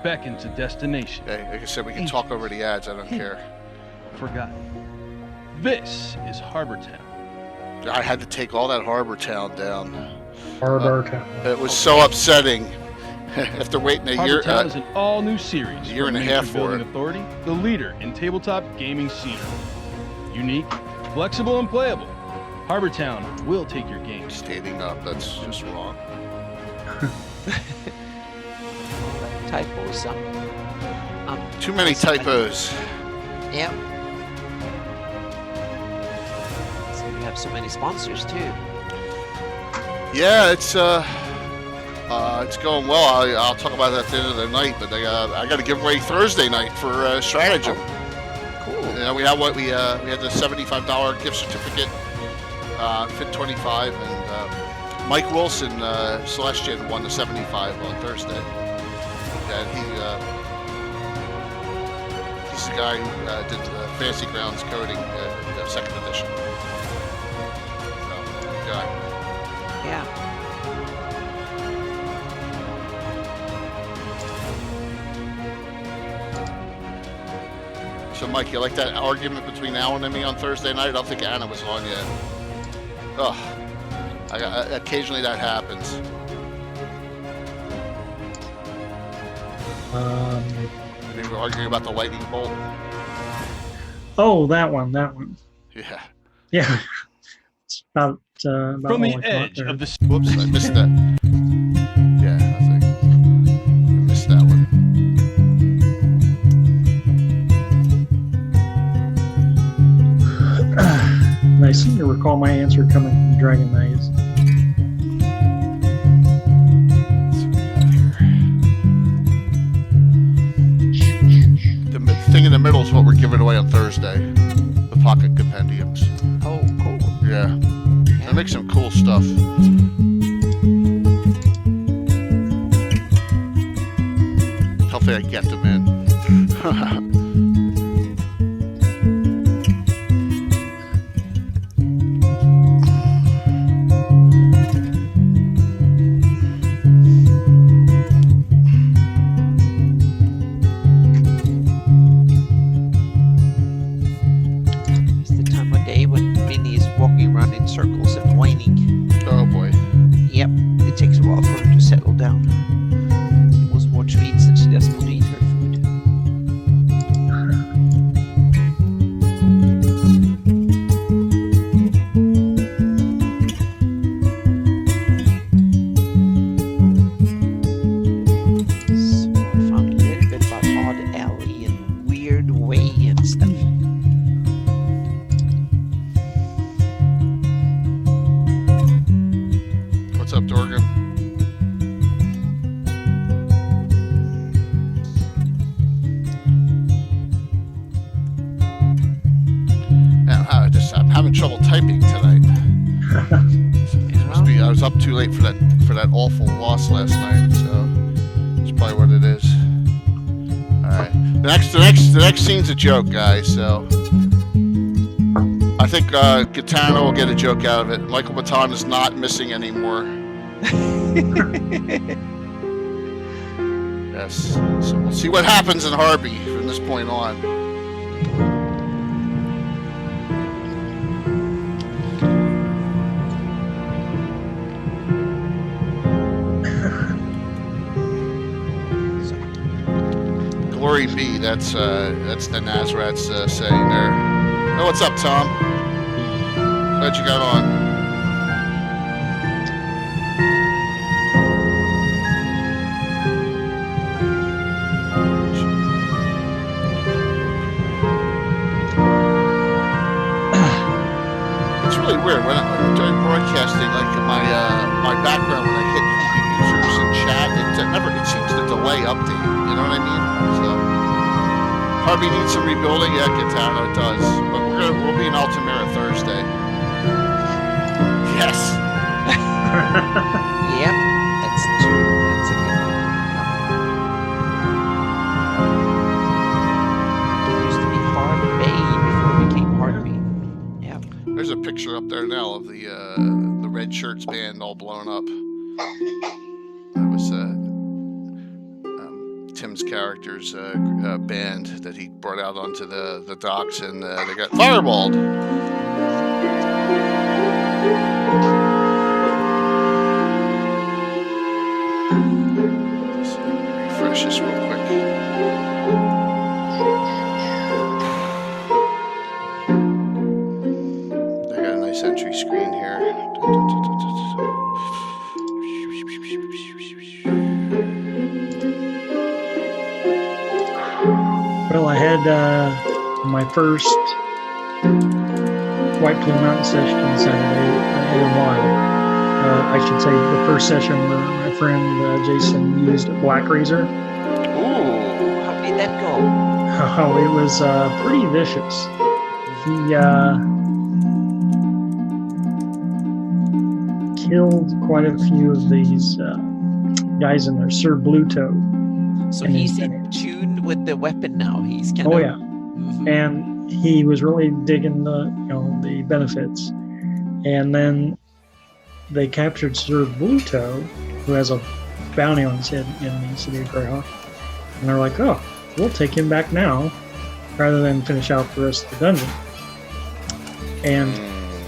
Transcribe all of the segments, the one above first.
beckons a destination. Hey, like I said, we can talk over the ads. I don't care. Forgotten. This is Harbor Town. I had to take all that Harbor Town down. Harbor Town. It was so upsetting. After waiting a year, Harbor Town is an all-new series. a year and a from half Miniature for Building it. Authority, the leader in tabletop gaming scenery. Unique, flexible, and playable. Harbor Town will take your games. Standing up, that's just wrong. Typos. Too many typos. Yep. So you have so many sponsors too. Yeah, it's going well. I'll talk about that at the end of the night, but I got to give away Thursday night for Stratagem. Cool. You know, we had the $75 gift certificate, Fit 25, and Mike Wilson, Celestian won the 75 on Thursday, and he's the guy who did the Fantasy Grounds coding, second edition. So, good guy. Yeah. So, Mike, you like that argument between Alan and me on Thursday night? I don't think Anna was on yet. Ugh. Occasionally that happens. They were arguing about the lightning bolt. Oh, that one. Yeah. Yeah. It's about From all the I thought edge there. of the Whoops, I missed that. Yeah, I think I missed that one. And I seem to recall my answer coming from Dragon Knights. The thing in the middle is what we're giving away on Thursday. The pocket compendiums. Oh, cool. Yeah. I make some cool stuff. Hopefully I get them in. It's the time of day when Minnie is walking around in circles and whining. Oh boy. Yep. It takes a while for her to settle down. She wants more treats and she doesn't want to eat her food. So I found a little bit about Odd Alley and Weird Way and stuff. What's up, Dorgan? Man, I'm having trouble typing tonight. Must be, I was up too late for that awful loss last night, so that's probably what it is. All right, the next scene's a joke, guys. So I think Gitano will get a joke out of it. Michael Baton is not missing anymore. Yes, so we'll see what happens in Harvey from this point on. Glory be, that's the Nazarats saying there. Oh, what's up, Tom? Glad you got on. It's really weird when during broadcasting, like my background when I hit users and chat, it seems to delay update. You know what I mean? So Harvey needs some rebuilding. Yeah, Gitano, it does. But we'll be in Altamira Thursday. Yes. Yep, that's true. That's a good one. It used to be Hard Bay before it became Hardby. Yep. There's a picture up there now of the Red Shirts band all blown up. That was Tim's character's band that he brought out onto the docks, and they got fireballed. Let's refresh this real quick. They got a nice entry screen here. Well, I had my first White Plume Mountain session Saturday in a while. I should say the first session where my friend Jason used a Black Razor. Ooh, how did that go? Oh, it was pretty vicious. He killed quite a few of these guys in there, Sir Blue Toe. So And he's then- in tune with the weapon now. He's kind Oh of. yeah, Mhm. and he was really digging the benefits. And then they captured Sir Blue Toe, who has a bounty on his head in the city of Greyhawk. And they're like, oh, we'll take him back now rather than finish out the rest of the dungeon. And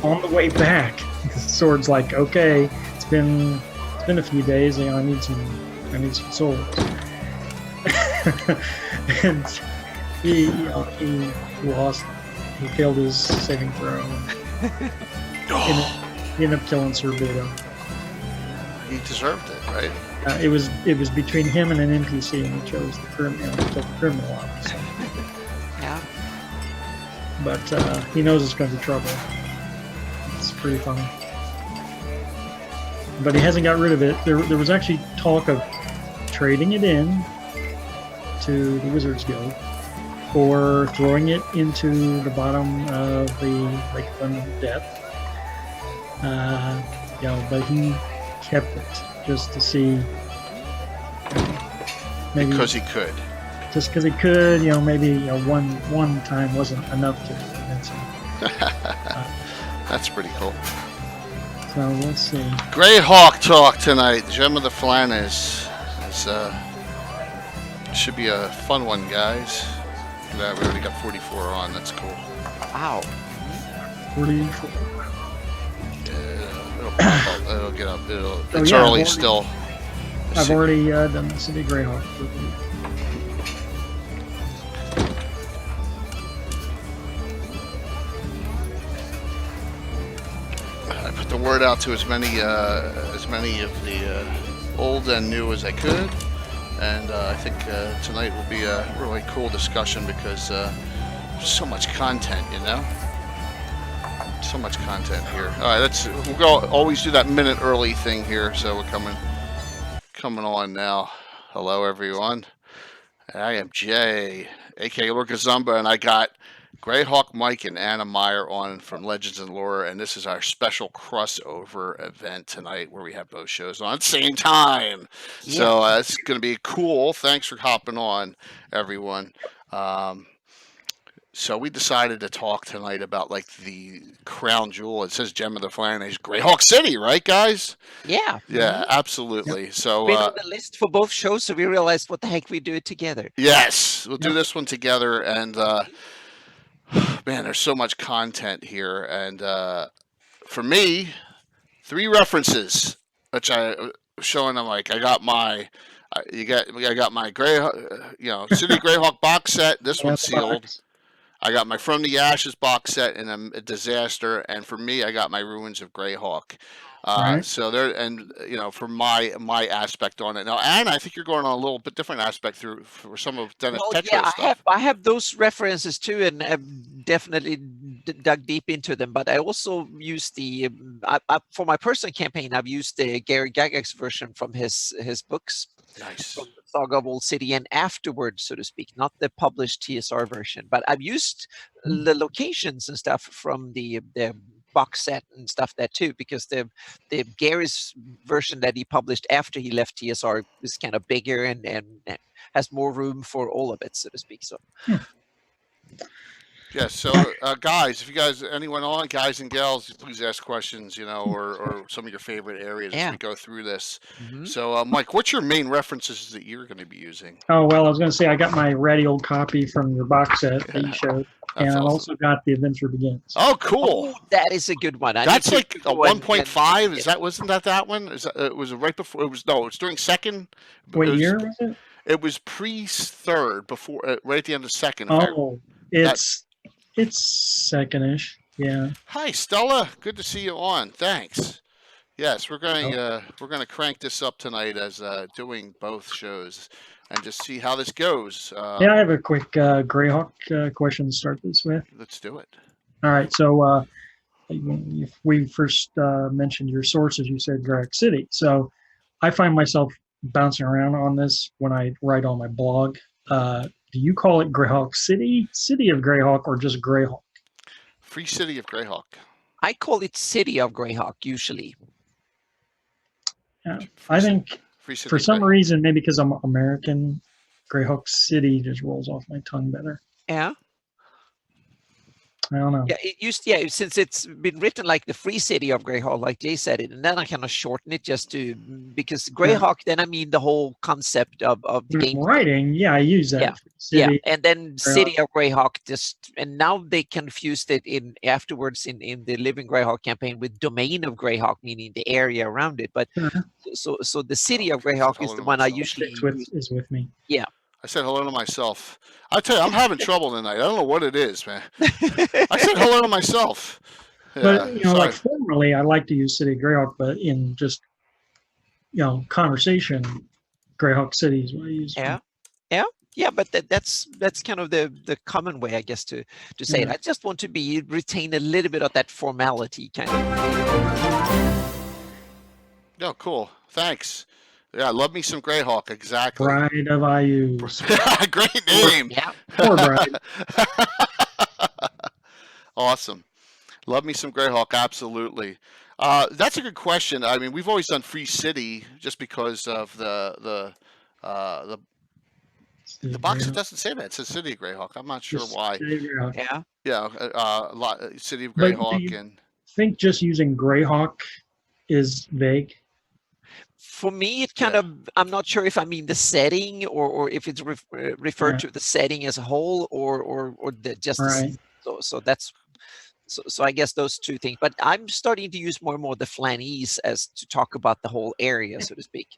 on the way back, Sword's like, okay, it's been a few days, I need some souls. And he lost. He failed his saving throw. He ended up killing Sir Blue Toe. He deserved it, right? It was between him and an NPC, and he chose the criminal out. So. Yeah. But he knows it's going to be trouble. It's pretty funny. But he hasn't got rid of it. There was actually talk of trading it in to the Wizards Guild or throwing it into the bottom of the Lake of Death. But he kept it just to see. Maybe Because he could. just because he could, maybe one time wasn't enough to convince him. That's pretty cool. So let's see. Greyhawk talk tonight. Gem of the Flanaess. It's should be a fun one, guys. Look at that, we already got 44 on. That's cool. Wow. 44. It'll pop up. It'll get up. It's yeah, early I've already- still. I've already done the City Greyhawk. I put the word out to as many of the old and new as I could, and I think tonight will be a really cool discussion because there's so much content, so much content here. All right, we'll go. Always do that minute early thing here, so we're coming on now. Hello, everyone. I am Jay, aka Lurka Zumba, and I got Greyhawk Mike and Anna Meyer on from Legends and Lore, and this is our special crossover event tonight where we have both shows on at the same time. Yeah. So it's going to be cool. Thanks for hopping on, everyone. So we decided to talk tonight about like the crown jewel. It says Gem of the Flanaess, Greyhawk City, right, guys? Yeah. Yeah, absolutely. So Been on the list for both shows, so we realized what the heck we do it together. yes, we'll do this one together, and man, there's so much content here, and for me, 3 references, which I was showing them. Like I got my, I got my Greyhawk, City Greyhawk box set. This one's sealed. I got my From the Ashes box set in a disaster, and for me, I got my Ruins of Greyhawk. Right. So there, and for my aspect on it. Now, Anna, I think you're going on a little bit different aspect for some of Dennis Petro's Yeah, stuff. I have those references too, and I've definitely dug deep into them. But I also used for my personal campaign, I've used the Gary Gygax version from his books. Nice. From the Saga of Old City and afterwards, so to speak, not the published TSR version. But I've used the locations and stuff from the box set and stuff there too, because the Gary's version that he published after he left TSR is kind of bigger and has more room for all of it, so to speak. So Yeah, so guys, if you guys, anyone on, guys and gals, please ask questions, or some of your favorite areas as Yeah. we go through this. Mhm. So, Mike, what's your main references that you're going to be using? Oh, well, I was going to say I got my ratty old copy from your box set that you showed, and That's I've awesome. also got The Adventure Begins. Oh, cool. Oh, that is a good one. I That's need like to a go and 1.5. Wasn't that one? Is that, it was right before. It was no. It was during second. What It was, year was it? it was pre-third, before, right at the end of second. Oh, it's second-ish. Yeah. Hi, Stella. Good to see you on. Thanks. Yes, we're gonna crank this up tonight as doing both shows and just see how this goes. Yeah, I have a quick Greyhawk question to start this with. Let's do it. All right, so if we first mentioned your sources, you said Greyhawk City. So I find myself bouncing around on this when I write on my blog. Do you call it Greyhawk City, City of Greyhawk, or just Greyhawk? Free City of Greyhawk. I call it City of Greyhawk usually. Yeah, I think Free City for of some Greyhawk. reason, maybe because I'm American, Greyhawk City just rolls off my tongue better. Yeah. I don't know. Yeah, it used since it's been written like the Free City of Greyhawk, like Jay said it, and then I kind of shorten it just to because Greyhawk. Then I mean the whole concept of the game. Writing, yeah, I use that. Yeah. City, and then City of Greyhawk and now they confused it in afterwards in the Living Greyhawk campaign with Domain of Greyhawk, meaning the area around it. But so the City of Greyhawk is the one I usually is with me. Yeah. I said hello to myself. I tell you, I'm having trouble tonight. I don't know what it is, man. I said hello to myself. Yeah, But like formerly, I like to use City of Greyhawk, but in just conversation, Greyhawk City is what I use. Yeah, but that's kind of the common way, I guess, to say it. I just want to retain a little bit of that formality kind of. Oh, cool. Thanks. Yeah, love me some Greyhawk. Exactly. Bride of Ayus. Great name. Yeah. Poor bride. Awesome. Love me some Greyhawk. Absolutely. That's a good question. I mean, we've always done Free City just because of the box. It doesn't say that. It says City of Greyhawk. I'm not sure why. Yeah. Yeah. City of Greyhawk and. Think just using Greyhawk is vague. For me, it kind of, I'm not sure if I mean the setting or if it's referred to the setting as a whole or just right. So that's so I guess those two things. But I'm starting to use more and more the Flanaess as to talk about the whole area, so to speak,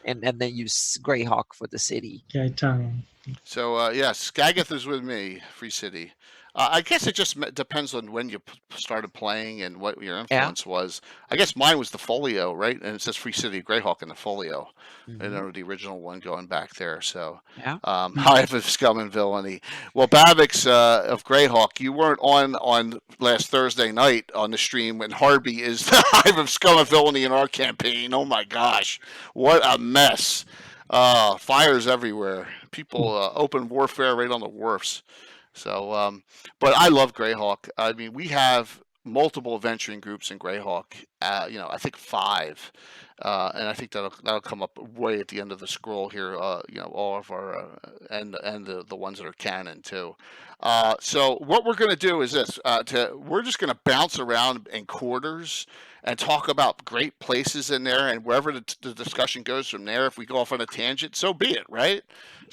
and then use Greyhawk for the city. Okay, Tom. So yes, Skagith is with me. Free City. I guess it just depends on when you started playing and what your influence was. I guess mine was the folio, right? And it says Free City of Greyhawk in the folio. I know the original one going back there. So, Hive of Scum and Villainy. Well, Bavix of Greyhawk, you weren't on last Thursday night on the stream when Harby is the Hive of Scum and Villainy in our campaign. Oh my gosh, what a mess! Fires everywhere. People open warfare right on the wharfs. So, but I love Greyhawk. I mean, we have multiple adventuring groups in Greyhawk. I think 5, and I think that'll come up way at the end of the scroll here. All of our and the ones that are canon too. So what we're going to do is this: we're just going to bounce around in quarters and talk about great places in there, and wherever the discussion goes from there. If we go off on a tangent, so be it, right?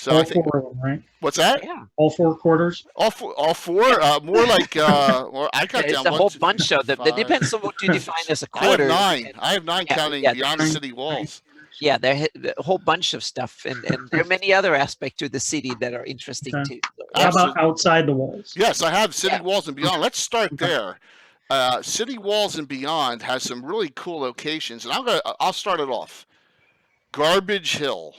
So all I think, 4 of them, right? What's that? Yeah. All 4 quarters? All four? More like, well, I got It's down a whole 1, 2, bunch 3, of them. 5. It depends on what you define as a I have quarter. 9. I have 9 counting beyond the city walls. Yeah, there's a whole bunch of stuff, and there are many other aspects to the city that are interesting too. So, How about outside the walls? Yes, I have city walls and beyond. Let's start there. City walls and beyond has some really cool locations, and I'll start it off. Garbage Hill.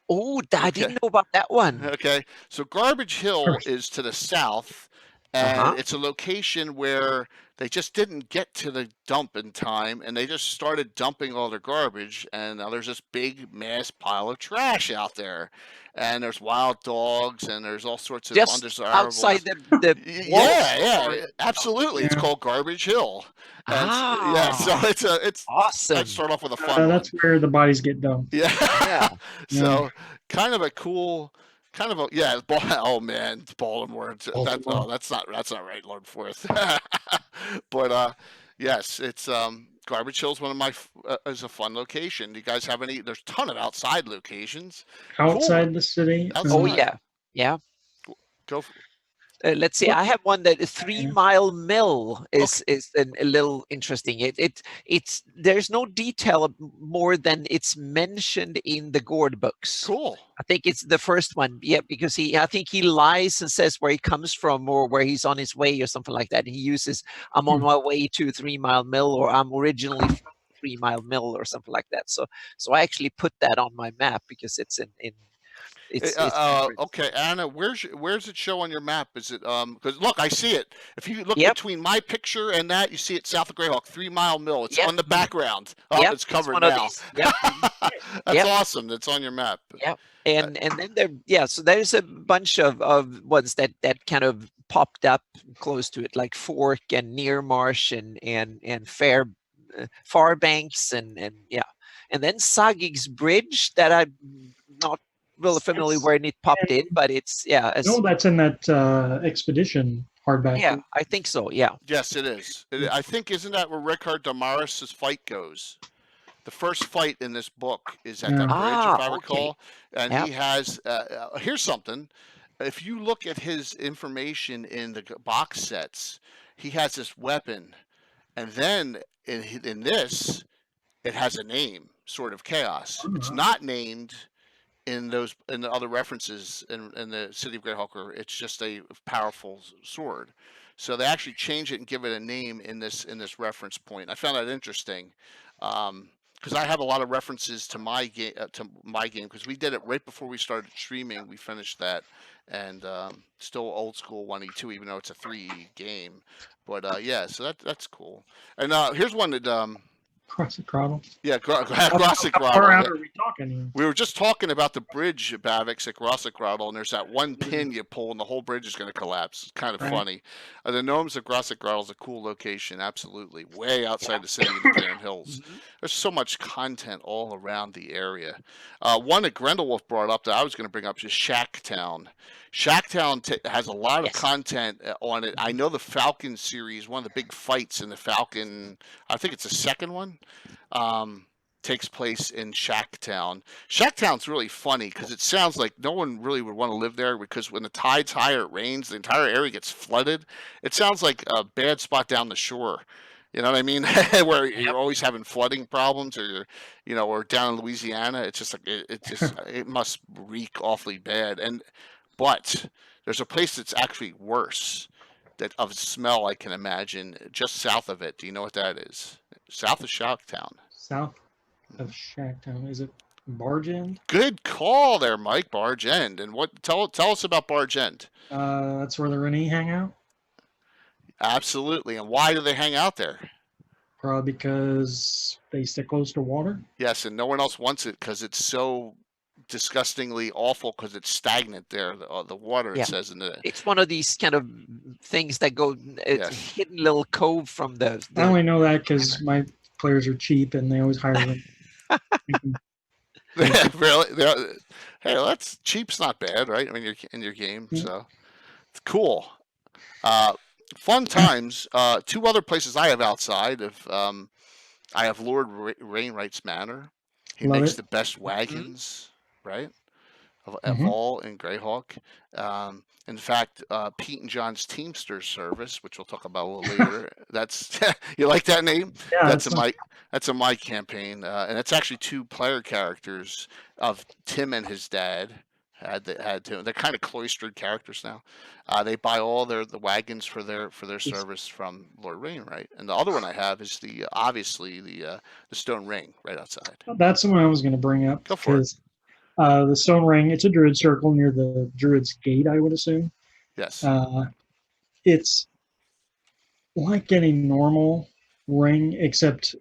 Oh, I didn't know about that one. Okay, so Garbage Hill is to the south, and it's a location where they just didn't get to the dump in time, and they just started dumping all their garbage, and now there's this big mass pile of trash out there, and there's wild dogs, and there's all sorts of Just undesirables. outside the walls. Yeah, absolutely. It's called Garbage Hill. And so it's awesome. Let's start off with a fun one. That's where the bodies get dumped. Yeah. So kind of a cool kind of a yeah. Oh man, it's Baltimore. Baltimore. That's not right, Lord Forth. But yes, it's Garbage Hill's one of my is a fun location. You guys have any? There's a ton of outside locations. Outside Cool. the city. Oh Outside. yeah, yeah. Go. Let's see. What- I have one that 3 Mile Mill is a little interesting. It's there's no detail more than it's mentioned in the Gord books. Cool. I think it's the first one. Yeah, because I think he lies and says where he comes from or where he's on his way or something like that. He uses "I'm on my way to 3 Mile Mill" or "I'm originally from 3 Mile Mill" or something like that. So I actually put that on my map because it's in it's referenced. Okay, Anna, where's it show on your map? Is it because look, I see it. If you look Yep. between my picture and that, you see it south of Greyhawk, 3 Mile Mill. It's Yep. on the background. Oh, Yep, it's covered one of now. these. Yep. That's Yep. awesome. That's on your map. Yep. And then so there's a bunch of ones that kind of popped up close to it, like Fork and Near Marsh and Farbanks and yeah. And then Sagig's Bridge that I'm not really familiar where it popped in, but it's No, that's in that expedition hardback. yeah, I think so. Yeah. Yes, it is. I think isn't that where Rickard Damaris's fight goes? The first fight in this book is at that bridge, if I recall. And Yep. he has here's something. If you look at his information in the box sets, he has this weapon, and then in this, it has a name, Sword of Chaos. It's not named in the other references in the City of Greyhawk. It's just a powerful sword. So they actually change it and give it a name in this reference point. I found that interesting. Because I have a lot of references to my game, because we did it right before we started streaming. We finished that, and still old school 1E2, even though it's a 3E game. But yeah, so that's cool. And here's one that Crossicroddle. yeah, How Grossicroddle. far out are we talking here? We were just talking about the bridge, Bavix, at Grossicroddle, and there's that one pin you pull, and the whole bridge is going to collapse. It's kind of funny. The Gnomes of Grossicroddle is a cool location, absolutely. Way outside the city of the Grand Hills. There's so much content all around the area. One that Grendelwolf brought up that I was going to bring up is Shacktown. Shacktown has a lot of content on it. I know the Falcon series, one of the big fights in the Falcon, I think it's the second one, takes place in Shacktown. Shacktown's really funny because it sounds like no one really would want to live there because when the tide's high or it rains, the entire area gets flooded. It sounds like a bad spot down the shore. You know what I mean? Where you're always having flooding problems, or or down in Louisiana. It's just like it must reek awfully bad. But there's a place that's actually worse of smell I can imagine just south of it. Do you know what that is? South of Shacktown. South of Shacktown. Is it Barge End? Good call there, Mike. Barge End. And what? Tell us about Barge End. That's where the Rennie hang out. Absolutely. And why do they hang out there? Probably because they stick close to water. Yes, and no one else wants it because it's so disgustingly awful because it's stagnant there. The water, it says in the. It's one of these kind of things that go hidden little cove from the I only know that because my players are cheap and they always hire them. Really? Hey, that's cheap's not bad, right? I mean, you're in your game, so it's cool. Fun times. Two other places I have outside of. I have Lord Wainwright's Manor. He makes the best wagons, right? Of all in Greyhawk. In fact, Pete and John's Teamsters service, which we'll talk about a little later. That's you like that name? Yeah, that's a my campaign, and it's actually two player characters of Tim and his dad. Had to. They're kind of cloistered characters now. They buy all the wagons for their service from Lord Wainwright, and the other one I have is obviously the stone ring right outside. That's the one I was going to bring up. Go for it. The stone ring, it's a druid circle near the druid's gate, I would assume. Yes. It's like any normal ring, except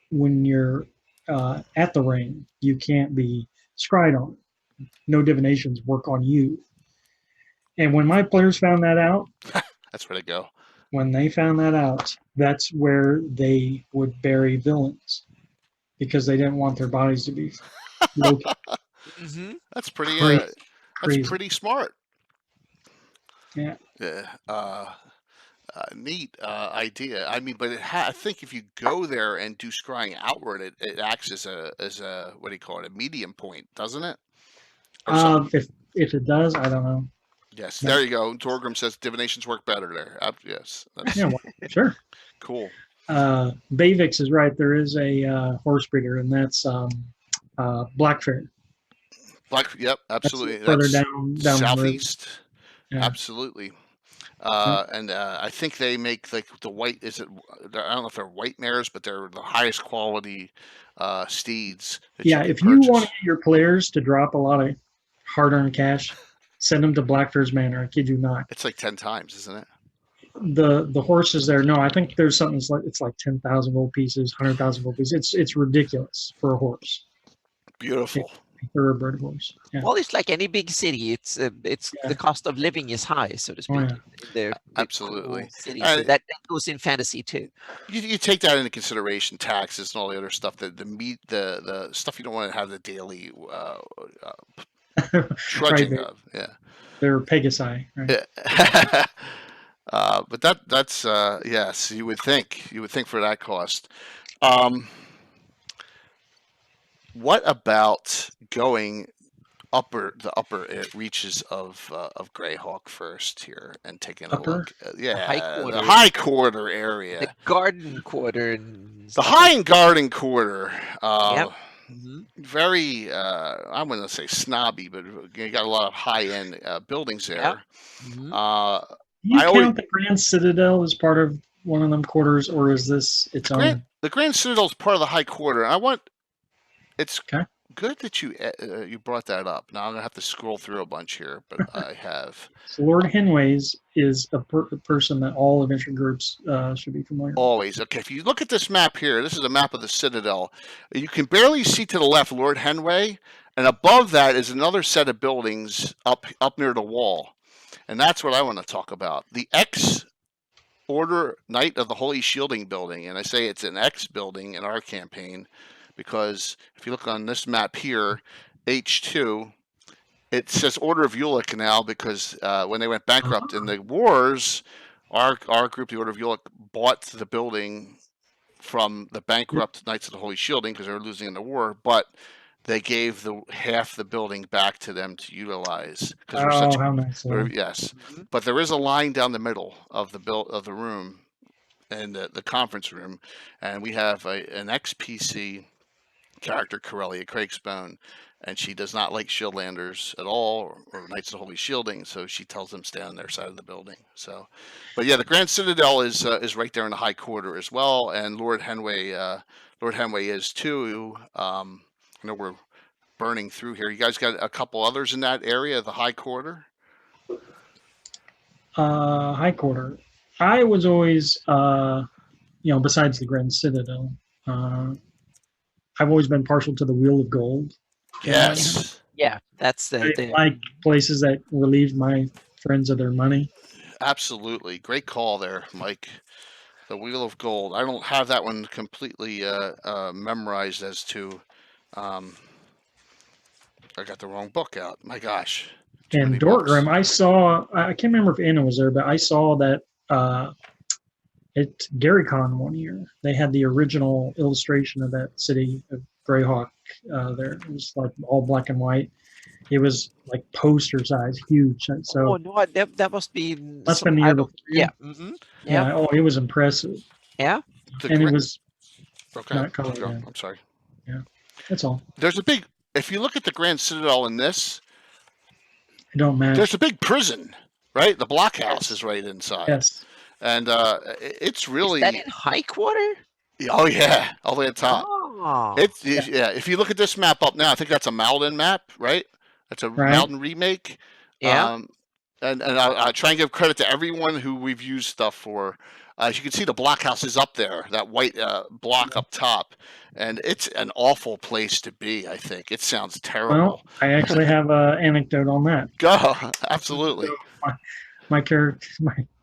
when you're at the ring, you can't be scryed on. No divinations work on you. And when my players found that out, that's where they go. When they found that out, that's where they would bury villains because they didn't want their bodies to be located. That's pretty. Crazy. pretty smart. Yeah. Yeah. Neat idea. I mean, but I think if you go there and do scrying outward, it acts as a what do you call it? A medium point, doesn't it? Or something. If it does, I don't know. Yes, Yeah. there you go. Torgrim says divinations work better there. Yes, that's Yeah, well, sure. cool. Bavix is right. There is a horse breeder, and that's Blackfair. Yep, absolutely. That's further That's down the river. southeast. Yeah. Absolutely. And I think they make like the white. I don't know if they're white mares, but they're the highest quality steeds. That Yeah, you can if you want purchase. to get your players to drop a lot of hard-earned cash, send them to Blackfair's Manor. I kid you not. It's like 10 times, isn't it? The horses there. No, I think there's something it's like 10,000 gold pieces, 100,000 gold pieces. It's ridiculous for a horse. Beautiful. A thoroughbred horse. Yeah. Well, it's like any big city. It's the cost of living is high, so to speak. Oh, yeah. They're Absolutely. cool cities. So that goes in fantasy too. You take that into consideration, taxes and all the other stuff. The stuff you don't want to have the daily trudging Right, of. Yeah. they're Pegasi. Right? Yeah. But that's yes, you would think for that cost. What about going the upper reaches of Greyhawk first here and taking a look? The high quarter area, the garden quarter, and the high and garden quarter. Yep. Very, I'm going to say snobby, but you got a lot of high-end buildings there. Yep. You count the Grand Citadel as part of one of them quarters, or is this its own? The Grand Citadel is part of the high quarter. It's good that you brought that up. Now I'm gonna have to scroll through a bunch here, but I have. So Lord Henway's is a person that all adventure groups should be familiar with. Always. Okay, if you look at this map here, this is a map of the Citadel. You can barely see to the left Lord Henway, and above that is another set of buildings up near the wall. And that's what I want to talk about. The X Order Knight of the Holy Shielding building. And I say it's an X building in our campaign because if you look on this map here, H2, it says Order of Ulick now because when they went bankrupt in the wars, our group, the Order of Ulick, bought the building from the bankrupt Knights of the Holy Shielding because they were losing in the war, but they gave half the building back to them to utilize. How nice! Yes, but there is a line down the middle of the room, and the conference room, and we have an XPC character, Corellia Craigsbone, and she does not like Shieldlanders at all, or Knights of the Holy Shielding, so she tells them stay on their side of the building. So, but yeah, the Grand Citadel is right there in the high quarter as well, and Lord Henway is too. I know we're burning through here. You guys got a couple others in that area, the high quarter? High quarter. I was always, besides the Grand Citadel, I've always been partial to the Wheel of Gold. Yes. Yeah, that's I like places that relieve my friends of their money. Absolutely. Great call there, Mike. The Wheel of Gold. I don't have that one completely memorized as to... I got the wrong book out. My gosh. And Dortgrim, I can't remember if Anna was there, but I saw that at GaryCon one year, they had the original illustration of that city of Greyhawk there. It was like all black and white. It was like poster size, huge. So that must be. That's been the year before. Yeah. Yeah. Oh, it was impressive. Yeah. And it was not colored. I'm sorry. Yeah. That's all. There's a big. If you look at the Grand Citadel in this, it don't matter. There's a big prison, right? The blockhouse is right inside. Yes. And it's really. Is that in high quarter? Oh yeah, all the way at the top. Oh. Yeah. If you look at this map up now, I think that's a Malden map, right? That's a Malden remake. Yeah. And I'll try and give credit to everyone who we've used stuff for. As you can see, the blockhouse is up there, that white block up top. And it's an awful place to be, I think. It sounds terrible. Well, I actually have an anecdote on that. Go, absolutely. So my character,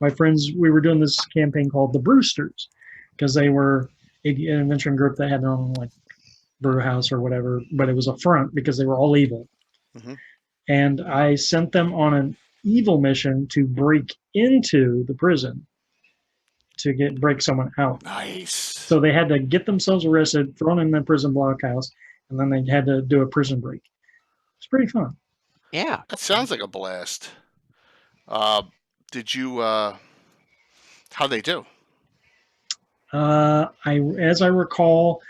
my friends, we were doing this campaign called the Brewsters because they were an adventuring group that had their own like brew house or whatever, but it was a front because they were all evil. and I sent them on an evil mission to break into the prison to break someone out. Nice. So they had to get themselves arrested, thrown in the prison blockhouse, and then they had to do a prison break. It's pretty fun. Yeah. That sounds like a blast. Did you? How'd they do? As I recall,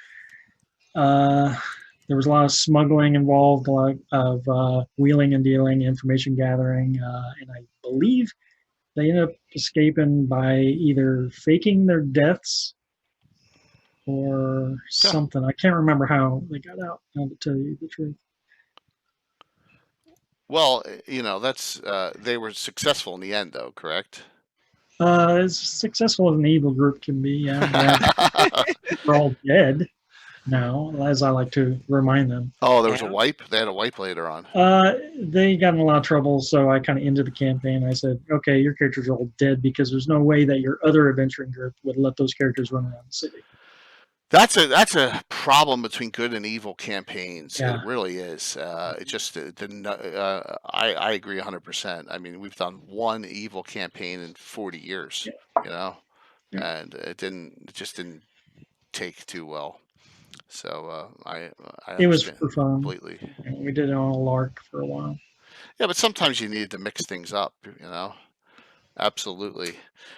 there was a lot of smuggling involved, a lot of wheeling and dealing, information gathering, and I believe they ended up escaping by either faking their deaths or something. I can't remember how they got out, to tell you the truth. Well, that's they were successful in the end, though, correct? As successful as an evil group can be, yeah. They're all dead now, as I like to remind them. Oh, there was a wipe? They had a wipe later on. They got in a lot of trouble, so I kind of ended the campaign. I said, okay, your characters are all dead because there's no way that your other adventuring group would let those characters run around the city. That's a problem between good and evil campaigns. Yeah. It really is. It just didn't. I agree 100%. I mean, we've done one evil campaign in 40 years, and it just didn't take too well. So it was for fun. Completely. We did it on a lark for a while. Yeah, but sometimes you needed to mix things up. Absolutely.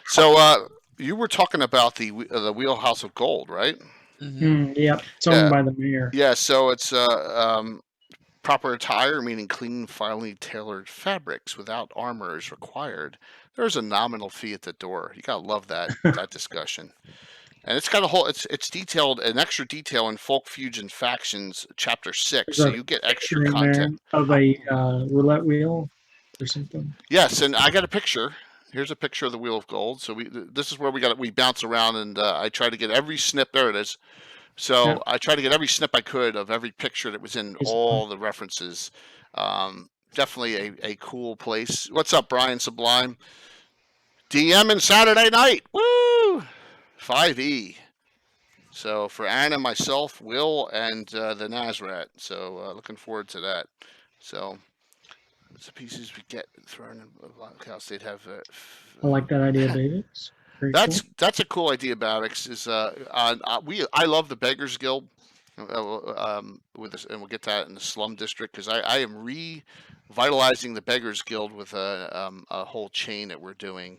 So you were talking about the Wheelhouse of Gold, right? Mm-hmm. Yeah, it's owned by the mayor. Yeah, so it's proper attire, meaning clean, finely tailored fabrics without armor is required. There's a nominal fee at the door. You gotta love that discussion. And it's got a whole. It's detailed, an extra detail in Folk Fusion Factions Chapter 6, so you get extra content of a roulette wheel or something. Yes, and I got a picture. Here's a picture of the Wheel of Gold. So this is where we bounce around, and I try to get every snip. There it is. So yeah. I try to get every snip I could of every picture that was in all the references. Definitely a cool place. What's up, Brian Sublime? DM and Saturday night. Woo! 5E. So for Anna, myself, Will, and the Nazrat. So looking forward to that. So the pieces we get thrown in the blockhouse, they'd have. I like that idea, David. That's a cool idea, Babix. Is I love the Beggars Guild. With this, and we'll get to that in the Slum District, because I am revitalizing the Beggars Guild with a whole chain that we're doing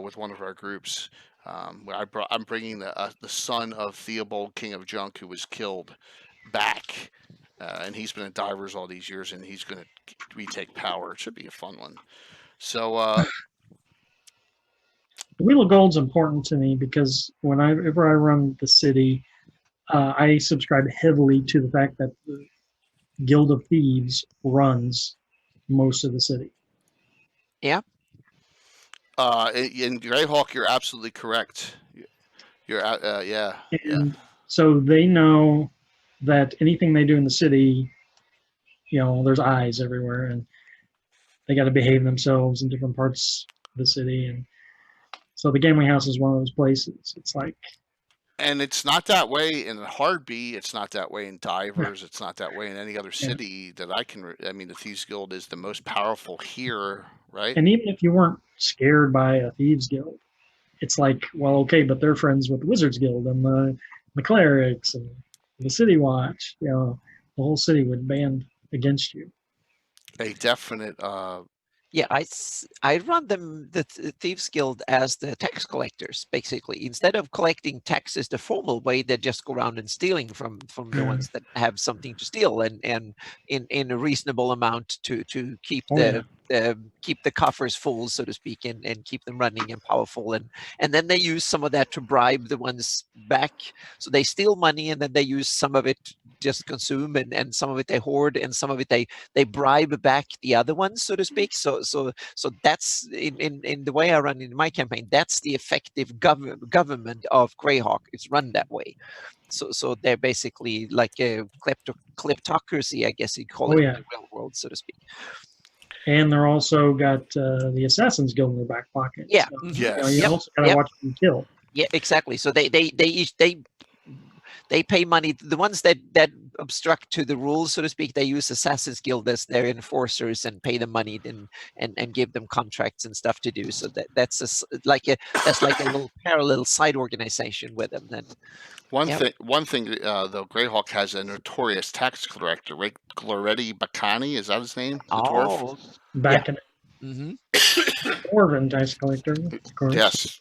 with one of our groups. I'm bringing the son of Theobald, King of Junk, who was killed, back, and he's been in Divers all these years, and he's going to retake power. It should be a fun one. So the Wheel of Gold's important to me because whenever I run the city, I subscribe heavily to the fact that the Guild of Thieves runs most of the city. Yeah. In Greyhawk, you're absolutely correct. You're yeah. So they know that anything they do in the city, there's eyes everywhere, and they got to behave themselves in different parts of the city. And so the Gambling House is one of those places. It's like. And it's not that way in Hardby. It's not that way in Divers. It's not that way in any other city that I can. I mean, the Thieves Guild is the most powerful here, right? And even if you weren't scared by a Thieves Guild, it's like, well, okay, but they're friends with the Wizards Guild and the Clerics and the City Watch. The whole city would band against you. A definite. Yeah, I run the Thieves Guild as the tax collectors, basically. Instead of collecting taxes the formal way, they just go around and stealing from the ones that have something to steal, and in a reasonable amount to keep keep the coffers full, so to speak, and keep them running and powerful, and then they use some of that to bribe the ones back. So they steal money, and then they use some of it just consume, and some of it they hoard, and some of it they bribe back the other ones, so to speak. So that's in the way I run in my campaign. That's the effective government of Greyhawk. It's run that way. So they're basically like a kleptocracy, I guess you'd call it in the real world, so to speak. And they're also got the Assassin's Guild in their back pocket. Yeah. So, you also got to watch them kill. Yeah, exactly. So they they pay money. The ones that obstruct to the rules, so to speak, they use Assassin's Guild as their enforcers and pay them money and give them contracts and stuff to do. So that's like a little parallel side organization with them. Then One thing, though, Greyhawk has a notorious tax collector, right? Gloretti Bacani, is that his name? The dwarf? Back in Mm-hmm. Dwarven tax collector, of course. Yes.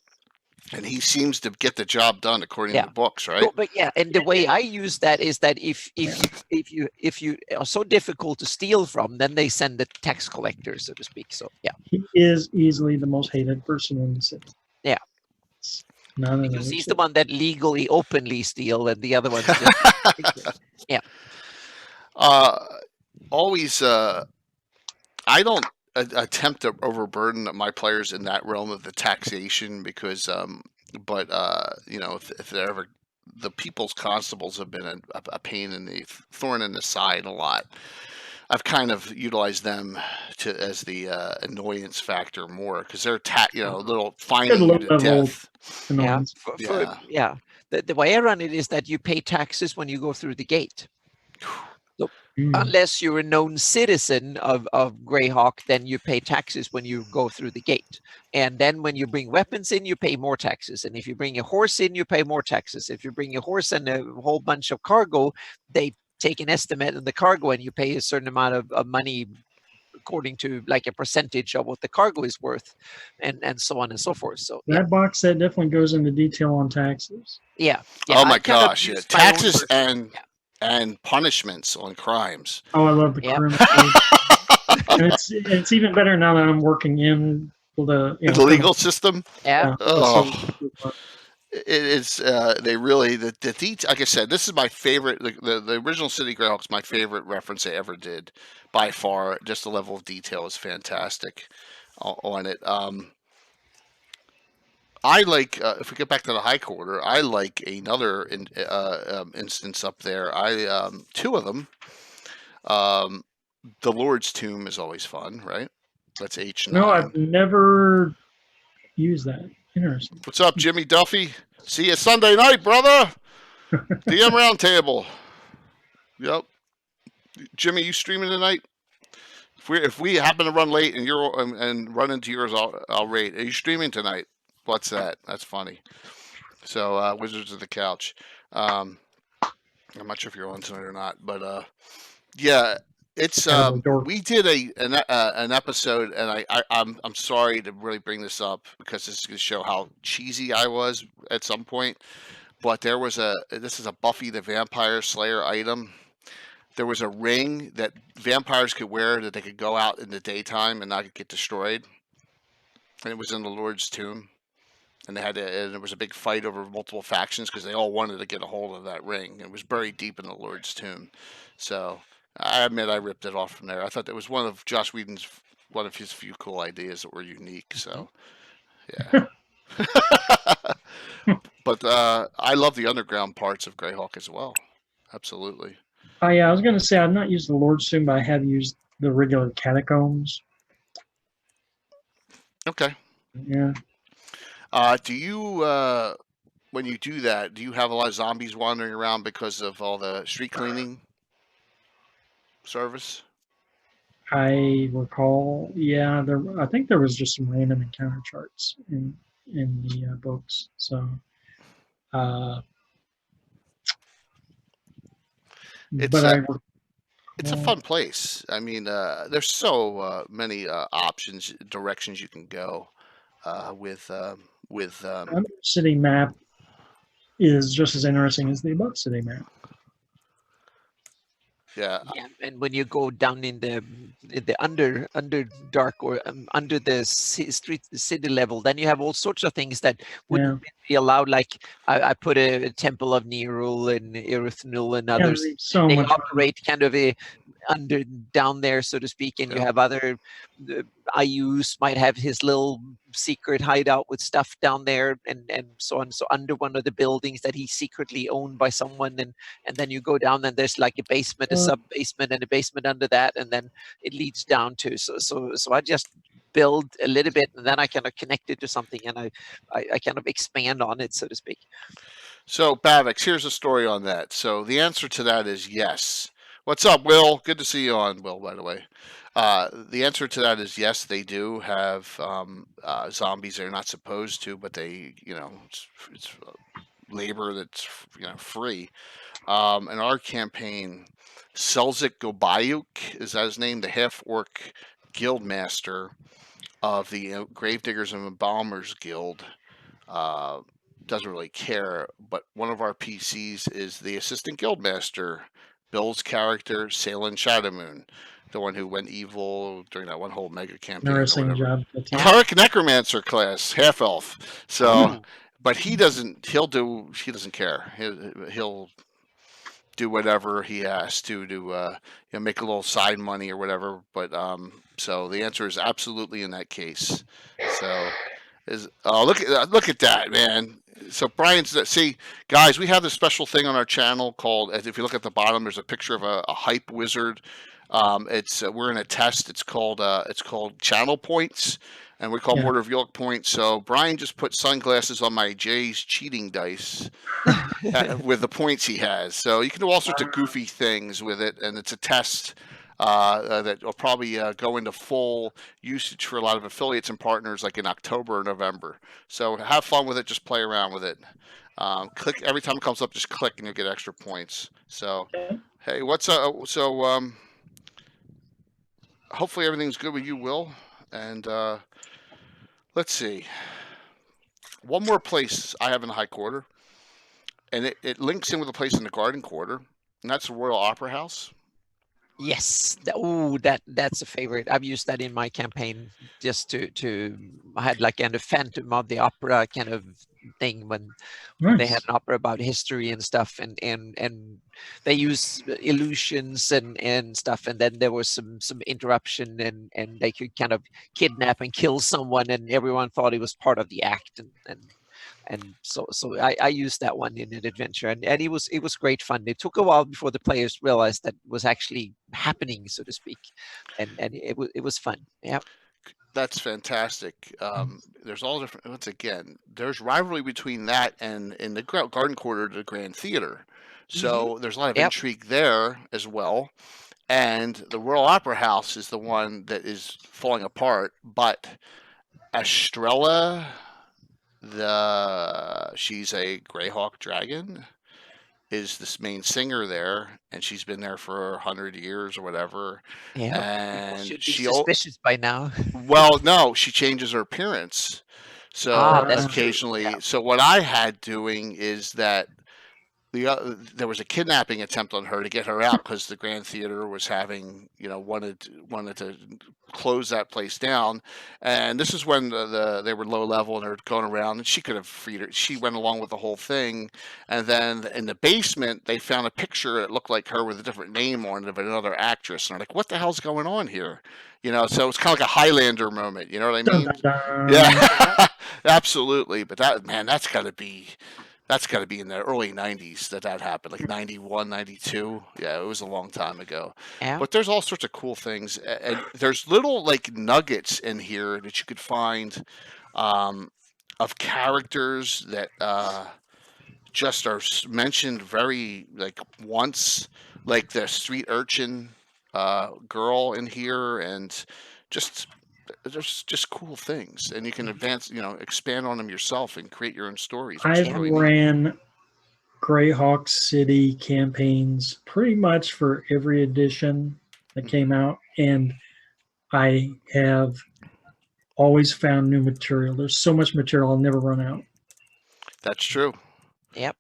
And he seems to get the job done according to the books, right? But and the way I use that is that if you are so difficult to steal from, then they send the tax collector, so to speak. So he is easily the most hated person in the city. Yeah, because he's the one that legally, openly steal, and the other ones just always. I don't attempt to overburden my players in that realm of the taxation because, if they're ever, the people's constables have been a pain in the thorn in the side a lot. I've kind of utilized them as the annoyance factor more because they're little fining you to death. The way I run it is that you pay taxes when you go through the gate. So unless you're a known citizen of Greyhawk, then you pay taxes when you go through the gate. And then when you bring weapons in, you pay more taxes. And if you bring a horse in, you pay more taxes. If you bring a horse and a whole bunch of cargo, they take an estimate of the cargo and you pay a certain amount of money according to like a percentage of what the cargo is worth, and so on and so forth. So that box set definitely goes into detail on taxes. Oh my gosh, taxes and punishments on crimes. Oh, I love the criminal. And it's even better now that I'm working in the legal system. Oh. It's they really the detail. Like I said, this is my favorite. The original City Greyhawk's my favorite reference they ever did by far. Just the level of detail is fantastic on it. I like if we get back to the High Quarter, I like another instance up there. Two of them. The Lord's Tomb is always fun, right? That's H9. No, I've never used that. Interesting. What's up, Jimmy Duffy? See you Sunday night, brother. DM Roundtable. Yep. Jimmy, you streaming tonight? If we happen to run late and you're and run into yours, I'll rate. Are you streaming tonight? What's that? That's funny. So Wizards of the Couch. I'm not sure if you're on tonight or not, but yeah. It's we did an episode, and I'm sorry to really bring this up because this is going to show how cheesy I was at some point. But this is a Buffy the Vampire Slayer item. There was a ring that vampires could wear that they could go out in the daytime and not get destroyed, and it was in the Lord's Tomb. And and there was a big fight over multiple factions because they all wanted to get a hold of that ring. It was buried deep in the Lord's Tomb, so. I admit I ripped it off from there. I thought that was one of Joss Whedon's few cool ideas that were unique. So, yeah. But I love the underground parts of Greyhawk as well. Absolutely. Oh yeah, I was going to say I've not used the Lord's Tomb, but I have used the regular catacombs. Okay. Yeah. Do you when you do that? Do you have a lot of zombies wandering around because of all the street cleaning service? I recall, yeah. I think there was just some random encounter charts in the books. So, it's a fun place. I mean, there's so many options, directions you can go with. Under City map is just as interesting as the Above City map. Yeah, and when you go down in the under dark or under the city level, then you have all sorts of things that wouldn't be allowed. Like I put a Temple of Nerul and Erethnul and others. They operate kind of down there, so to speak, and you have other. Ayus might have his little secret hideout with stuff down there, and so on. So under one of the buildings that he secretly owned by someone, and then you go down, and there's like a basement, a sub basement, and a basement under that, and then it leads down to. So I just build a little bit, and then I kind of connect it to something, and I kind of expand on it, so to speak. So, Bavix, here's a story on that. So, the answer to that is yes. What's up, Will? Good to see you on, Will, by the way. The answer to that is yes, they do have zombies they're not supposed to, but they, it's labor that's, free. In our campaign, Selzik Gobayuk, is that his name? The half-orc guild master of the Gravediggers and Embalmers Guild. Doesn't really care, but one of our PCs is the assistant guildmaster, Bill's character, Salen Shadowmoon, the one who went evil during that one whole mega campaign. Nursing job. Cleric Necromancer class, half elf. So, but he doesn't care. He'll do whatever he has to make a little side money or whatever. But so the answer is absolutely in that case. So look at that, man. So Brian's see, guys, we have this special thing on our channel called, if you look at the bottom, there's a picture of a hype wizard. We're in a test. It's called channel points, and we call Mortar of York points. So Brian just put sunglasses on my Jay's cheating dice with the points he has. So you can do all sorts of goofy things with it, and it's a test that will probably go into full usage for a lot of affiliates and partners like in October or November. So have fun with it. Just play around with it. Click every time it comes up. Just click and you'll get extra points. So hey, hopefully everything's good with you, Will. And let's see. One more place I have in the High Quarter, and it links in with a place in the Garden Quarter, and that's the Royal Opera House. Yes. That's a favorite. I've used that in my campaign just to I had like a Phantom of the Opera kind of thing when they had an opera about history and stuff, and they use illusions and stuff, and then there was some interruption, and they could kind of kidnap and kill someone, and everyone thought it was part of the act, and so I used that one in an adventure, and it was great fun. It took a while before the players realized that was actually happening, so to speak, and it was fun. Yeah. That's fantastic. There's all different. Once again, there's rivalry between that and in the Garden Quarter, the Grand Theater. So there's a lot of intrigue there as well. And the Royal Opera House is the one that is falling apart. But Estrella, she's a Greyhawk dragon, is this main singer there, and she's been there for 100 years or whatever. Yeah, and should be suspicious by now. Well, no, she changes her appearance. So that's occasionally, true. So what I had doing is that there was a kidnapping attempt on her to get her out because the Grand Theater was having, wanted to close that place down, and this is when they were low level and they're going around, and she could have freed her. She went along with the whole thing, and then in the basement they found a picture that looked like her with a different name on it of another actress, and they're like, "What the hell's going on here?" So it's kind of like a Highlander moment. You know what I mean? Yeah, absolutely. But that's got to be. That's got to be in the early 90s that happened, like 91, 92. Yeah, it was a long time ago. Yeah. But there's all sorts of cool things. And there's little, like, nuggets in here that you could find of characters that just are mentioned very, like, once. Like the street urchin girl in here, and there's just cool things, and you can expand on them yourself and create your own stories. I've ran Greyhawk City campaigns pretty much for every edition that came out, and I have always found new material. There's so much material, I'll never run out. That's true. Yep.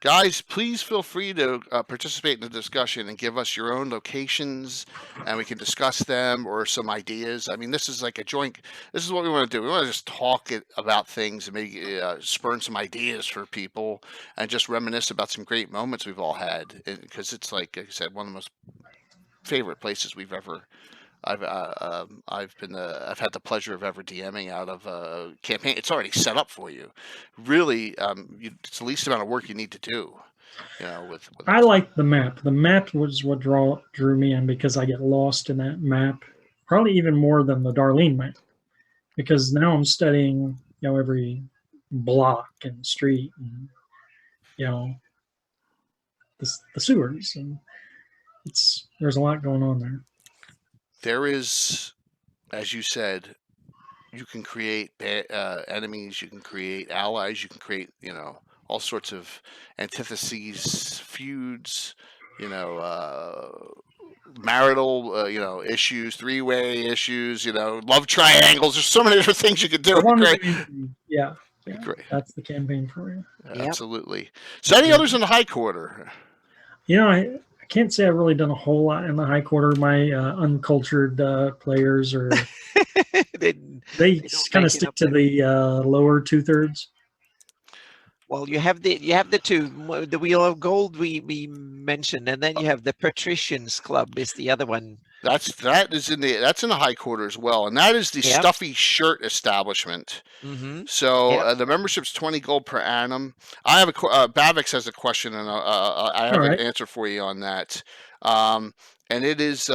Guys, please feel free to participate in the discussion and give us your own locations, and we can discuss them or some ideas. I mean, this is like a joint. This is what we want to do. We want to just talk about things and maybe spurn some ideas for people and just reminisce about some great moments we've all had. Because it's like I said, one of the most favorite places we've ever. I've had the pleasure of ever DMing out of a campaign. It's already set up for you. Really, it's the least amount of work you need to do. I like the map. The map was what drew me in, because I get lost in that map, probably even more than the Darlene map, because now I'm studying every block and street and the sewers, and there's a lot going on there. There is, as you said, you can create enemies, you can create allies, you can create, all sorts of antitheses, feuds, marital, issues, three-way issues, love triangles. There's so many different things you could do. Great. Yeah, Great. That's the campaign for you. Absolutely. So any others in the high quarter? I can't say I've really done a whole lot in the high quarter. My uncultured players are they kind of stick to the lower 2/3. Well, you have the two, the Wheel of Gold we mentioned, and then you have the Patricians Club is the other one. That's in the high quarter as well, and that is the Stuffy Shirt Establishment. Mm-hmm. So the membership's 20 gold per annum. I have Bavix has a question, and I have an answer for you on that. And it is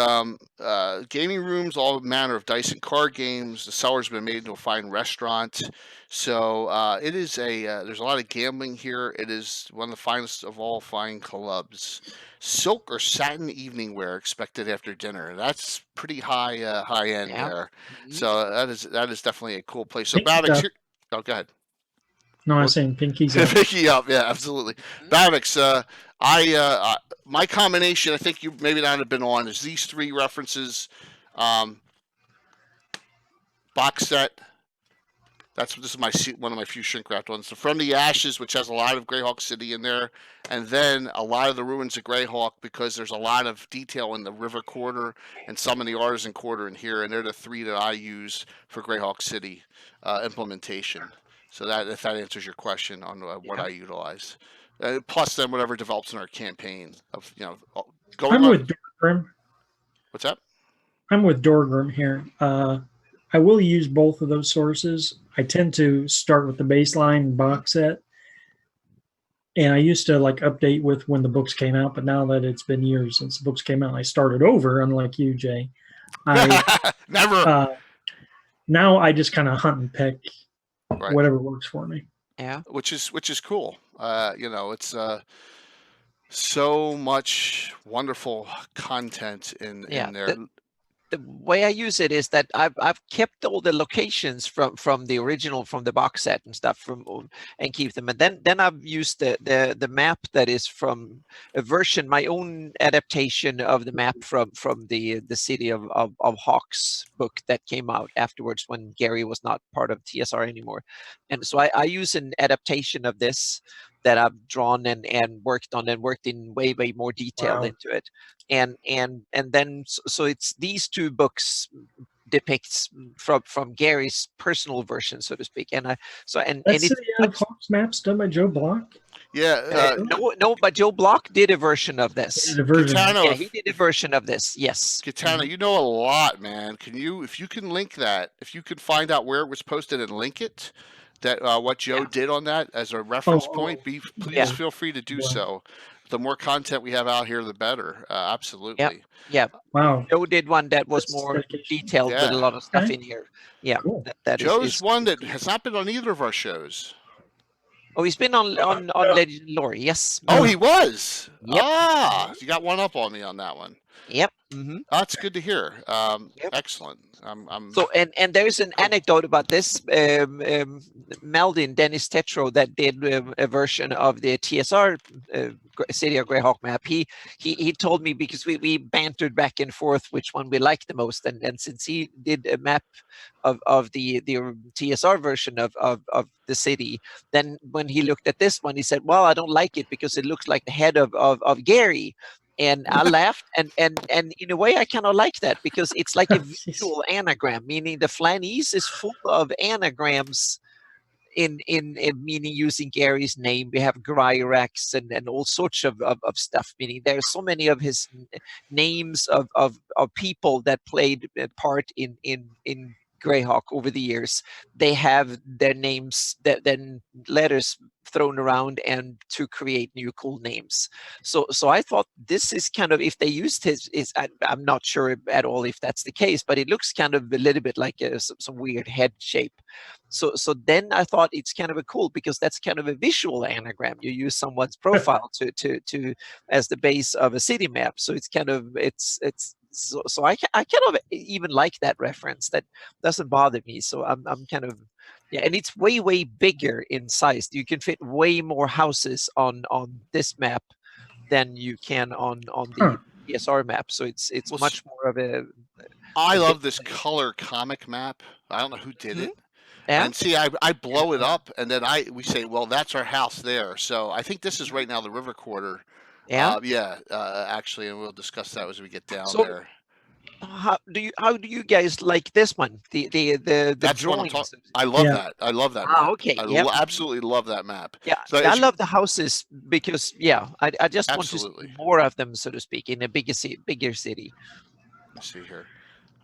gaming rooms, all manner of dice and card games. The cellar's been made into a fine restaurant. So it is there's a lot of gambling here. It is one of the finest of all fine clubs. Silk or satin evening wear expected after dinner. That's pretty high end there. Mm-hmm. So that is definitely a cool place. So Bavix, go ahead. No, I'm saying pinkies up. Pinky up, yeah, absolutely. Bavix, my combination, I think you maybe not have been on, is these three references. Box set. This is one of my few shrink wrapped ones. So From the Ashes, which has a lot of Greyhawk City in there, and then a lot of the ruins of Greyhawk, because there's a lot of detail in the River Quarter and some in the Artisan Quarter in here, and they're the three that I use for Greyhawk City implementation. So if that answers your question on what I utilize. Plus then whatever develops in our campaign of, going I'm with Dorgrim. What's that? I'm with Dorgrim here. I will use both of those sources. I tend to start with the baseline box set. And I used to update with when the books came out, but now that it's been years since the books came out, I started over, unlike you, Jay. Never. Now I just kind of hunt and pick whatever works for me. Yeah. Which is cool. It's so much wonderful content in there. The way I use it is that I've kept all the locations from the original, from the box set and stuff, and keep them, and then I've used the map that is from a version, my own adaptation of the map from the City of Hawks book that came out afterwards when Gary was not part of TSR anymore, and so I use an adaptation of this that I've drawn and worked on and worked in way more detail into it, and then so it's these two books depicts from Gary's personal version, so to speak, and City of Hawks maps done by Joe Block. Yeah, no, but Joe Block did a version of this. He did a version of this. Yes, Katana, you know a lot, man. If you can link that, if you could find out where it was posted and link it. That what Joe did on that as a reference point, please feel free to do so. The more content we have out here, the better. Absolutely. Yeah. Wow. Joe did one that was more detailed with a lot of stuff in here. Yeah. Cool. Joe's one that has not been on either of our shows. Oh, he's been on Legend Lore. Yes. Oh, he was. Yep. Ah, you got one up on me on that one. Yep. Mm-hmm. That's good to hear. Excellent. So and there's an anecdote about this. Meldin, Dennis Tetro, that did a version of the TSR City of Greyhawk map. He told me, because we bantered back and forth which one we liked the most, and since he did a map of the TSR version of the city, then when he looked at this one, he said, "Well, I don't like it because it looks like the head of Gary." And I laughed, and in a way I kind of like that, because it's like a visual anagram, meaning the Flanaess is full of anagrams in meaning using Gary's name. We have Gryrax and all sorts of stuff, meaning there are so many of his names of people that played a part in Greyhawk over the years, they have their names, then letters thrown around and to create new cool names. So I thought this is kind of, if they used I'm not sure at all if that's the case, but it looks kind of a little bit like some weird head shape. So then I thought it's kind of a cool, because that's kind of a visual anagram. You use someone's profile to as the base of a city map. So it's kind of so I kind of even like that reference. That doesn't bother me. So I'm kind of, yeah, and it's way bigger in size. You can fit way more houses on this map than you can on the ESR map. So it's Well, much more of a. I a love big this thing. color comic map. I don't know who did it. Yeah. And see, I blow it up, and then we say, well, that's our house there. So I think this is right now the river quarter. Yeah. Actually, and we'll discuss that as we get down So there. how do you guys like this one? The That's what I'm drawings. talking. I love Yeah. that. I love that Ah, map. okay. I Yep. absolutely love that map. Yeah, So I love the houses because, yeah, I just Absolutely. want to see more of them, so to speak, in a bigger city. Let's see here.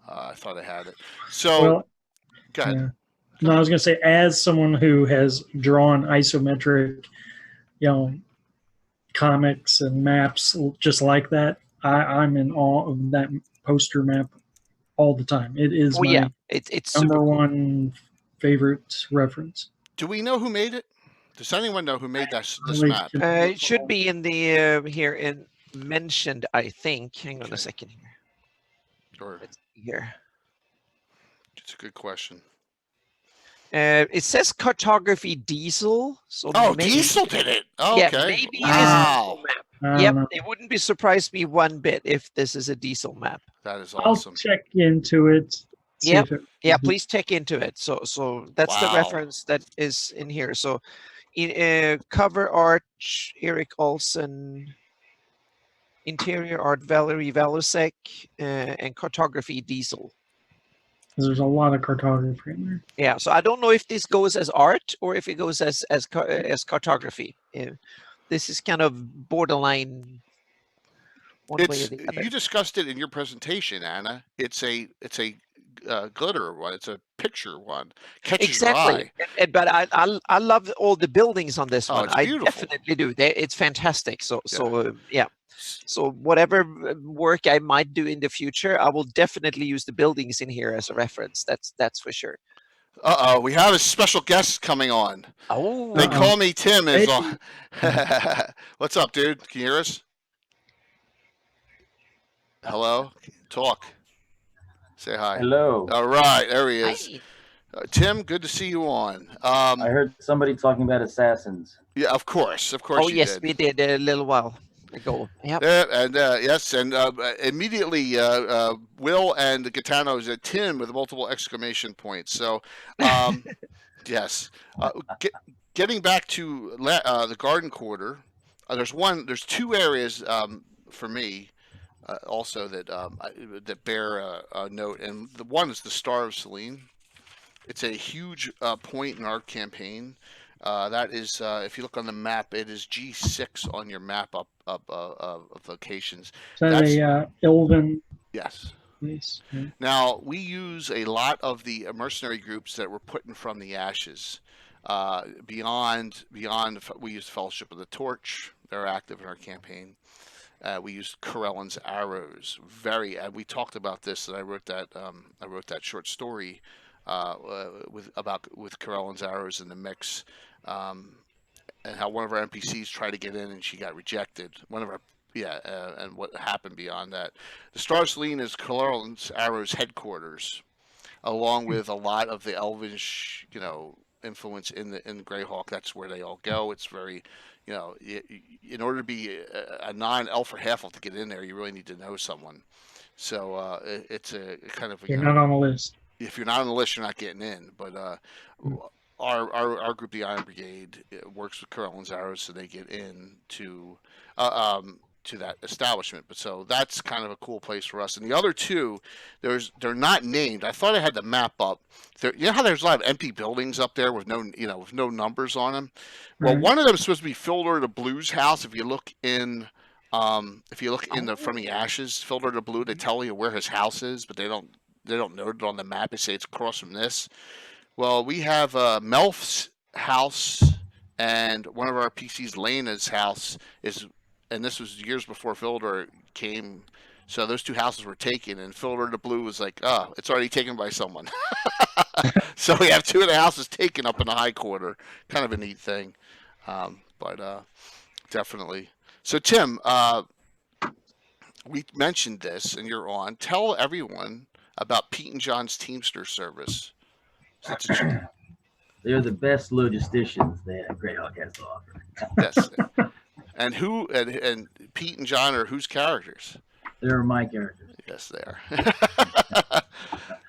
I thought I had it. So Well, go ahead. yeah. No, I was going to say, as someone who has drawn isometric, comics and maps just like that, I'm in awe of that poster map all the time. It is Oh my yeah, it's super number cool. one favorite reference. Do we know who made it? Does anyone know who made this Really map? can- It should be in the here in mentioned, I think. Hang on Okay. a second here. Or Let's see here. it's a good question. It says cartography Diesel. So Oh, maybe, Diesel did it. Oh, yeah, okay. maybe it is a Wow. Diesel map. I don't Yep, know. it wouldn't be surprised me one bit if this is a Diesel map. That is I'll awesome. check into it. See Yep. if it Yeah, please check into it. So that's the Wow. reference that is in here. So in cover art, Eric Olsen, interior art, Valerie Valusek, and cartography Diesel. there's a lot of cartography in there. Yeah, so I don't know if this goes as art or if it goes as cartography. This is kind of borderline one way or the other. You discussed it in your presentation, Anna. It's a glitter one. It's a picture one. Catches your eye. Exactly. But I love all the buildings on this Oh, one. it's I beautiful. definitely do. It's fantastic. So yeah. So whatever work I might do in the future, I will definitely use the buildings in here as a reference. That's for sure. We have a special guest coming on. Oh, They call me Tim. Is Hey. on. What's up, dude? Can you hear us? Hello. Talk. Say hi. Hello. All right, there he is. hi. Tim, good to see you on. I heard somebody talking about assassins. Yeah, of course. Oh you yes, did. we did a little while ago. Yep. Yeah, and yes, and immediately Will and Gaetano said Tim with multiple exclamation points. So, yes. Getting back to the garden quarter, there's two areas for me also that that bear a note, and the one is the Star of Selene. It's a huge point in our campaign. That is, if you look on the map, it is G6 on your map of locations. Is that a Elven Yes. place? Yeah. Now, we use a lot of the mercenary groups that were put in from the ashes. Beyond, we use Fellowship of the Torch. They're active in our campaign. We used Corellan's arrows. We talked about this, and I wrote that short story with Corellan's arrows in the mix, and how one of our NPCs tried to get in and she got rejected. And what happened beyond that. The Star of Selene is Corellan's arrows headquarters, along with a lot of the Elvish, influence in Greyhawk. That's where they all go. It's very, in order to be a non-elf or half-elf to get in there, you really need to know someone. So it's a kind of You're not on the list. If you're not on the list, you're not getting in. But our group, the Iron Brigade, works with Corellan's arrows, so they get in to that establishment. But so that's kind of a cool place for us. And the other two, they're not named. I thought I had the map up. You know how there's a lot of empty buildings up there with no numbers on them. Well, Right. one of them is supposed to be Filter the Blue's house. If you look in from the ashes, Filter the Blue, they tell you where his house is, but they don't they don't note it on the map. They say it's across from this. Well, we have Melf's house and one of our PCs, Lena's house, is, and this was years before Filter came. So those two houses were taken, and Filter the Blue was like, "Oh, it's already taken by someone." So we have two of the houses taken up in the high quarter. Kind of a neat thing, but definitely. So Tim, we mentioned this, and you're on. Tell everyone about Pete and John's Teamster service. They're the best logisticians that Greyhawk has to offer. Yes. And who and Pete and John are whose characters? They're my characters. Yes, they are.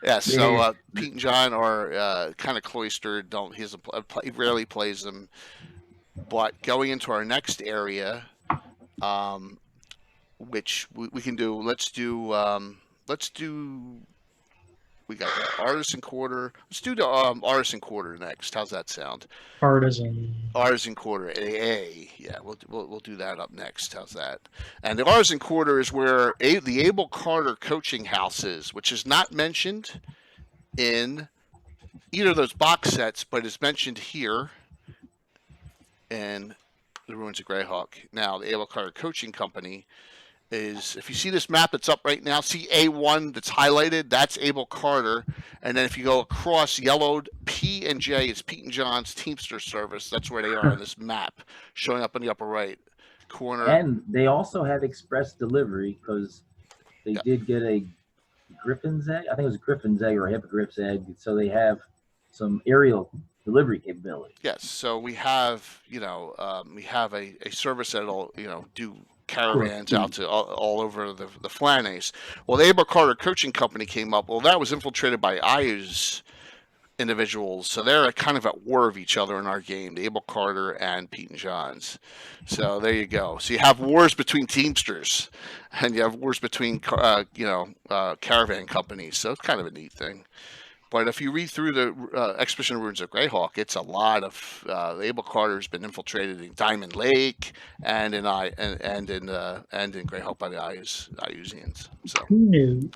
Yes. So Pete and John are kind of cloistered. He rarely plays them. But going into our next area, which we can do. Let's do. We got the Artisan Quarter. Let's do the Artisan Quarter next. How's that sound? Artisan Quarter AA. Yeah, we'll do that up next. How's that? And the Artisan Quarter is where the Abel Carter coaching house is, which is not mentioned in either of those box sets, but is mentioned here in the Ruins of Greyhawk. Now, the Abel Carter Coaching Company is, if you see this map that's up right now, see A1 that's highlighted, that's Abel Carter. And then if you go across yellowed, P and J is Pete and John's Teamster service. That's where they are on this map, showing up in the upper right corner. And they also have express delivery because they did get a Griffin's egg. I think it was a Griffin's egg or a hippogriff's egg. So they have some aerial delivery capability. Yes. So we have, we have a service that'll, do caravans out to all over the Flanaess. Well, the Abel Carter Coaching Company came up. Well, that was infiltrated by Ayu's individuals, so they're kind of at war of each other in our game, the Abel Carter and Pete and John's. So there you go. So you have wars between Teamsters, and you have wars between caravan companies. So it's kind of a neat thing. But if you read through the Expedition of Ruins of Greyhawk, it's a lot of the Abel Carter's been infiltrated in Diamond Lake and in Greyhawk by the Ayusians. So Who knew?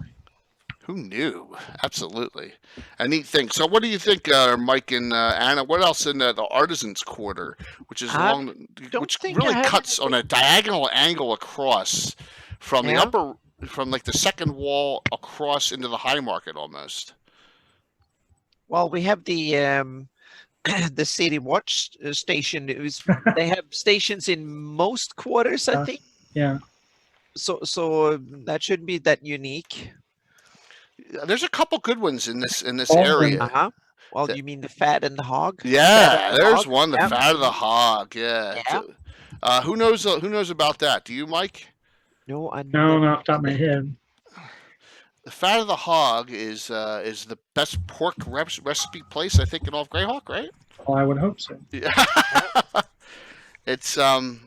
Who knew? Absolutely, a neat thing. So what do you think, Mike and Anna? What else in the Artisans Quarter, which is which really cuts on a diagonal angle across from the upper, from like the second wall across into the High Market almost. Well, we have the the City Watch station. They have stations in most quarters, I think. Yeah. So that shouldn't be that unique. There's a couple good ones in this area. Uh-huh. Well, you mean the Fat and the Hog? Yeah, there's one, the Fat of the Hog. Yeah. Who knows about that? Do you, Mike? No, No, not off the top of my head. The Fat of the Hog is the best pork recipe place, I think, in all of Greyhawk, right? Well, I would hope so. Yeah. It's the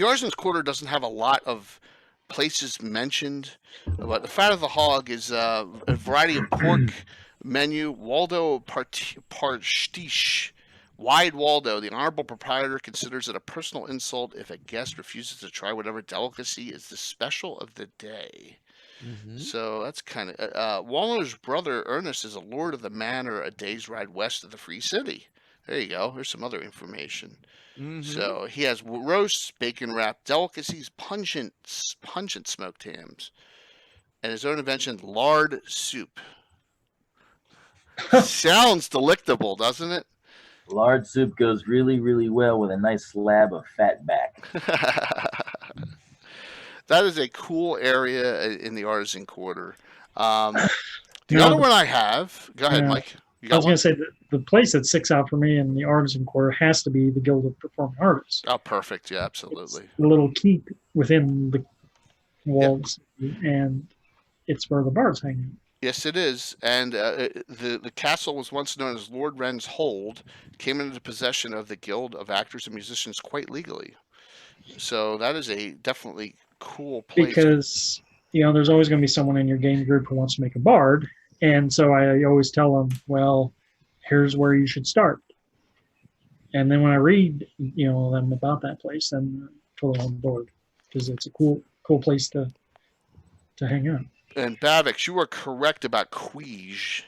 Artisan's Quarter doesn't have a lot of places mentioned, but the Fat of the Hog is a variety of pork menu. Waldo Partiche. Wide Waldo, the honorable proprietor, considers it a personal insult if a guest refuses to try whatever delicacy is the special of the day. Mm-hmm. So that's kind of Waldo's brother Ernest is a lord of the manor a day's ride west of the Free City. There you go. There's some other information. Mm-hmm. So he has roasts, bacon wrapped delicacies, pungent smoked hams, and his own invention, lard soup. Sounds delectable, doesn't it? Lard soup goes really, really well with a nice slab of fat back. That is a cool area in the Artisan Quarter. The other one I have, go ahead, Mike. I was going to say that the place that sticks out for me in the Artisan Quarter has to be the Guild of Performing Artists. Oh, perfect. Yeah, absolutely. It's a little keep within the walls, and it's where the bards hang out. Yes, it is. And the castle was once known as Lord Wren's Hold, came into possession of the Guild of Actors and Musicians quite legally. So that is a definitely cool place. Because, there's always going to be someone in your game group who wants to make a bard. And so I always tell them, well, here's where you should start. And then when I read, them about that place, I'm totally on board because it's a cool place to hang out. And Bavix, you are correct about Quij.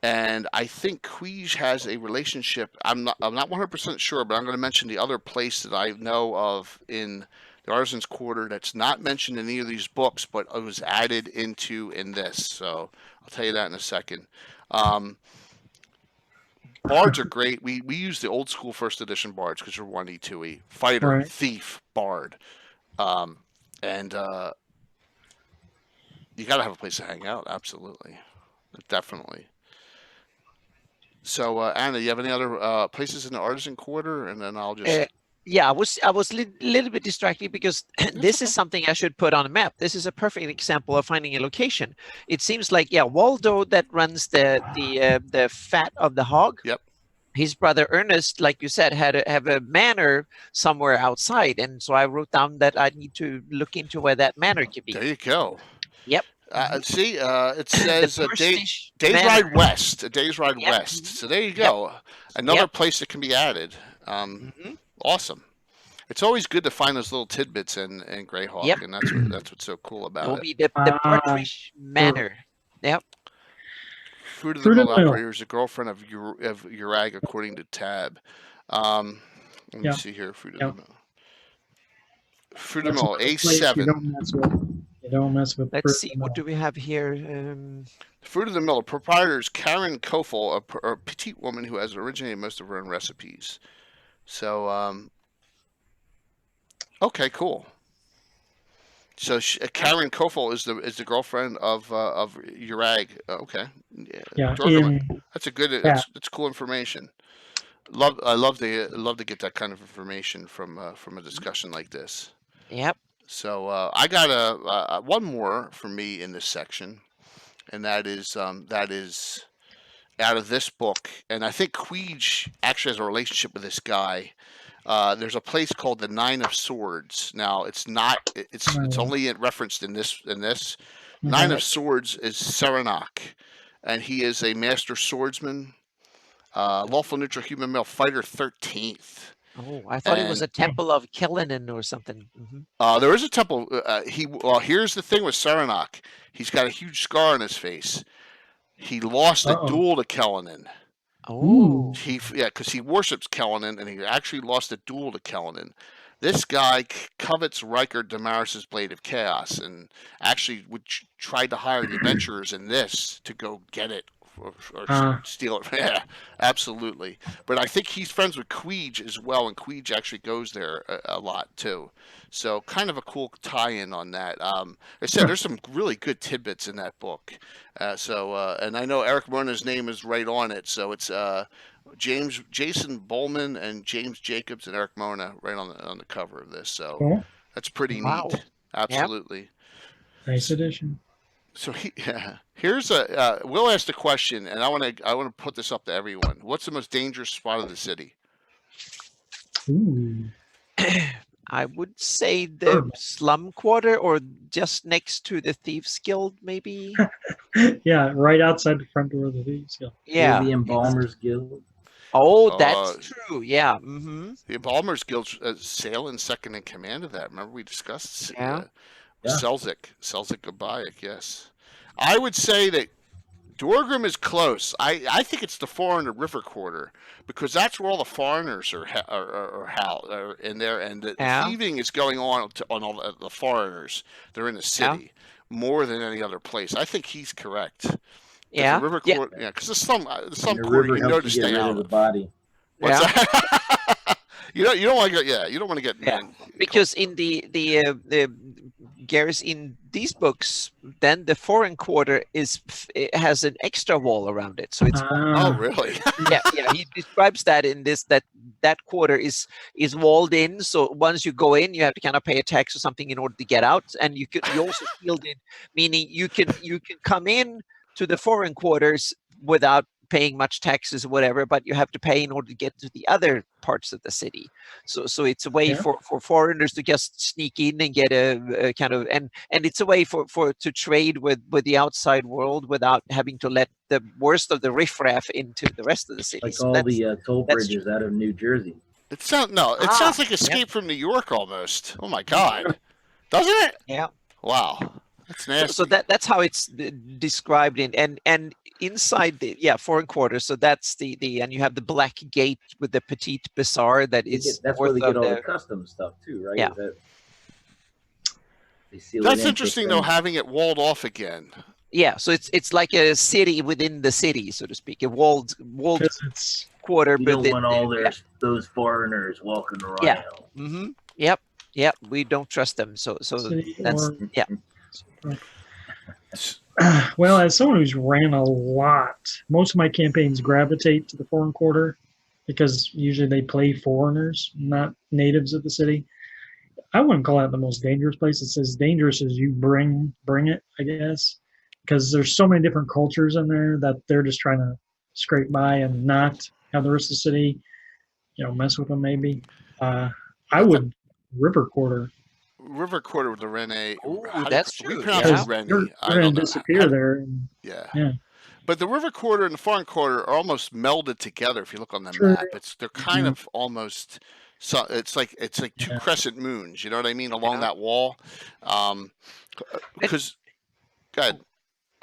And I think Quij has a relationship. I'm not 100% sure, but I'm going to mention the other place that I know of in the Artisan's Quarter that's not mentioned in any of these books, but it was added into in this. So I'll tell you that in a second. Bards are great. We use the old school first edition bards because they're 1E, 2E. Fighter, Right. thief, bard. And you got to have a place to hang out. Absolutely. Definitely. So, Anna, you have any other places in the Artisan Quarter? And then I'll just... Yeah, I was little bit distracted because this is something I should put on a map. This is a perfect example of finding a location. It seems like, yeah, Waldo that runs the Fat of the Hog. Yep. His brother Ernest, like you said, have a manor somewhere outside, and so I wrote down that I need to look into where that manor could be. There you go. Yep. See, it says Days Manor. Ride West. A Day's Ride Yep. West. So there you go. Another Yep. place that can be added. Awesome. It's always good to find those little tidbits in Greyhawk, Yep. and that's what's so cool It will about it. be the Partridge Manor. Yep. Fruit of the Mill Operator is a girlfriend of Urag, according to Tab. Let me Yep. see here. Fruit of Yep. the Mill. Fruit of That's the Mill, another place A7. You don't mess with. Let's see. What do we have here? Fruit of the Mill. Proprietor is Karen Kofel, a petite woman who has originated most of her own recipes. So, okay, cool. So Karen Kofel is the girlfriend of Urag. Okay, Yeah, that's a good. That's cool information. I love to get that kind of information from a discussion like this. Yep. So I got one more for me in this section, and that is out of this book, and I think Quij actually has a relationship with this guy. There's a place called the Nine of Swords. Now it's not. It's only referenced in this. Nine of Swords is Serenok, and he is a master swordsman, lawful neutral human male fighter 13th. Oh, I thought it was a temple of Kellinen or something. There is a temple. Here's the thing with Serenok. He's got a huge scar on his face. He lost a duel to Kellinen. Oh. Because he worships Kellinen, and he actually lost a duel to Kellinen. This guy covets Riker Damaris's Blade of Chaos, and actually tried to hire the adventurers in this to go get it or steal it. Yeah, absolutely. But I think he's friends with Quij as well, and Quij actually goes there a lot too. So kind of a cool tie-in on that. Like I said, there's some really good tidbits in that book. And I know Eric Mona's name is right on it. So it's Jason Bowman and James Jacobs and Eric Mona right on the cover of this. So that's pretty neat. Absolutely. Yep. Nice addition. So here's Will asked a question, and I want to put this up to everyone. What's the most dangerous spot of the city? Ooh. I would say the slum quarter, or just next to the Thieves Guild, maybe. Yeah, right outside the front door of the Thieves Guild. Yeah. Or the Embalmers Guild. Oh, that's true. Yeah. The Embalmers Guild, Salen's second in command of that. Remember we discussed? Yeah. Selzik Gabayek, yes. I would say that Dorgrim is close. I think it's the Foreigner River Quarter, because that's where all the foreigners are in there, and the thieving is going on all the foreigners. They're in the city more than any other place. I think he's correct. Yeah. The River Quarter, because the slum quarter, you know, to stay out of the body. What's that? You don't want to get. You don't want to get. Because in the Garrus in these books, then the foreign quarter it has an extra wall around it, so it's. Oh, really? yeah. He describes that in this that quarter is walled in. So once you go in, you have to kind of pay a tax or something in order to get out, and you also shield in, meaning you can come in to the foreign quarters without paying much taxes or whatever, but you have to pay in order to get to the other parts of the city. So it's a way for foreigners to just sneak in and get a kind of and it's a way for to trade with the outside world without having to let the worst of the riffraff into the rest of the city. Like all the toll bridges out of New Jersey. It sounds like Escape from New York almost. Oh my God, doesn't it? Yeah. Wow. That's nasty. So that's how it's described and inside the foreign quarter. So that's the and you have the black gate with the petite bazaar that is That's where they north get of all the the custom stuff too, right? Yeah. Is that they seal it That's in, interesting put though, them- having it walled off again. yeah. So it's like a city within the city, so to speak, a walled Because it's quarter. You But don't want all those foreigners walking around. Yeah. Yep. We don't trust them. So city that's or yeah. Well, as someone who's ran a lot, most of my campaigns gravitate to the foreign quarter because usually they play foreigners, not natives of the city. I wouldn't call it the most dangerous place. It's as dangerous as you bring it, I guess, because there's so many different cultures in there that they're just trying to scrape by and not have the rest of the city, mess with them maybe. I would river quarter. River quarter with the Rene. Ooh, How do that's we true, pronounce yeah. it Rene? You're I going don't to know. disappear there. And, Yeah. yeah. But the river quarter and the foreign quarter are almost melded together. If you look on the True. map, they're kind of almost. So it's like two crescent moons. You know what I mean along that wall. Because, go ahead.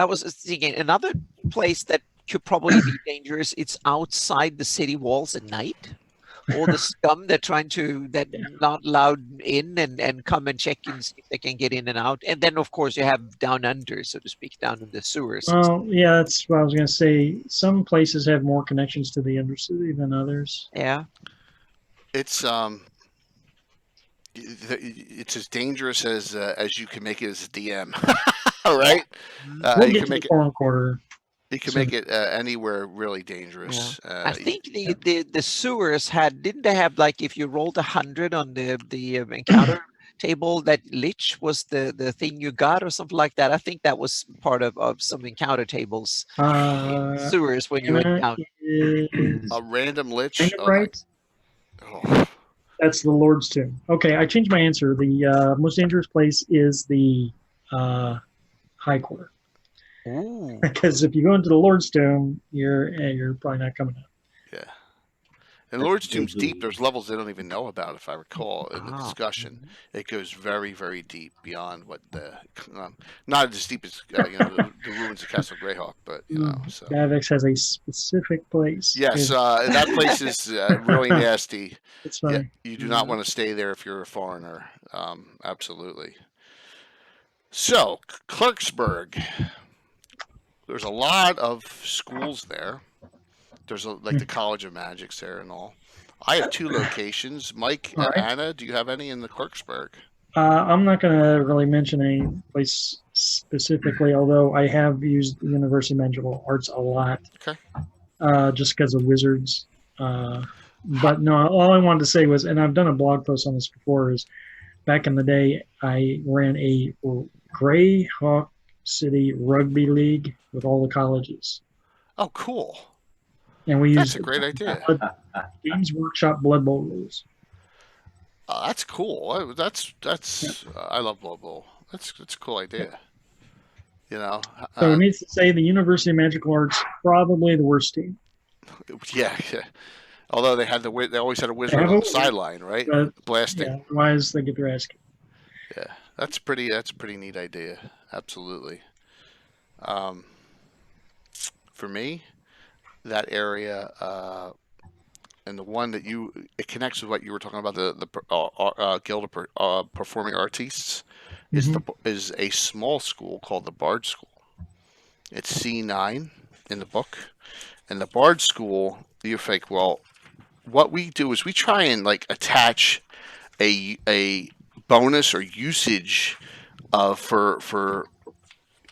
I was thinking another place that could probably be dangerous. It's outside the city walls at night. All the scum they're trying to not allowed in and come and check and see if they can get in and out. And then of course you have down under, so to speak, down in the sewers. Well, yeah, that's what I was going to say. Some places have more connections to the undercity than others. Yeah. It's as dangerous as you can make it as a DM, right? We'll you get can to make the foreign quarter. You can make it anywhere really dangerous. I think the sewers didn't they have, like, if you rolled 100 on the encounter table, that lich was the thing you got or something like that. I think that was part of some encounter tables in sewers when you went down. A random lich. Right? Oh. That's the Lord's Tomb. Okay, I changed my answer. The most dangerous place is the High Quarter. Ooh. Because if you go into the Lord's Tomb, you're probably not coming out. Yeah. And Lord's Tomb's deep. There's levels they don't even know about, if I recall, in the discussion. It goes very, very deep beyond what not as deep as the ruins of Castle Greyhawk, but So Davix has a specific place. Yes, that place is really nasty. It's funny. You do not want to stay there if you're a foreigner. Absolutely. So Clerksburg. There's a lot of schools there. There's like the College of Magic's there and all. I have 2 locations. Mike and Anna, do you have any in the Clerksburg? I'm not going to really mention any place specifically, although I have used the University of Magical Arts a lot. Okay. Just because of wizards. But no, all I wanted to say was, and I've done a blog post on this before, is back in the day I ran a Greyhawk City rugby league with all the colleges. Oh, cool. And we That's used a great idea. Games Workshop Blood Bowl rules. That's cool. That's I love Blood Bowl. That's a cool idea. So it needs to say the University of Magical Arts probably the worst team. Yeah. Although they always had a wizard on the sideline, right? Blasting. Yeah, otherwise they get their ass kicked. Yeah, that's a pretty neat idea. Absolutely. For me, that area and the one that it connects with what you were talking about, the Guild of Performing Artists, is a small school called the Bard School. It's C9 in the book, and the Bard School, you think, well, what we do is we try and attach a bonus or usage for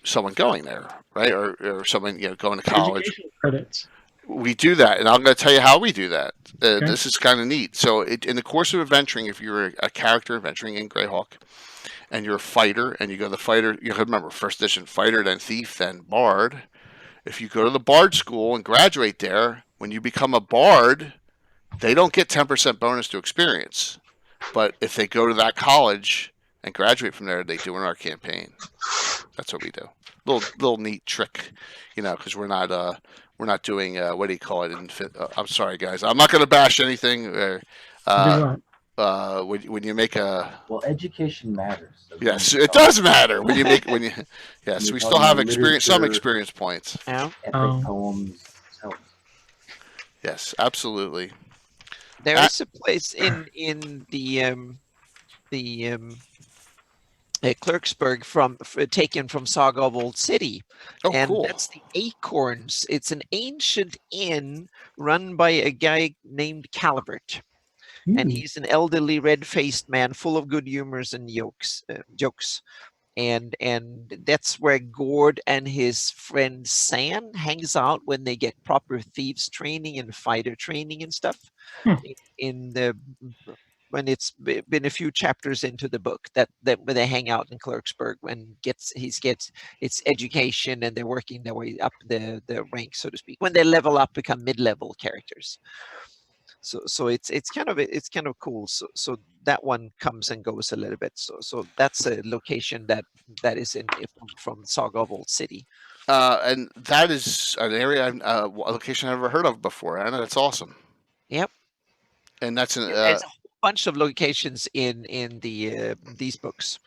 someone going there, right? Or someone going to college. Education credits. We do that, and I'm going to tell you how we do that. This is kind of neat. So in the course of adventuring, if you're a character adventuring in Greyhawk, and you're a fighter, and you go to the fighter, you remember first edition fighter, then thief, then bard. If you go to the Bard School and graduate there, when you become a bard, they don't get 10% bonus to experience. But if they go to that college and graduate from there, they do in our campaign. That's what we do. Little neat trick, because we're not doing what do you call it? I'm sorry, guys. I'm not going to bash anything. when you make a Well, education matters. yes, it does matter when you make yes, You're we still talking have about some literature, experience points. Yeah. epic poems. Helps. Yes, absolutely. There is a place in the Clerksburg taken from Saga of Old City, Oh, and cool. that's the Acorns. It's an ancient inn run by a guy named Calibert, and he's an elderly, red-faced man, full of good humors and jokes. And that's where Gord and his friend San hangs out when they get proper thieves training and fighter training and stuff. In the when it's been a few chapters into the book that when they hang out in Clerksburg when gets its education, and they're working their way up the ranks, so to speak, when they level up, become mid-level characters. So it's kind of cool. So that one comes and goes a little bit. So that's a location that is from Saga of Old City. And that is an area, a location I've never heard of before, and that's awesome. Yep. And that's There's a whole bunch of locations in these books.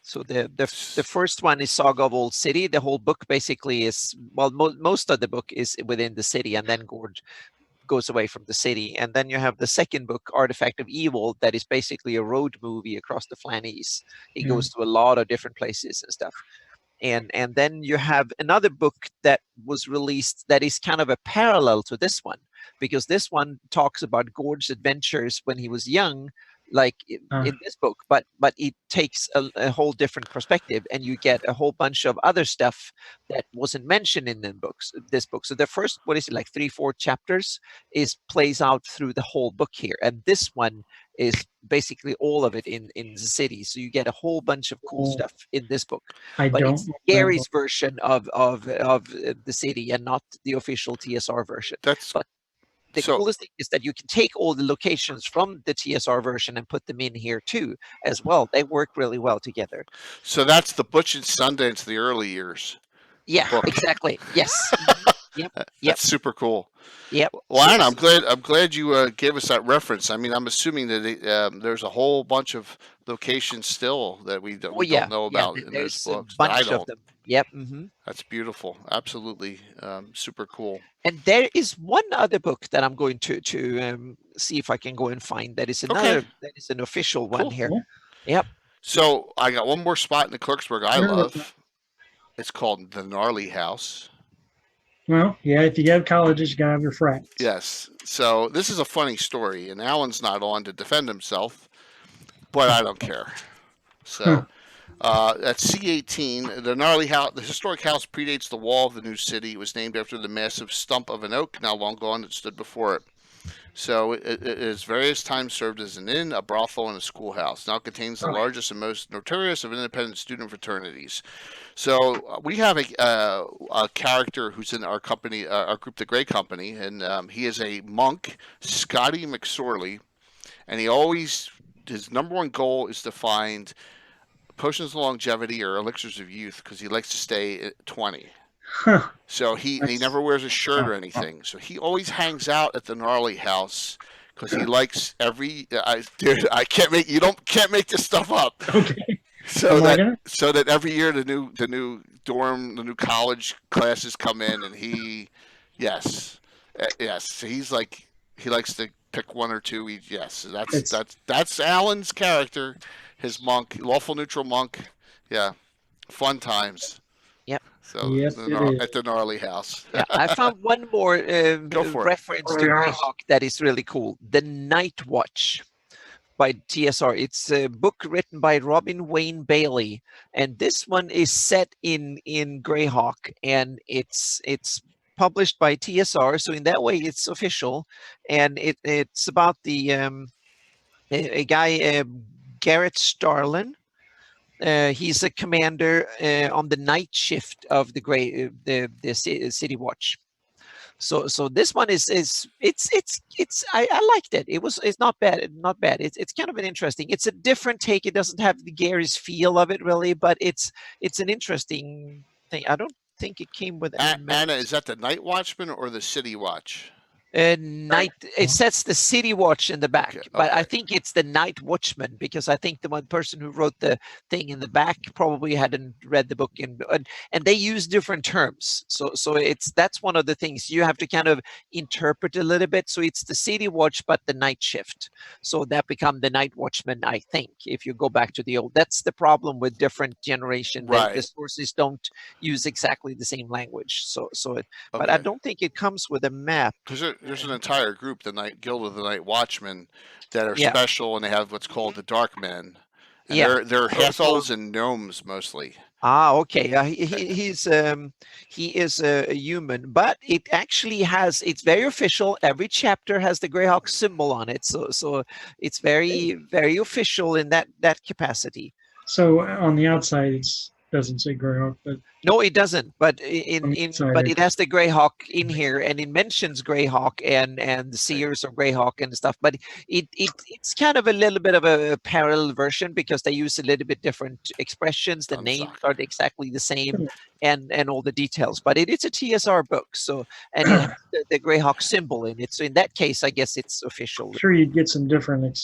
So the first one is Saga of Old City. The whole book basically is, well, most of the book is within the city, and then Gord goes away from the city. And then you have the second book, Artifact of Evil, that is basically a road movie across the Flanaess. He goes to a lot of different places and stuff. And then you have another book that was released that is kind of a parallel to this one, because this one talks about Gord's adventures when he was young, like in this book, but it takes a whole different perspective, and you get a whole bunch of other stuff that wasn't mentioned in this book. So the first, what is it, like 3-4 chapters plays out through the whole book here, and this one is basically all of it in the city. So you get a whole bunch of cool stuff in this book. But it's Gary's version of the city, and not the official TSR version. But the coolest thing is that you can take all the locations from the TSR version and put them in here too, as well. They work really well together. So that's the Butch and Sundance, the early years. Yeah, exactly. Yes. Yep. That's super cool. Yep. Well, Anna, I'm glad you gave us that reference. I mean, I'm assuming that there's a whole bunch of locations still that we don't know about in those books. A bunch of them. Yep. Mm-hmm. That's beautiful. Absolutely, super cool. And there is one other book that I'm going to see if I can go and find. That is another. That is an official one here. Yep. So I got one more spot in the Clerksburg I love. It's called the Gnarly House. Well, yeah, if you have colleges, you gotta have your frats. Yes. So this is a funny story, and Alan's not on to defend himself, but I don't care. So at C18, the Gnarly House, the historic house predates the wall of the new city. It was named after the massive stump of an oak, now long gone, that stood before it. So it has various times served as an inn, a brothel, and a schoolhouse. Now it contains the largest and most notorious of independent student fraternities. So we have a character who's in our company, our group, the Grey Company, and he is a monk, Scotty McSorley, and his number one goal is to find potions of longevity or elixirs of youth, because he likes to stay at 20. So he never wears a shirt or anything. So he always hangs out at the Gnarly House because he likes I can't make this stuff up. Okay. So that every year the new dorm, the new college classes come in, and he's like, he likes to pick one or two each. Yes, that's Alan's character, his monk, lawful neutral monk. Yeah, fun times. Yep. So at the Gnarly House. Yeah, I found one more reference to Greyhawk that is really cool. The Night Watch by TSR. It's a book written by Robin Wayne Bailey, and this one is set in Greyhawk, and it's published by TSR. So in that way, it's official, and it's about the a guy Garrett Starlin. He's a commander on the night shift of the City Watch. So this one is I liked it. It's not bad. It's kind of an interesting. It's a different take. It doesn't have the Gary's feel of it really, but it's an interesting thing. I don't think it came with Anna, is that the Night Watchman or the City Watch? Night. It says the City Watch in the back, Okay, but I okay. think it's the Night Watchman, because I think the one person who wrote the thing in the back probably hadn't read the book, and they use different terms. So that's one of the things you have to kind of interpret a little bit. So it's the City Watch, but the night shift. So that become the Night Watchman, I think. If you go back to the old, that's the problem with different generation. The Right. sources don't use exactly the same language. But I Okay. don't think it comes with a map. Because there's an entire group, the Night Guild of the Night Watchmen, that are Yeah. special, and they have what's called the Dark Men, and Yeah. they're So- half elves and gnomes mostly. Okay. He is a human, but it actually has. It's very official. Every chapter has the Greyhawk symbol on it, so it's very official in that capacity. So on the outside, it doesn't say Greyhawk, but No, it doesn't. But On the inside, but it has the Greyhawk in here, and it mentions Greyhawk and the Seers of Greyhawk and stuff. But it's kind of a little bit of a parallel version, because they use a little bit different expressions. The names Unsuck. aren't exactly the same, and all the details. But it's a TSR book, so and it has the Greyhawk symbol in it. So in that case, I guess it's official. I'm sure you'd get some different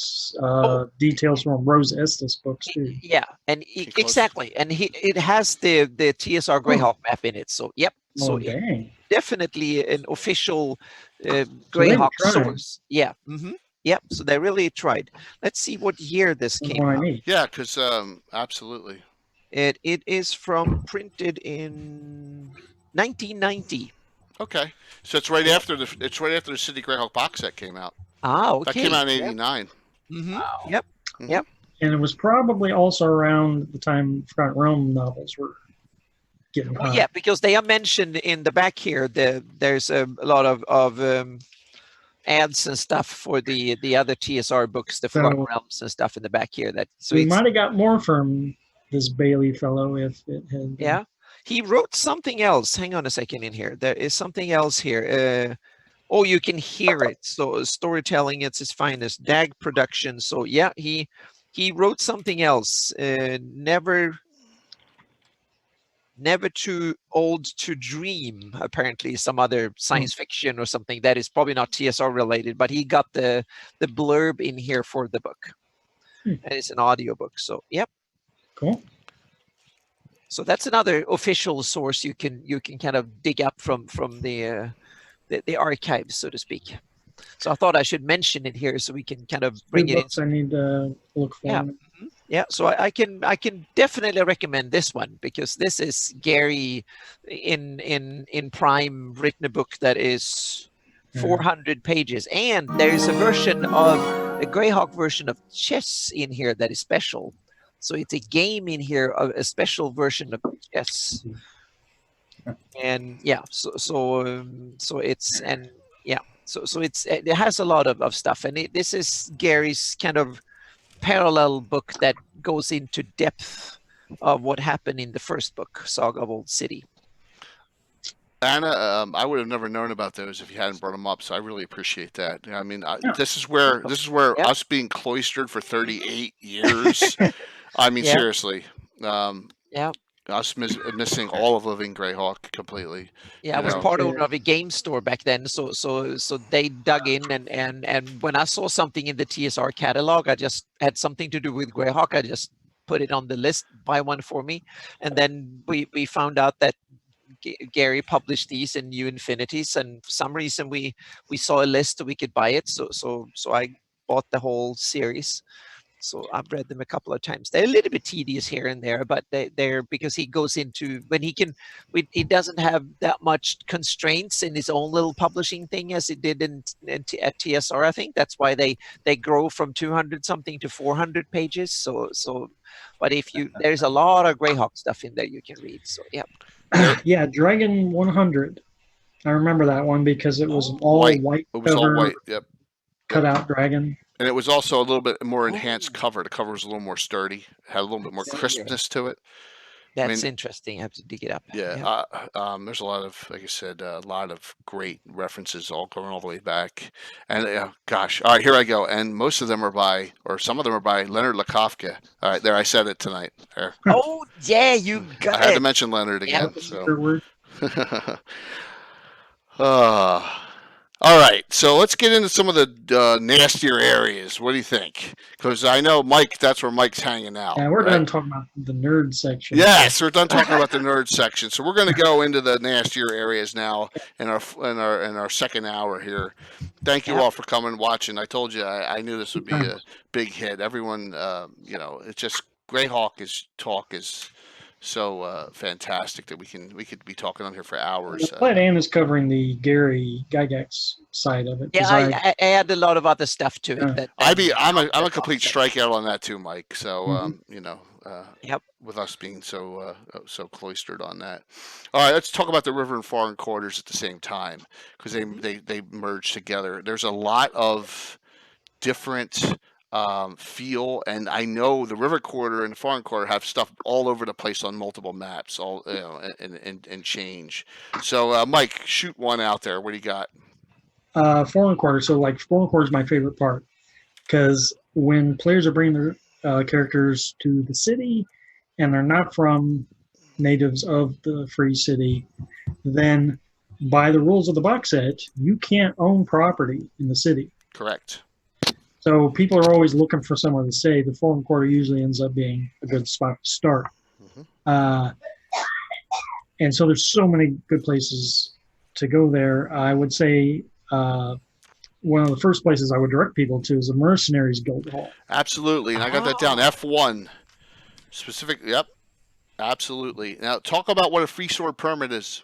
details from Rose Estes books too. Yeah, and close. exactly, and it has the TSR Greyhawk map in it. So yep, so Oh, dang. definitely an official they Greyhawk tried. source. Yeah. Yep. So they really tried. Let's see what year this That's came what I out. need. Yeah, because absolutely. It is printed in 1990. Okay, so it's right after the City Greyhawk box set came out. Okay. That came out in '89. Yep. Yep. And it was probably also around the time Forgotten Realm novels were getting hot. Yeah, because they are mentioned in the back here. There's a lot of ads and stuff for the other TSR books, the Forgotten Realms and stuff in the back here. So we might have got more from this Bailey fellow if it had. Yeah, he wrote something else. Hang on a second in here. There is something else here. Oh, you can hear it. So storytelling, it's his finest. DAG production. So yeah, he wrote something else. Never too old to dream. Apparently, some other science fiction or something that is probably not TSR related. But he got the blurb in here for the book, and it's an audiobook. So yep. Cool. So that's another official source you can kind of dig up from the archives, so to speak. So I thought I should mention it here so we can kind of bring it in. I need to look for. Yeah. Yeah, so I can definitely recommend this one, because this is Gary in prime, written a book that is 400 pages, and there's a Greyhawk version of chess in here that is special. So it's a game in here, a special version of chess. And yeah, so it has a lot of stuff, and this is Gary's kind of parallel book that goes into depth of what happened in the first book, Saga of Old City. Anna, I would have never known about those if you hadn't brought them up, so I really appreciate that. I mean, this is where us being cloistered for 38 years. I mean, seriously. Us missing all of Living Greyhawk completely. Yeah, I was part owner of a game store back then, so they dug in, and when I saw something in the TSR catalog, I just had something to do with Greyhawk. I just put it on the list, buy one for me, and then we found out that Gary published these in New Infinities, and for some reason we saw a list so we could buy it, so I bought the whole series. So I've read them a couple of times. They're a little bit tedious here and there, but they're because he goes into he doesn't have that much constraints in his own little publishing thing as it did at TSR. I think that's why they grow from 200 something to 400 pages. So, but there's a lot of Greyhawk stuff in there you can read. So yeah. Yeah, Dragon 100. I remember that one because it was all white. It was all white. Yep. Cutout dragon. And it was also a little bit more enhanced cover. The cover was a little more sturdy, had a little bit more crispness to it. That's interesting. I have to dig it up. Yeah. There's a lot of, like I said, a lot of great references all going all the way back. And gosh, all right, here I go. And most of them are some of them are by Leonard Lakofka. All right, there, I said it tonight. There. Oh, yeah, you got it. I had to mention Leonard again. Yeah, so. All right, so let's get into some of the nastier areas. What do you think? Because I know Mike, that's where Mike's hanging out. Yeah, we're right? done talking about the nerd section. Yes, we're done talking about the nerd section. So we're going to go into the nastier areas now in our second hour here. Thank you all for coming and watching. I told you I knew this would be a big hit. Everyone, it's just Greyhawk talk is so fantastic that we could be talking on here for hours. Glad Ann is covering the Gary Gygax side of it. Yeah, I add a lot of other stuff to it. I'm a complete strikeout on that too, Mike. So with us being so cloistered on that. All right, let's talk about the river and foreign quarters at the same time because they merge together. There's a lot of different feel, and I know the river quarter and the foreign quarter have stuff all over the place on multiple maps, and change. So Mike, shoot one out there. What do you got? Foreign quarter. So like foreign quarter is my favorite part because when players are bringing their characters to the city and they're not from natives of the free city, then by the rules of the box set, you can't own property in the city. Correct. So people are always looking for somewhere to stay. The foreign quarter usually ends up being a good spot to start. And so there's so many good places to go there. I would say one of the first places I would direct people to is the Mercenaries Guild Hall. Absolutely, and I got that down. F1 specific. Yep, absolutely. Now talk about what a free sword permit is.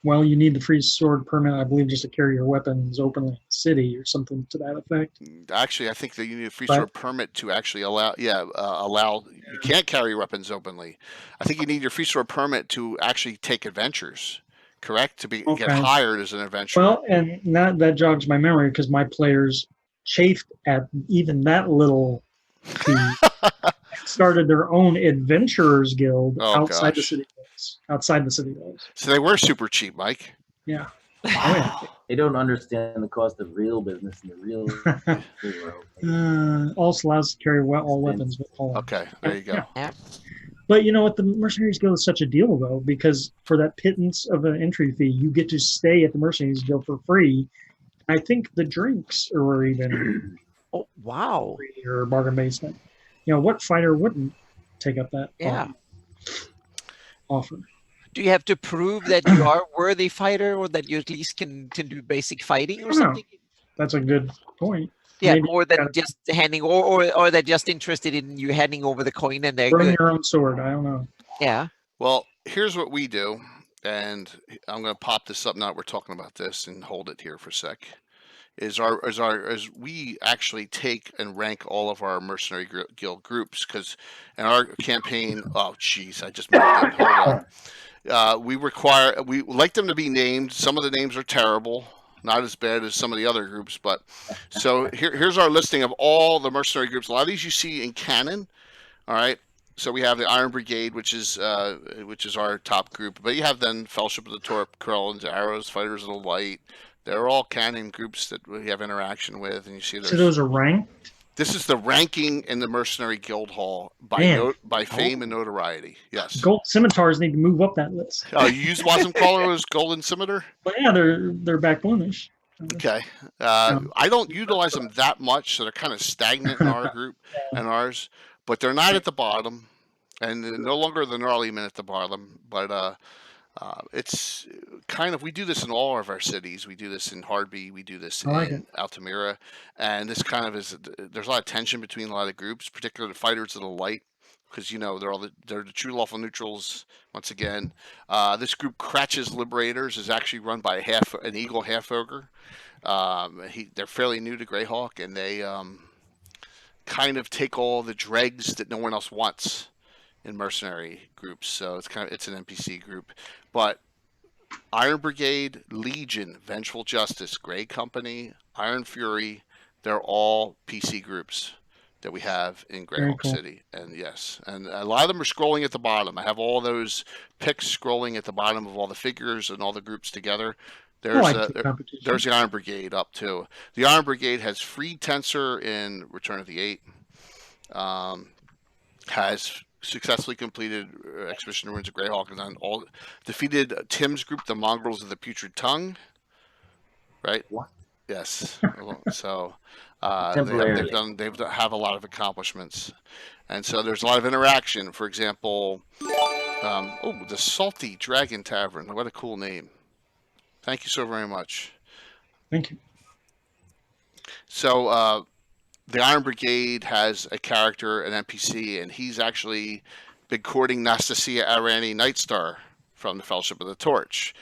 Well, you need the free sword permit, I believe, just to carry your weapons openly in the city or something to that effect. Actually, I think that you need a free sword permit to actually allow. You can't carry weapons openly. I think you need your free sword permit to actually take adventures. Correct? To get hired as an adventurer. Well, and that jogs my memory because my players chafed at even that little fee. Started their own adventurers guild outside the city walls. Outside the city walls. So they were super cheap, Mike. Yeah. They don't understand the cost of real business in the real world. Also allows to carry all weapons with all. Okay, there you go. Yeah. But you know what? The Mercenaries Guild is such a deal, though, because for that pittance of an entry fee, you get to stay at the Mercenaries Guild for free. I think the drinks are even free or bargain basement. You know, what fighter wouldn't take up that offer? Do you have to prove that you are a worthy fighter, or that you at least can do basic fighting or something? That's a good point. Yeah, more than just handing, or they're just interested in you handing over the coin and they're bring good. your own sword. I don't know. Yeah. Well, here's what we do, and I'm going to pop this up now that we're talking about this and hold it here for a sec. Is we actually take and rank all of our mercenary guild groups because in our campaign, I just moved in. Hold on. We like them to be named. Some of the names are terrible. Not as bad as some of the other groups, but so here's our listing of all the mercenary groups. A lot of these you see in canon. All right, so we have the Iron Brigade, which is our top group, but you have then Fellowship of the Torp, Krellins, Arrows, Fighters of the Light. They're all canon groups that we have interaction with, and you see. So those are ranked. This is the ranking in the Mercenary Guild Hall by fame and notoriety. Yes. Gold scimitars need to move up that list. Oh, you use Wasmcaller as Golden Scimitar? Well, yeah, they're back blemish. Okay. I don't utilize them that much, so they're kind of stagnant in our group and ours. But they're not at the bottom, and they're no longer the gnarly men at the bottom. But it's kind of, we do this in all of our cities. We do this in Hardby. We do this in Altamira. And this kind of is, there's a lot of tension between a lot of groups, particularly the Fighters of the Light, because, you know, they're the true lawful neutrals once again. This group, Cratch's Liberators, is actually run by an Eagle half ogre. They're fairly new to Greyhawk, and they kind of take all the dregs that no one else wants in mercenary groups. So it's an NPC group. But Iron Brigade, Legion, Vengeful Justice, Grey Company, Iron Fury, they're all PC groups that we have in Greyhawk City. And yes, and a lot of them are scrolling at the bottom. I have all those picks scrolling at the bottom of all the figures and all the groups together. There's the Iron Brigade up too. The Iron Brigade has free Tensor in Return of the Eight. Has successfully completed Expedition Ruins of Greyhawk, and then all defeated Tim's group, the Mongrels of the Putrid Tongue. Right? What? Yes. So Temporarily. they've have a lot of accomplishments, and so there's a lot of interaction. For example, the Salty Dragon Tavern. What a cool name! Thank you so very much. Thank you. So the Iron Brigade has a character, an NPC, and he's actually been courting Nastasia Arani Nightstar from the Fellowship of the Torch.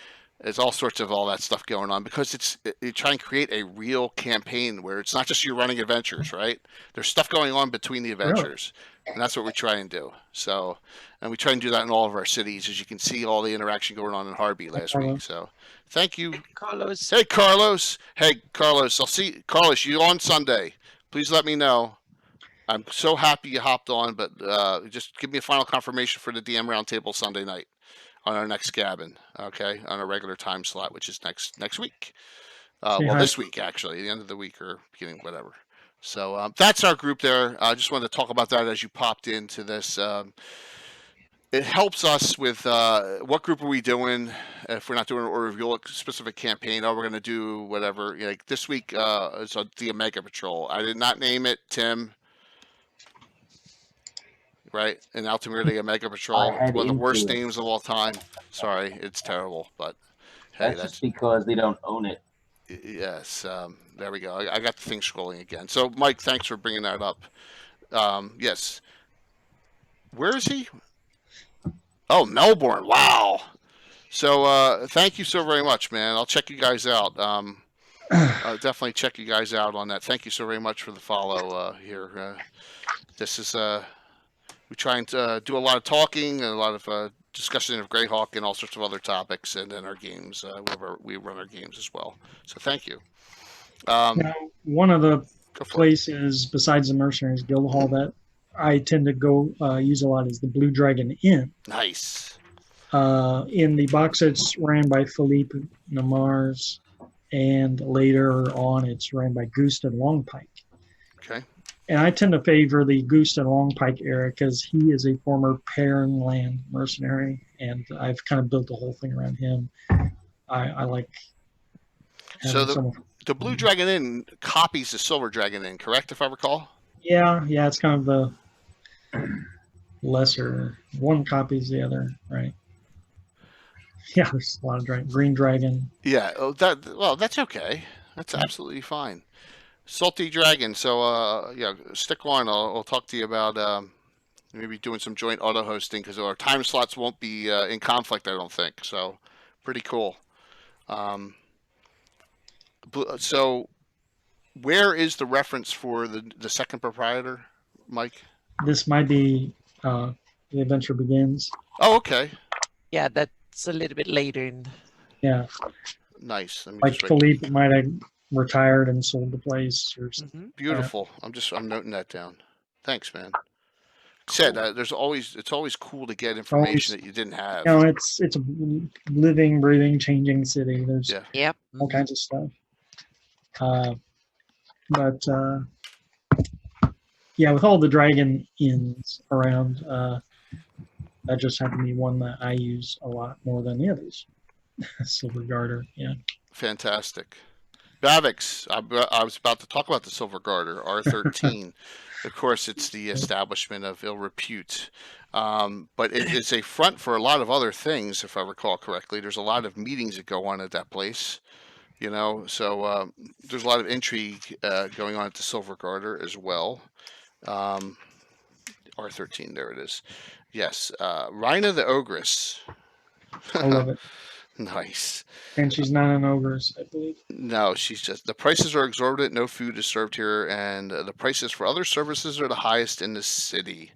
There's all sorts of all that stuff going on because you try and create a real campaign where it's not just you running adventures, right? There's stuff going on between the adventures, and that's what we try and do. So, and we try and do that in all of our cities, as you can see all the interaction going on in Harby last week. So, thank you, Carlos. Hey, Carlos. Hey, Carlos. I'll see Carlos. You on Sunday? Please let me know. I'm so happy you hopped on, but just give me a final confirmation for the DM roundtable Sunday night on our next Gabbin, okay, on a regular time slot, which is next week. This week actually, the end of the week or beginning, whatever. So that's our group there. I just wanted to talk about that as you popped into this. It helps us with what group are we doing if we're not doing or reveal a specific campaign. Oh, we're going to do whatever. Like this week is the Omega Patrol. I did not name it, Tim. Right? In Altamira, the Omega Patrol. It's one of the worst names of all time. Sorry, it's terrible. But hey, that's just because they don't own it. Yes. There we go. I got the thing scrolling again. So, Mike, thanks for bringing that up. Yes. Where is he? Oh, Melbourne. Wow. So thank you so very much, man. I'll check you guys out. I'll definitely check you guys out on that. Thank you so very much for the follow here. This is we try and do a lot of talking and a lot of discussion of Greyhawk and all sorts of other topics, and then our games. We run our games as well. So thank you. Now, one of the places besides the Mercenaries Guild Hall that I tend to go use a lot is the Blue Dragon Inn. Nice. In the box it's ran by Philippe Namars, and later on it's ran by Guston Longpike. Okay. And I tend to favor the Guston Longpike era because he is a former Perrinland mercenary, and I've kind of built the whole thing around him. I like. So the Blue Dragon Inn copies the Silver Dragon Inn, correct? If I recall. Yeah, it's kind of the lesser. One copies the other, right? Yeah, there's a lot of Green Dragon. Yeah, that's okay. That's absolutely fine. Salty Dragon. So stick on. I'll talk to you about maybe doing some joint auto hosting because our time slots won't be in conflict. I don't think so. Pretty cool. So, where is the reference for the second proprietor, Mike? This might be The Adventure Begins. Oh, okay. Yeah, that's a little bit later in. Yeah. Nice. Like Philippe might have retired and sold the place or something. Beautiful. I'm noting that down. Thanks, man. Said it's always cool to get information that you didn't have. It's a living, breathing, changing city. There's all kinds of stuff. But with all the Dragon Inns around, that just happened to be one that I use a lot more than the others. Silver Garter, yeah. Fantastic. Bavix, I was about to talk about the Silver Garter, R13. Of course, it's the establishment of ill repute. But it's a front for a lot of other things, if I recall correctly. There's a lot of meetings that go on at that place. So there's a lot of intrigue going on at the Silver Garter as well. R13, there it is. Yes, Rhina the Ogress. I love it. Nice. And she's not an ogress, I believe. No, she's just, the prices are exorbitant, no food is served here, and the prices for other services are the highest in the city.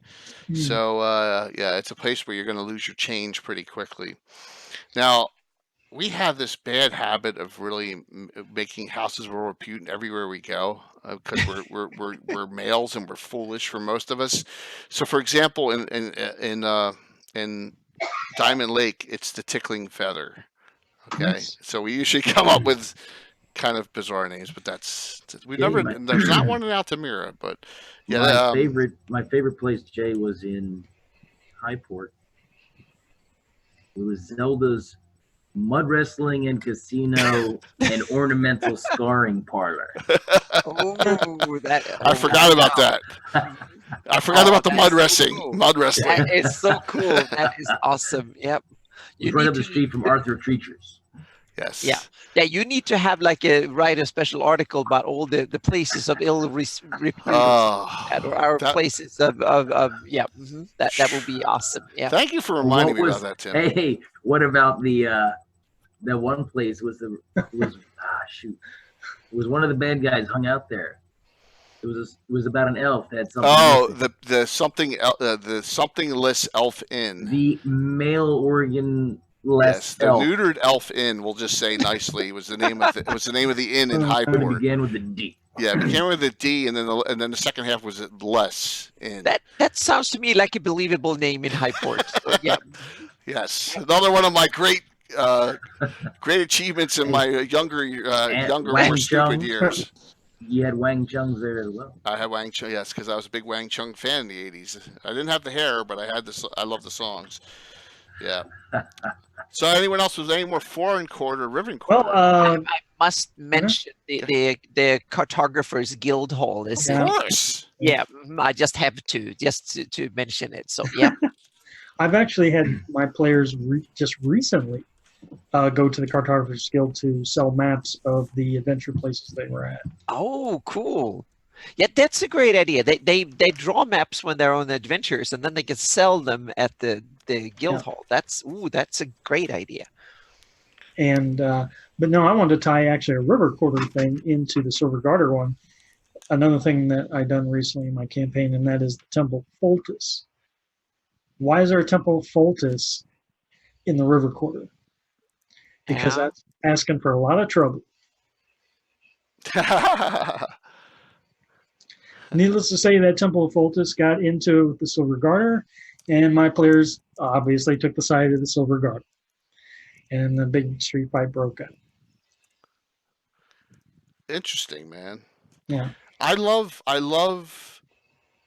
So, it's a place where you're going to lose your change pretty quickly. Now, we have this bad habit of really making houses of repute everywhere we go because we're males and we're foolish for most of us. So, for example, in Diamond Lake, it's the Tickling Feather. Okay, nice. So we usually come up with kind of bizarre names, but there's not one in Altamira, but my favorite place, Jay, was in Highport. It was Zelda's mud wrestling and casino and ornamental scarring parlor. Oh, I forgot about that. I forgot about the mud that's so wrestling. cool. Mud wrestling. That is so cool. That is awesome. Yep. It's right up the street from Arthur Treacher's. Yes. Yeah. Yeah, you need to have like write a special article about all the places of ill repute or our that- places of yeah. That will be awesome. Yeah. Thank you for reminding me What about that, Tim. Hey, what about the that one place was shoot. It was one of the bad guys hung out there. It was about an elf that had something. Oh, missing. the something-less elf inn. The male organ Yes, the elf. neutered elf inn. We'll just say nicely was the name of the inn in It Highport. began with the D. Yeah, it began with a D, and then the second half was less inn. That sounds to me like a believable name in Highport. So, yeah. Yes, another one of my great achievements in my younger, more Wang stupid Chung. years. You had Wang Chung's there as well. I had Wang Chung, yes, because I was a big Wang Chung fan in the '80s. I didn't have the hair, but I had the. I love the songs. Yeah. So, anyone else with any more foreign quarter, river quarter? Well, I must mention the Cartographers Guild Hall is of course. yeah. I just have to mention it. So yeah. I've actually had my players just recently go to the Cartographers Guild to sell maps of the adventure places they were at. Oh, cool. Yeah, that's a great idea. They draw maps when they're on adventures, and then they can sell them at the guild hall. That's a great idea. And but no, I wanted to tie actually a river quarter thing into the Silver Garter one. Another thing that I done recently in my campaign, and that is the Temple Foltus. Why is there a Temple Foltus in the river quarter? Because that's asking for a lot of trouble. Needless to say, that Temple of Foltus got into the Silver Garter, and my players obviously took the side of the Silver Garter. And the big street fight broke out. Interesting, man. Yeah. I love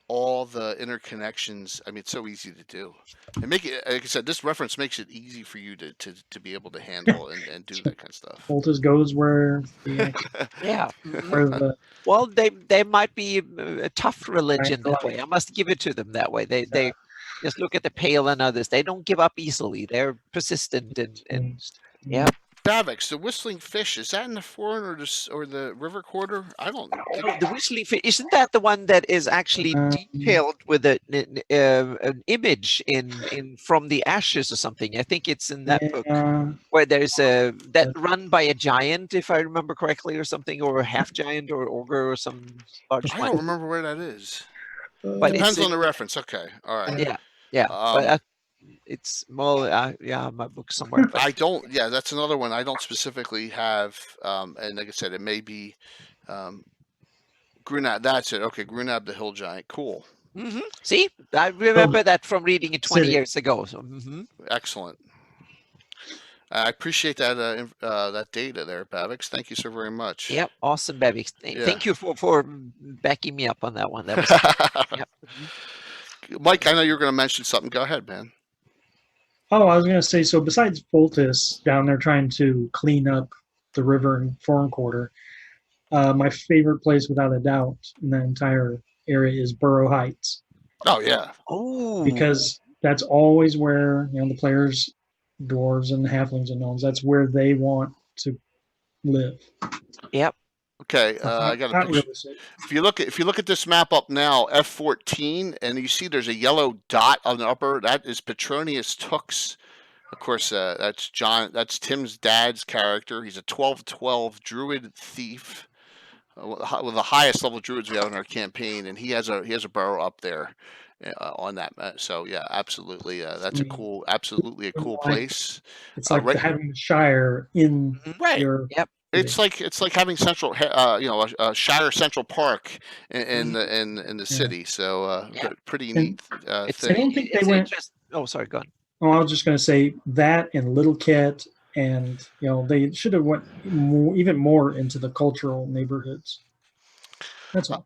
all the interconnections. I mean, it's so easy to do. And make it, like I said, this reference makes it easy for you to be able to handle and do that kind of stuff. Foltus goes where the Yeah. where the Well, they might be a tough religion that way. I must give it to them that way. They just look at the Pale and others. They don't give up easily. They're persistent and yeah. Bavix, the whistling fish, is that in the foreign or the river quarter? I don't know. The whistling fish, isn't that the one that is actually detailed with an image in from the ashes or something? I think it's in that book where there's that run by a giant, if I remember correctly, or something, or a half giant or ogre or some large I one. don't remember where that is. But Depends on the reference. Okay, all right. Yeah. But it's more my book somewhere. But I don't. Yeah, that's another one I don't specifically have. And like I said, it may be Grunab. That's it. Okay, Grunab the Hill Giant. Cool. See, I remember that from reading it 20 City. years ago. So Excellent. I appreciate that that data there, Bavix. Thank you so very much. Yep, awesome, Baby. Thank you for backing me up on that one. That was yep. Mike, I know you were going to mention something. Go ahead, man. Oh, I was going to say, so besides Foltus down there trying to clean up the river in foreign quarter, my favorite place without a doubt in that entire area is Burrow Heights. Oh yeah. Oh, Because that's always where the players, dwarves and halflings and gnomes, that's where they want to live. Yep. Okay, I got a Not picture. really safe. If you look at this map up now, F14, and you see there's a yellow dot on the upper. That is Petronius Tux. Of course, that's John. That's Tim's dad's character. He's a 12/12 druid thief, one of the highest level druids we have in our campaign, and he has a burrow up there on that map. So yeah, absolutely, that's absolutely a cool place. It's like right- having the Shire in Right. your. Yep. It's like having central, a Shire Central Park in the city. So pretty neat It's, thing. I don't think they it's went- interesting. Oh, sorry, go on. Oh, I was just going to say that and Little Cat, and they should have went even more into the cultural neighborhoods. That's all.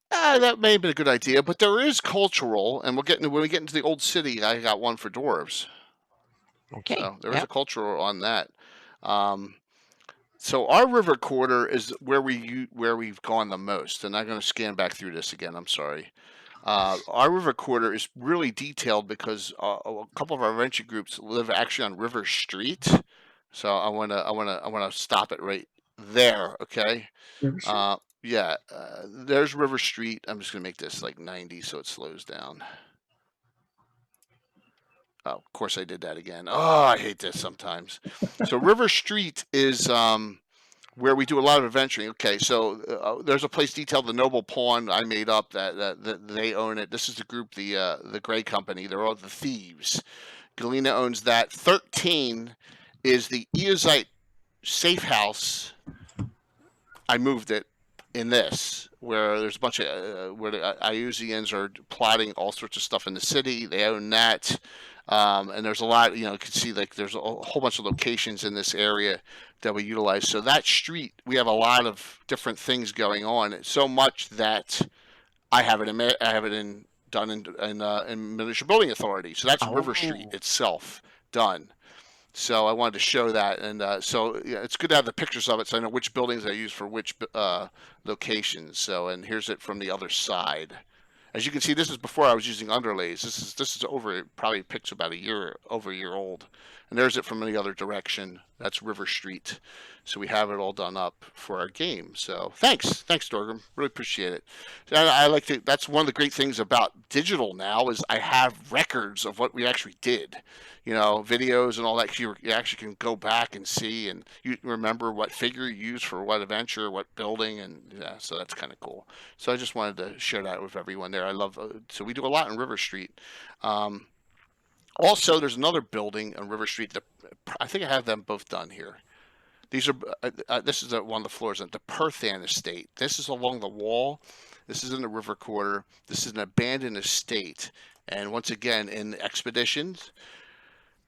That may have been a good idea, but there is cultural, and when we get into the old city, I got one for dwarves. Okay. So there is a cultural on that. So our river quarter is where we've gone the most, and I'm going to scan back through this again. I'm sorry. Our river quarter is really detailed because a couple of our adventure groups live actually on River Street. So I wanna stop it right there. Okay. There's River Street. I'm just gonna make this like 90 so it slows down. Oh, of course I did that again. Oh, I hate this sometimes. So River Street is where we do a lot of adventuring. Okay, so there's a place detailed, the Noble Pawn I made up that they own it. This is the group, the Gray Company. They're all the thieves. Galena owns that. 13 is the Eozite safe house. I moved it in this, where there's a bunch of where the Iusians are plotting all sorts of stuff in the city. They own that. And there's a lot, you can see like there's a whole bunch of locations in this area that we utilize. So that street, we have a lot of different things going on. So much that I have it done in Miniature Building Authority. So that's River Street itself done. So I wanted to show that, and it's good to have the pictures of it, so I know which buildings I use for which locations. So, and here's it from the other side. As you can see, this is before I was using underlays. This is over, probably picks about over a year old. And there's it from the other direction. That's River Street. So we have it all done up for our game. So thanks, Dorgrim. Really appreciate it. That's one of the great things about digital now is I have records of what we actually did. Videos and all that. You actually can go back and see, and you remember what figure you used for what adventure, what building, and so that's kind of cool. So I just wanted to share that with everyone there. I love. So we do a lot in River Street. Also, there's another building on River Street that I think I have them both done here. These are this is one of the floors at the Perthan Estate. This is along the wall. This is in the river quarter. This is an abandoned estate, and once again, in expeditions,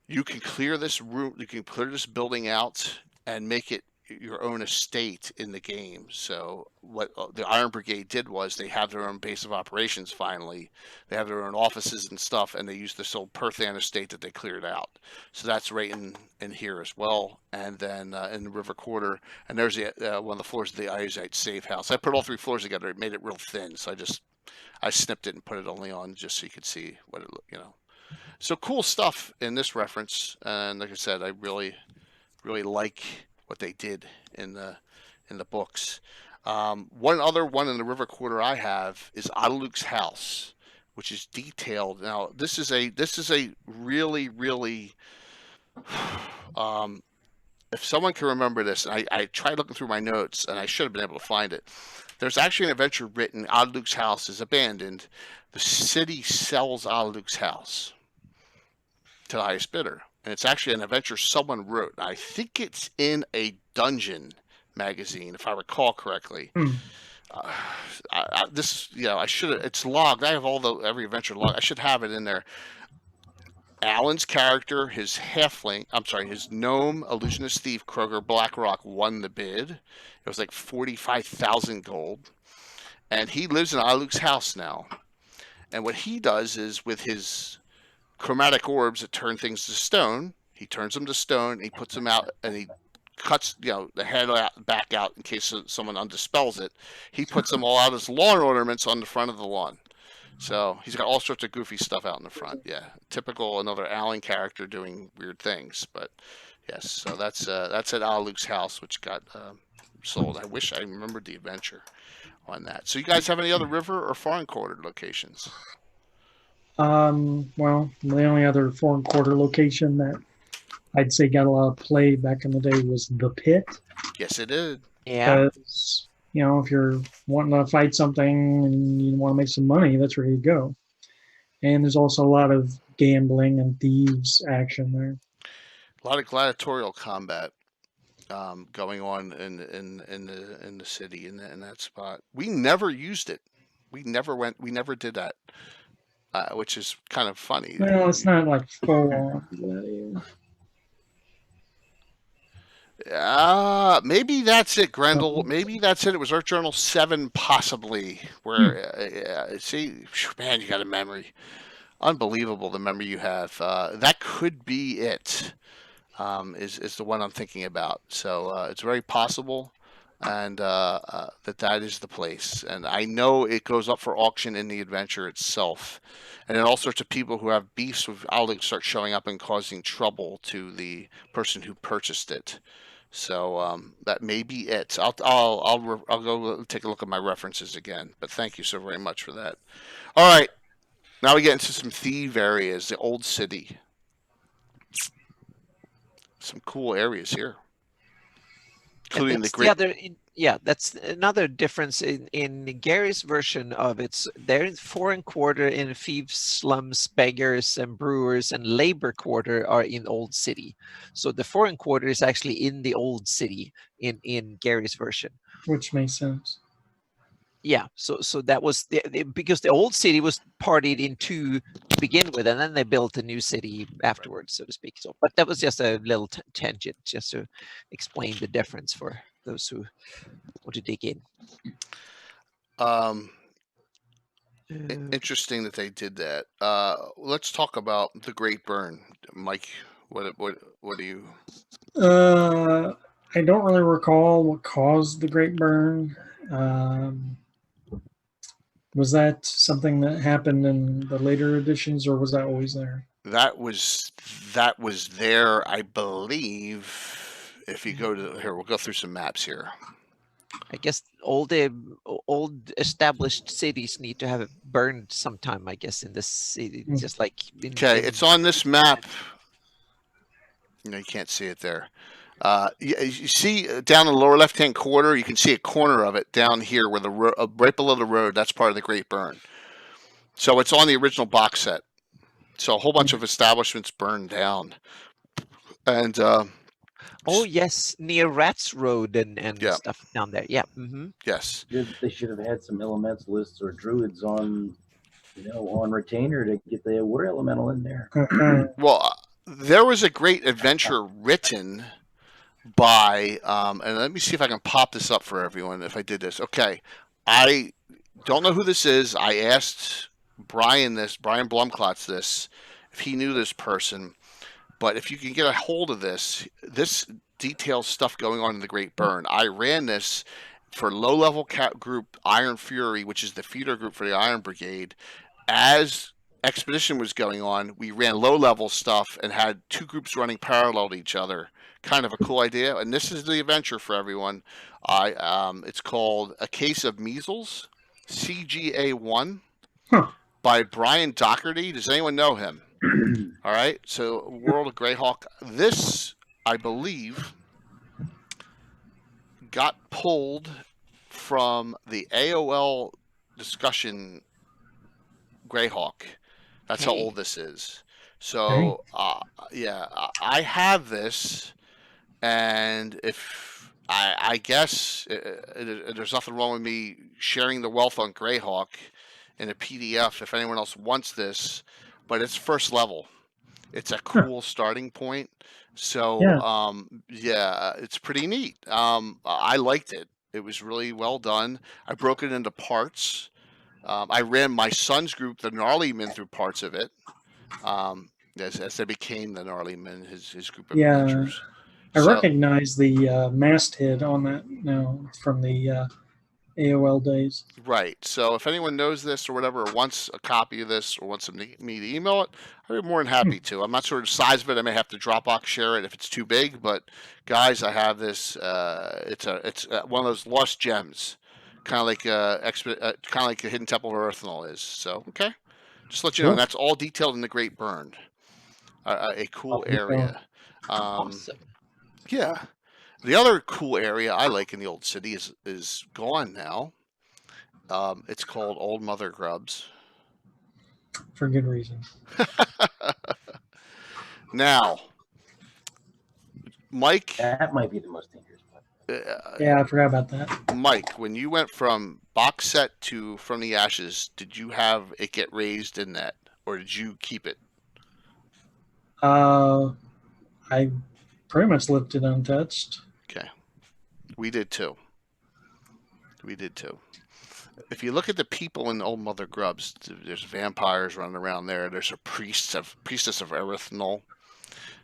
you can clear this room. You can clear this building out and make it your own estate in the game. So what the Iron Brigade did was they have their own base of operations. Finally, they have their own offices and stuff, and they use this old Perthan estate that they cleared out. So that's right in here as well. And then in the river quarter, and there's the one of the floors of the Iozite safe house. I put all three floors together. It made it real thin, so I snipped it and put it only on just so you could see what it So cool stuff in this reference, and like I said, I really like what they did in the books. One other one in the river quarter I have is Adaluk's house, which is detailed. Now this is a really if someone can remember this, and I tried looking through my notes and I should have been able to find it. There's actually an adventure written. Adaluk's house is abandoned. The city sells Adaluk's house to the highest bidder. And it's actually an adventure someone wrote. I think it's in a dungeon magazine, if I recall correctly. I should have. It's logged. I have every adventure logged. I should have it in there. Alan's character, his gnome, illusionist thief, Kroger Blackrock won the bid. It was like 45,000 gold, and he lives in Adaluk's house now. And what he does is with his chromatic orbs that turn things to stone. He turns them to stone, and he puts them out, and he cuts, the head back out in case someone undispels it. He puts them all out as lawn ornaments on the front of the lawn. So he's got all sorts of goofy stuff out in the front. Yeah, typical another Alan character doing weird things. But yes, so that's at Adaluk's house, which got sold. I wish I remembered the adventure on that. So you guys have any other river or foreign quarter locations? Well, the only other foreign quarter location that I'd say got a lot of play back in the day was the Pit. Yes, it did. Yeah. Because, if you're wanting to fight something and you want to make some money, that's where you go. And there's also a lot of gambling and thieves action there. A lot of gladiatorial combat going on in the city in that spot. We never used it. We never did that. Which is kind of funny. Well, it's not like full on. Maybe that's it, Grendel. Maybe that's it. It was Earth Journal 7, possibly. Where, see, man, you got a memory. Unbelievable, the memory you have. That could be it. Is the one I'm thinking about. So it's very possible, and that is the place. And I know it goes up for auction in the adventure itself, and then all sorts of people who have beefs with Owling start showing up and causing trouble to the person who purchased it. So that may be it. I'll go take a look at my references again. But thank you so very much for that. All right, now we get into some thief areas. The old city. Some cool areas here, including the great. That's another difference in Gary's version of it. There in foreign quarter, in thieves, slums, beggars, and brewers, and labor quarter are in old city. So the foreign quarter is actually in the old city in Gary's version, which makes sense. Yeah, so that was because the old city was partied in two to begin with, and then they built a new city afterwards, so to speak. So, but that was just a little tangent, just to explain the difference for those who want to dig in. Interesting that they did that. Let's talk about the Great Burn, Mike. What do you? I don't really recall what caused the Great Burn. Was that something that happened in the later editions, or was that always there? That was there, I believe. If you go to here, we'll go through some maps here. I guess old established cities need to have it burned sometime, I guess, in the city, just like. Okay, it's on this map. No, you can't see it there. You see down in the lower left-hand corner, you can see a corner of it down here where the right below the road. That's part of the Great Burn. So it's on the original box set. So a whole bunch of establishments burned down, and oh yes, near Rats Road and stuff down there. Yeah. Yes. They should have had some elementalists or druids on, on retainer to get the war elemental in there. Well, there was a great adventure written by, and let me see if I can pop this up for everyone. If I did this, okay. I don't know who this is. I asked Brian Blumklotz this, if he knew this person. But if you can get a hold of this details stuff going on in the Great Burn. I ran this for low-level group Iron Fury, which is the feeder group for the Iron Brigade. As Expedition was going on, we ran low-level stuff and had two groups running parallel to each other. Kind of a cool idea. And this is the adventure for everyone. It's called A Case of Measles, CGA1, by Brian Doherty. Does anyone know him? All right. So, World of Greyhawk. This, I believe, got pulled from the AOL discussion Greyhawk. That's how old this is. So, yeah, I have this, and if I guess there's nothing wrong with me sharing the wealth on Greyhawk in a PDF if anyone else wants this, but it's first level. It's a cool starting point. So, yeah, it's pretty neat. I liked it. It was really well done. I broke it into parts. I ran my son's group, the Gnarly Men, through parts of it. As they became the Gnarly Men, his group of adventures. I recognize the masthead on that now from the AOL days. Right. So if anyone knows this or whatever, or wants a copy of this, or wants me to email it, I'd be more than happy to. I'm not sure of the size of it. I may have to Dropbox share it if it's too big. But guys, I have this. It's one of those lost gems, kind of like the Hidden Temple of Earthenal is. So okay, just let you know. And that's all detailed in the Great Burn. A cool area. Awesome. Yeah. The other cool area I like in the old city is gone now. It's called Old Mother Grubs. For good reason. Now, Mike. That might be the most dangerous part. Yeah, I forgot about that. Mike, when you went from box set to From the Ashes, did you have it get raised in that, or did you keep it? I pretty much left it untouched. Okay. We did too. If you look at the people in Old Mother Grubs, there's vampires running around there. There's a priestess of Erythnol.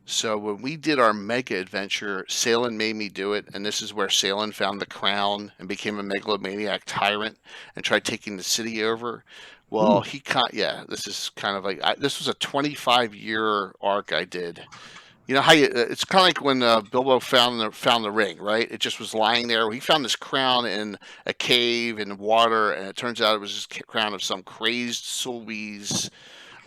So when we did our mega adventure, Salen made me do it, and this is where Salen found the crown and became a megalomaniac tyrant and tried taking the city over. Well, this is kind of like this was a 25-year arc I did. You know how it's kind of like when Bilbo found the ring, right? It just was lying there. He found this crown in a cave in water, and it turns out it was just a crown of some crazed Solwese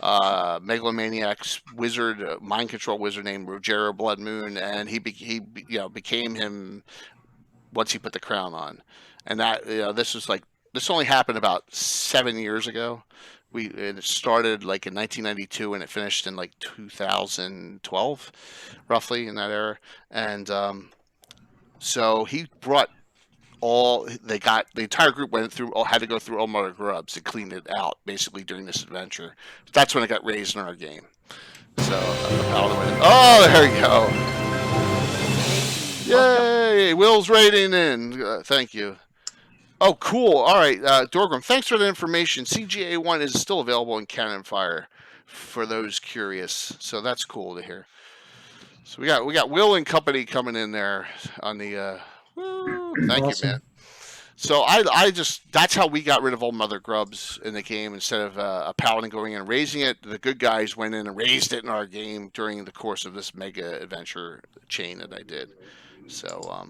megalomaniac's wizard, mind control wizard named Rogero Bloodmoon, and he became him once he put the crown on. And that this only happened about 7 years ago. It started like in 1992 and it finished in like 2012, roughly in that era. And so he brought the entire group had to go through Old Mother Grubs and clean it out basically during this adventure. That's when it got raised in our game. So there you go. Yay! Will's rating in. Thank you. Oh, cool. All right, Dorgrim, thanks for the information. CGA 1 is still available in Cannon Fire for those curious. So that's cool to hear. So we got Will and company coming in there on the. Thank you, man. So that's how we got rid of Old Mother Grubs in the game. Instead of a paladin going in and raising it, the good guys went in and raised it in our game during the course of this mega adventure chain that I did. So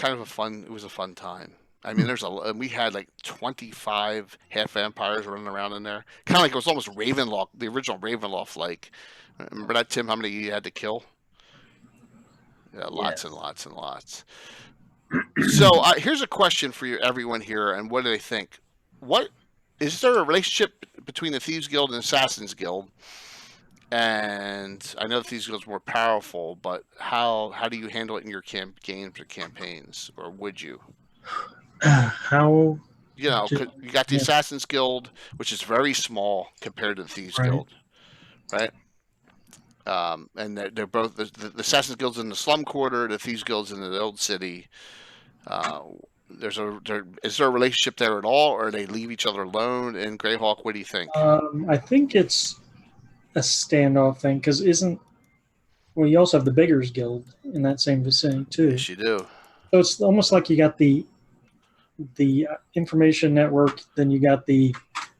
it was a fun time. I mean, we had like 25 half vampires running around in there. Kind of like it was almost Ravenloft, the original Ravenloft. Like, remember that, Tim? How many you had to kill? Yeah, lots and lots and lots. So here's a question for everyone here, and what do they think? What is there a relationship between the Thieves Guild and Assassins Guild? And I know the Thieves Guild is more powerful, but how do you handle it in your games or campaigns, or would you? How? You got the Assassin's Guild, which is very small compared to the Thieves Guild, right? And they're both the Assassin's Guild's in the slum quarter, the Thieves Guild's in the old city. Is there a relationship there at all, or they leave each other alone in Greyhawk? What do you think? I think it's a standoff thing because you also have the Beggars Guild in that same vicinity too. Yes, you do. So it's almost like you got the information network, then you got the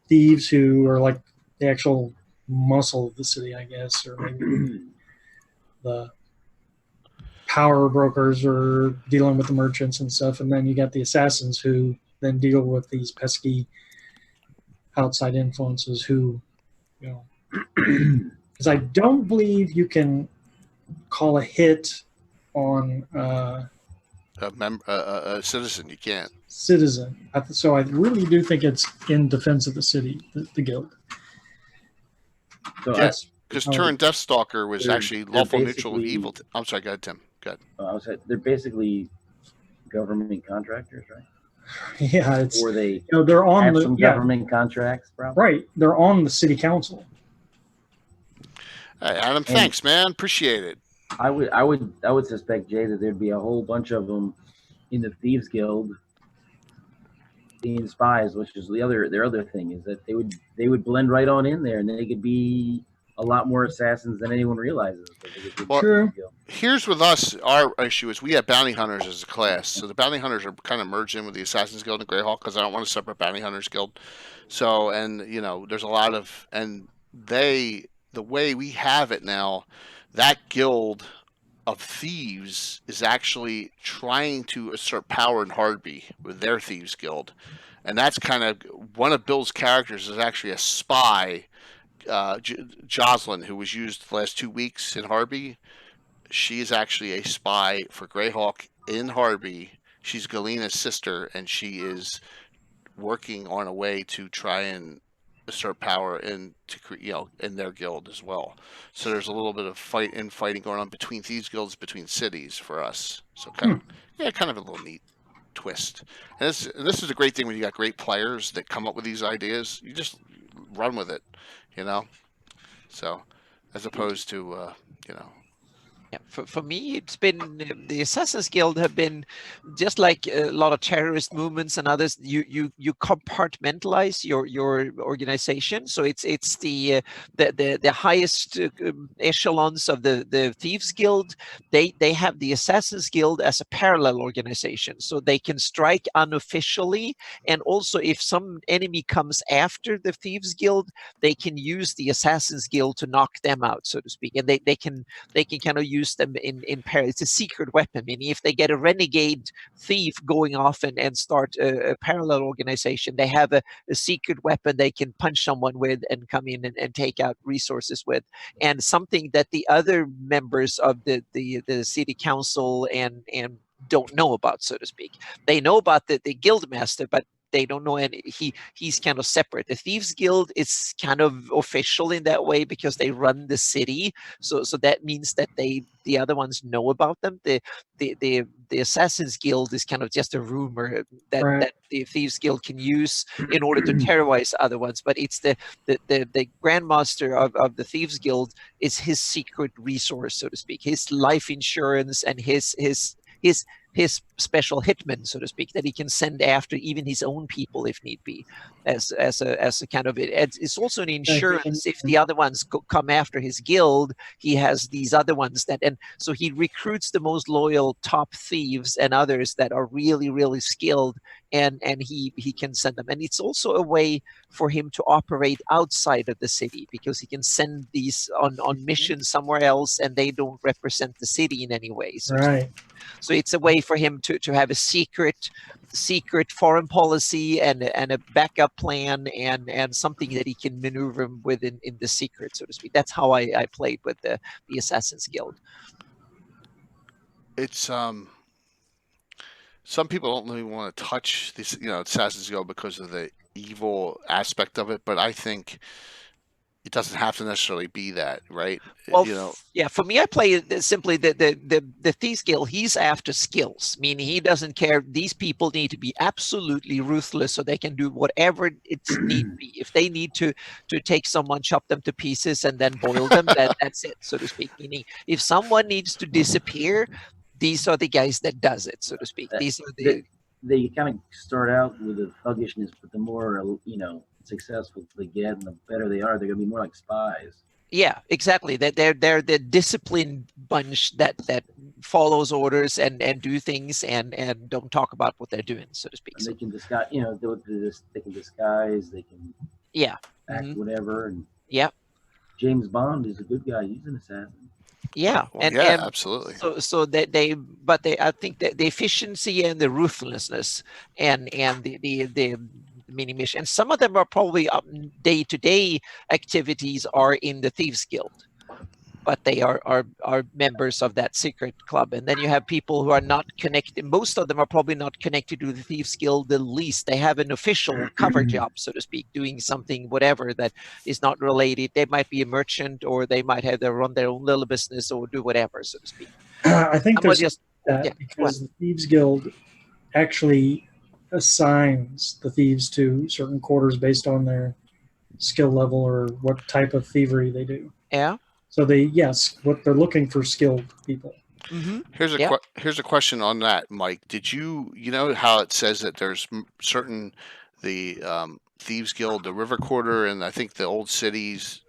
thieves who are like the actual muscle of the city, I guess, or maybe the power brokers are dealing with the merchants and stuff, and then you got the assassins who then deal with these pesky outside influences who, because I don't believe you can call a hit on a citizen. You can't. Citizen. So I really do think it's in defense of the city, the guild. So yes, because Turin Deathstalker was actually lawful neutral of evil. I'm sorry, go ahead, Tim. Go ahead. They're basically government contractors, right? Yeah, it's or they they're on some government contracts, probably. Right, they're on the city council. Hey, Adam, thanks, man. Appreciate it. I would suspect, Jay, that there'd be a whole bunch of them in the Thieves Guild being spies, which is their other thing is that they would blend right on in there, and they could be a lot more assassins than anyone realizes. Well, true. Here's with us, our issue is we have bounty hunters as a class, so the bounty hunters are kind of merged in with the Assassins Guild and Greyhawk because I don't want a separate bounty hunters guild. So, and there's a lot of, and the way we have it now, that guild of thieves is actually trying to assert power in Hardby with their Thieves Guild. And that's kind of one of Bill's characters is actually a spy, Jocelyn, who was used the last 2 weeks in Hardby. She is actually a spy for Greyhawk in Hardby. She's Galena's sister, and she is working on a way to try and assert power in their guild as well. So there's a little bit of fighting going on between thieves guilds, between cities for us. So kind of a little neat twist. And this is a great thing when you got great players that come up with these ideas. You just run with it, So as opposed to Yeah, for me, it's been the Assassin's Guild have been just like a lot of terrorist movements and others. You compartmentalize your organization, so it's the highest echelons of the Thieves Guild. They have the Assassin's Guild as a parallel organization, so they can strike unofficially, and also if some enemy comes after the Thieves Guild, they can use the Assassin's Guild to knock them out, so to speak, and they can kind of use them in parallel. It's a secret weapon, meaning if they get a renegade thief going off and start a parallel organization, they have a secret weapon they can punch someone with and come in and take out resources with, and something that the other members of the city council and don't know about, so to speak. They know about the guild master, but they don't know, and he's kind of separate. The Thieves Guild is kind of official in that way because they run the city, so that means that the other ones know about them. The Assassin's Guild is kind of just a rumor that Right. the Thieves Guild can use in order to terrorize other ones, but it's the Grandmaster of the Thieves Guild is his secret resource, so to speak, his life insurance and his special hitman, so to speak, that he can send after even his own people if need be, as a kind of it's also an insurance. If the other ones come after his guild, he has these other ones that, and so he recruits the most loyal top thieves and others that are really, really skilled, and he can send them. And it's also a way for him to operate outside of the city, because he can send these on missions somewhere else, and they don't represent the city in any way. Right. So it's a way for him to have a secret foreign policy and a backup plan and something that he can maneuver with in the secret, so to speak. That's how I played with the Assassin's Guild. It's some people don't really want to touch this, Assassin's Guild because of the evil aspect of it, but I think it doesn't have to necessarily be that, right? Well, yeah, for me, I play simply the Thieves Guild. He's after skills, meaning he doesn't care. These people need to be absolutely ruthless so they can do whatever it's need be. If they need to take someone, chop them to pieces, and then boil them, that's it, so to speak. Meaning, if someone needs to disappear, these are the guys that does it, so to speak. These are they kind of start out with a thuggishness, but the more successful they get and the better they are, they're gonna be more like spies. Yeah, exactly. That they're the disciplined bunch that follows orders and do things and don't talk about what they're doing, so to speak. And they can disguise, they can disguise, they can act whatever. And James Bond is a good guy. He's an assassin. Yeah, and absolutely. So that I think that the efficiency and the ruthlessness and the mini mission, and some of them are probably day-to-day activities are in the Thieves Guild, but they are members of that secret club. And then you have people who are not connected. Most of them are probably not connected to the Thieves Guild the least. They have an official cover job, so to speak, doing something, whatever, that is not related. They might be a merchant, or they might have run their own little business or do whatever, so to speak. I think there's because the Thieves Guild actually assigns the thieves to certain quarters based on their skill level or what type of thievery they do. Yeah. So what they're looking for skilled people. Mm-hmm. Here's a question on that, Mike. Did you know how it says that there's certain Thieves Guild, the River Quarter, and I think the Old City's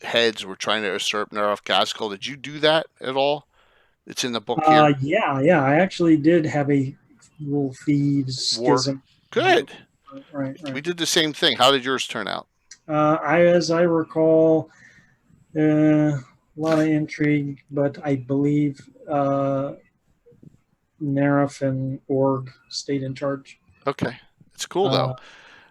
heads were trying to usurp Nerov Gaskell. Did you do that at all? It's in the book here. Yeah. I actually did have a little thieves schism. Good. Right. We did the same thing. How did yours turn out? As I recall, a lot of intrigue, but I believe Nerif and Org stayed in charge. Okay, it's cool though,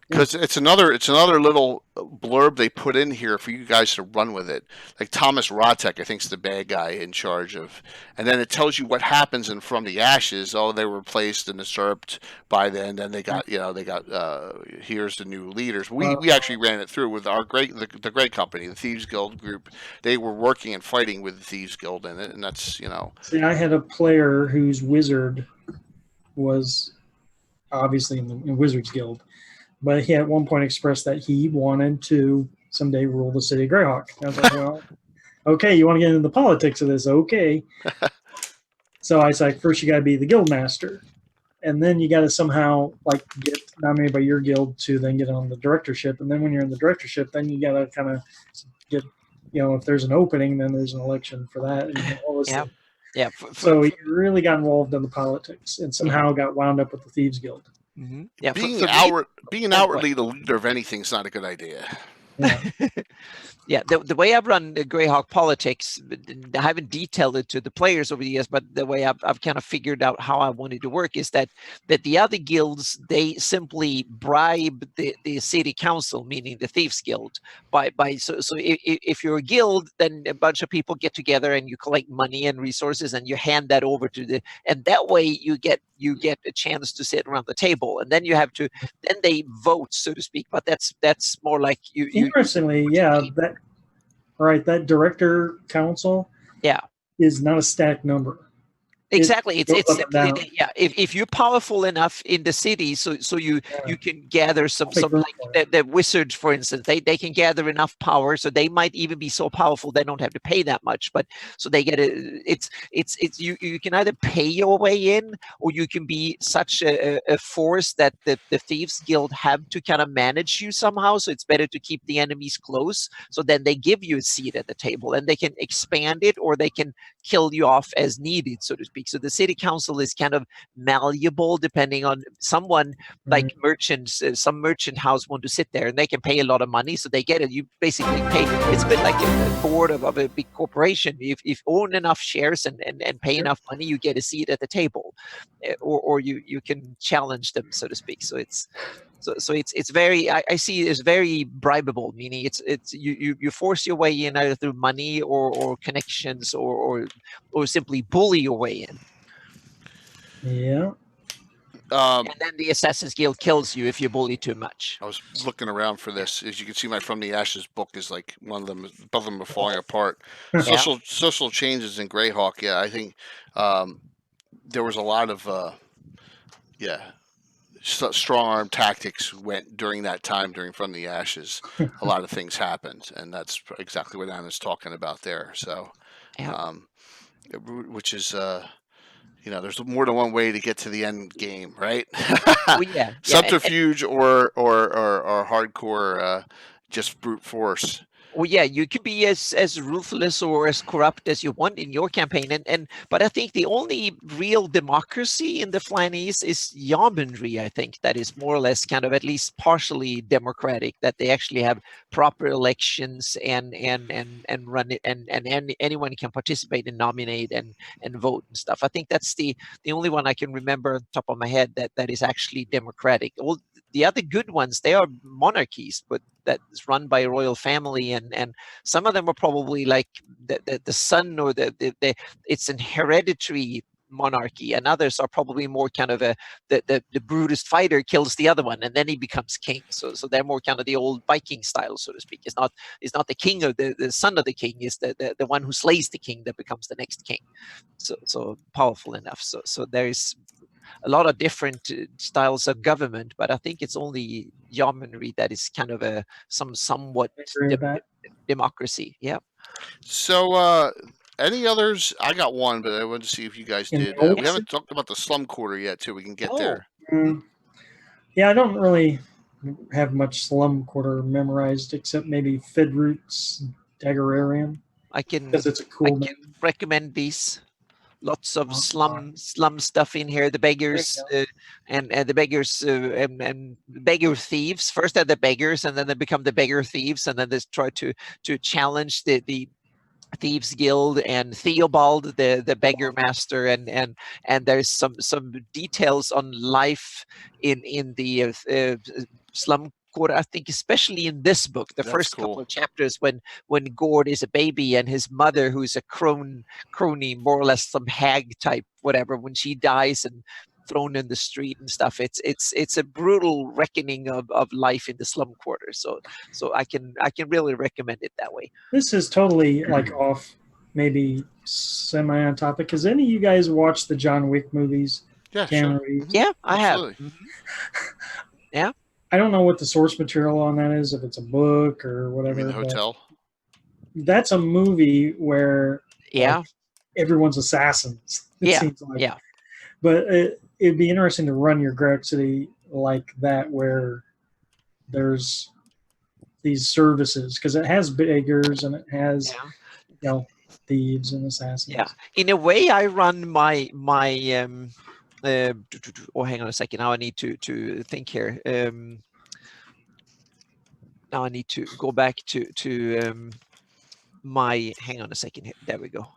because it's another little blurb they put in here for you guys to run with it. Like Thomas Rotek, I think, is the bad guy in charge of, and then it tells you what happens. And from the ashes, they were replaced and usurped by then. Then they got here's the new leaders. We actually ran it through with our the great company, the Thieves Guild group. They were working and fighting with the Thieves Guild in it, and that's See, I had a player whose wizard was obviously in the Wizards Guild, but he at one point expressed that he wanted to someday rule the city of Greyhawk. I was like, well, okay, you want to get into the politics of this? Okay. So I was like, first you got to be the guild master, and then you got to somehow like get nominated by your guild to then get on the directorship, and then when you're in the directorship, then you got to kind of get, if there's an opening, then there's an election for that, and all this Yeah. stuff. Yeah. So he really got involved in the politics, and somehow got wound up with the Thieves Guild. Yeah. Being For me, outwardly the leader of anything is not a good idea. Yeah. yeah, the way I've run the Greyhawk politics, I haven't detailed it to the players over the years, but the way I've kind of figured out how I wanted to work is that the other guilds, they simply bribe the city council, meaning the Thieves Guild, so if you're a guild, then a bunch of people get together and you collect money and resources and you hand that over to and that way you get a chance to sit around the table, and then you have to, then they vote, so to speak, but that's more like you Interestingly, that director council is not a static number. Exactly. It's goes up and simply down. If you're powerful enough in the city, so you can gather some like the wizards, for instance, they can gather enough power, so they might even be so powerful they don't have to pay that much, but so they get it's you can either pay your way in, or you can be such a force that the Thieves Guild have to kind of manage you somehow, so it's better to keep the enemies close, so then they give you a seat at the table and they can expand it or they can kill you off as needed, so to speak. So the city council is kind of malleable depending on someone like merchants. Some merchant house want to sit there and they can pay a lot of money, so they get it. You basically pay. It's a bit like a board of a big corporation. If you own enough shares and pay enough money, you get a seat at the table, or you can challenge them, so to speak. So it's. So it's very, I see it as very bribable, meaning it's you force your way in either through money or connections or simply bully your way in. Yeah. And then the Assassin's Guild kills you if you bully too much. I was looking around for this. As you can see, my From the Ashes book is like one of them. Both of them are falling apart. Social changes in Greyhawk. Yeah, I think there was a lot of strong arm tactics went during that time during From the Ashes. A lot of things happened, and that's exactly what Anna's talking about there. So, which is there's more than one way to get to the end game, right? Subterfuge or hardcore just brute force. Well, yeah, you could be as ruthless or as corrupt as you want in your campaign, but I think the only real democracy in the Flanaess is yeomanry. I think that is more or less kind of at least partially democratic. That they actually have proper elections and run it, and anyone can participate and nominate and vote and stuff. I think that's the only one I can remember on top of my head that is actually democratic. All the other good ones, they are monarchies, but that's run by a royal family, and some of them are probably like the son or it's an hereditary monarchy, and others are probably more kind of the brutest fighter kills the other one and then he becomes king. So they're more kind of the old Viking style, so to speak. It's not the king or the son of the king, is the one who slays the king that becomes the next king. So powerful enough. So there's a lot of different styles of government, but I think it's only yeomanry that is kind of a somewhat democracy. Yeah. So any others? I got one, but I wanted to see if you guys did. We haven't talked about the slum quarter yet, too. We can get there. Yeah, I don't really have much slum quarter memorized, except maybe Fidroot's Daguerrearium. Because it's a cool name. Recommend these. Lots of slum stuff in here. The beggars and the beggars and beggar thieves. First they're the beggars, and then they become the beggar thieves, and then they try to challenge the Thieves Guild and Theobald, the beggar master, and there's some details on life in the slum quarter. I think especially in this book, the first couple of chapters, when Gord is a baby and his mother, who's a crony, more or less some hag type, whatever, when she dies and thrown in the street and stuff, it's a brutal reckoning of life in the slum quarter. So I can really recommend it that way. This is totally like off, maybe semi on topic. Has any of you guys watched the John Wick movies? Yeah, sure. Yeah, I have. Yeah. I don't know what the source material on that is, if it's a book or whatever. You mean the hotel? that's a movie where Yeah. like, everyone's assassins. It Yeah. seems like. Yeah. But it'd be interesting to run your Greyhawk City like that, where there's these services, because it has beggars and it has Yeah. thieves and assassins. Yeah. In a way, I run my oh, hang on a second. Now I need to think here. Now I need to go back to my. Hang on a second here. There we go.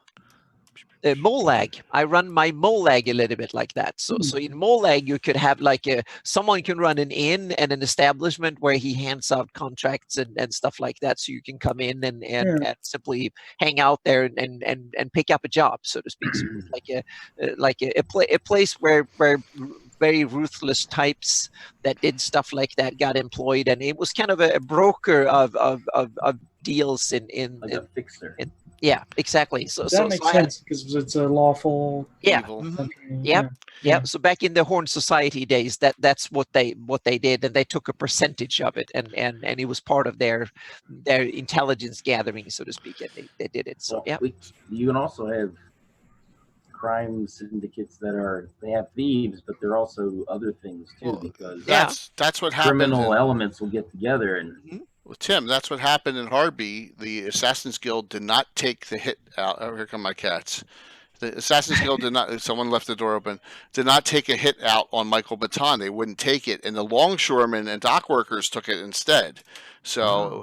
Molag. I run my Molag a little bit like that. So in Molag you could have like someone can run an inn and an establishment where he hands out contracts and stuff like that. So you can come in and simply hang out there and pick up a job, so to speak. So like a place where very ruthless types that did stuff like that got employed, and it was kind of a broker of deals in Like a fixer. yeah, exactly. So that makes sense because it's a lawful Evil. country. Yeah. So back in the Horn Society days, that's what they did, and they took a percentage of it, and it was part of their intelligence gathering, so to speak, and they did it. So Well, you can also have crime syndicates that they have thieves, but they're also other things too, Well, because That's what happened. criminal elements will get together and Well, Tim, that's what happened in Harby. The Assassin's Guild did not take the hit out. Oh, here come my cats. The Assassin's Guild did not. Someone left the door open. Did not take a hit out on Michael Baton. They wouldn't take it, and the longshoremen and dock workers took it instead. So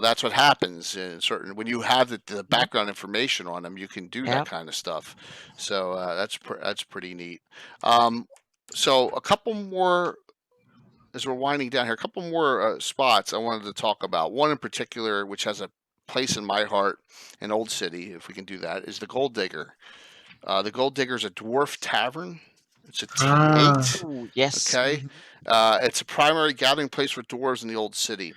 that's what happens in certain when you have the background information on them, you can do that kind of stuff. So that's pretty neat. So a couple more. As we're winding down here, a couple more spots I wanted to talk about. One in particular, which has a place in my heart in Old City, if we can do that, is the Gold Digger. The Gold Digger is a dwarf tavern. It's a T8. Ooh, yes. Okay. It's a primary gathering place for dwarves in the Old City.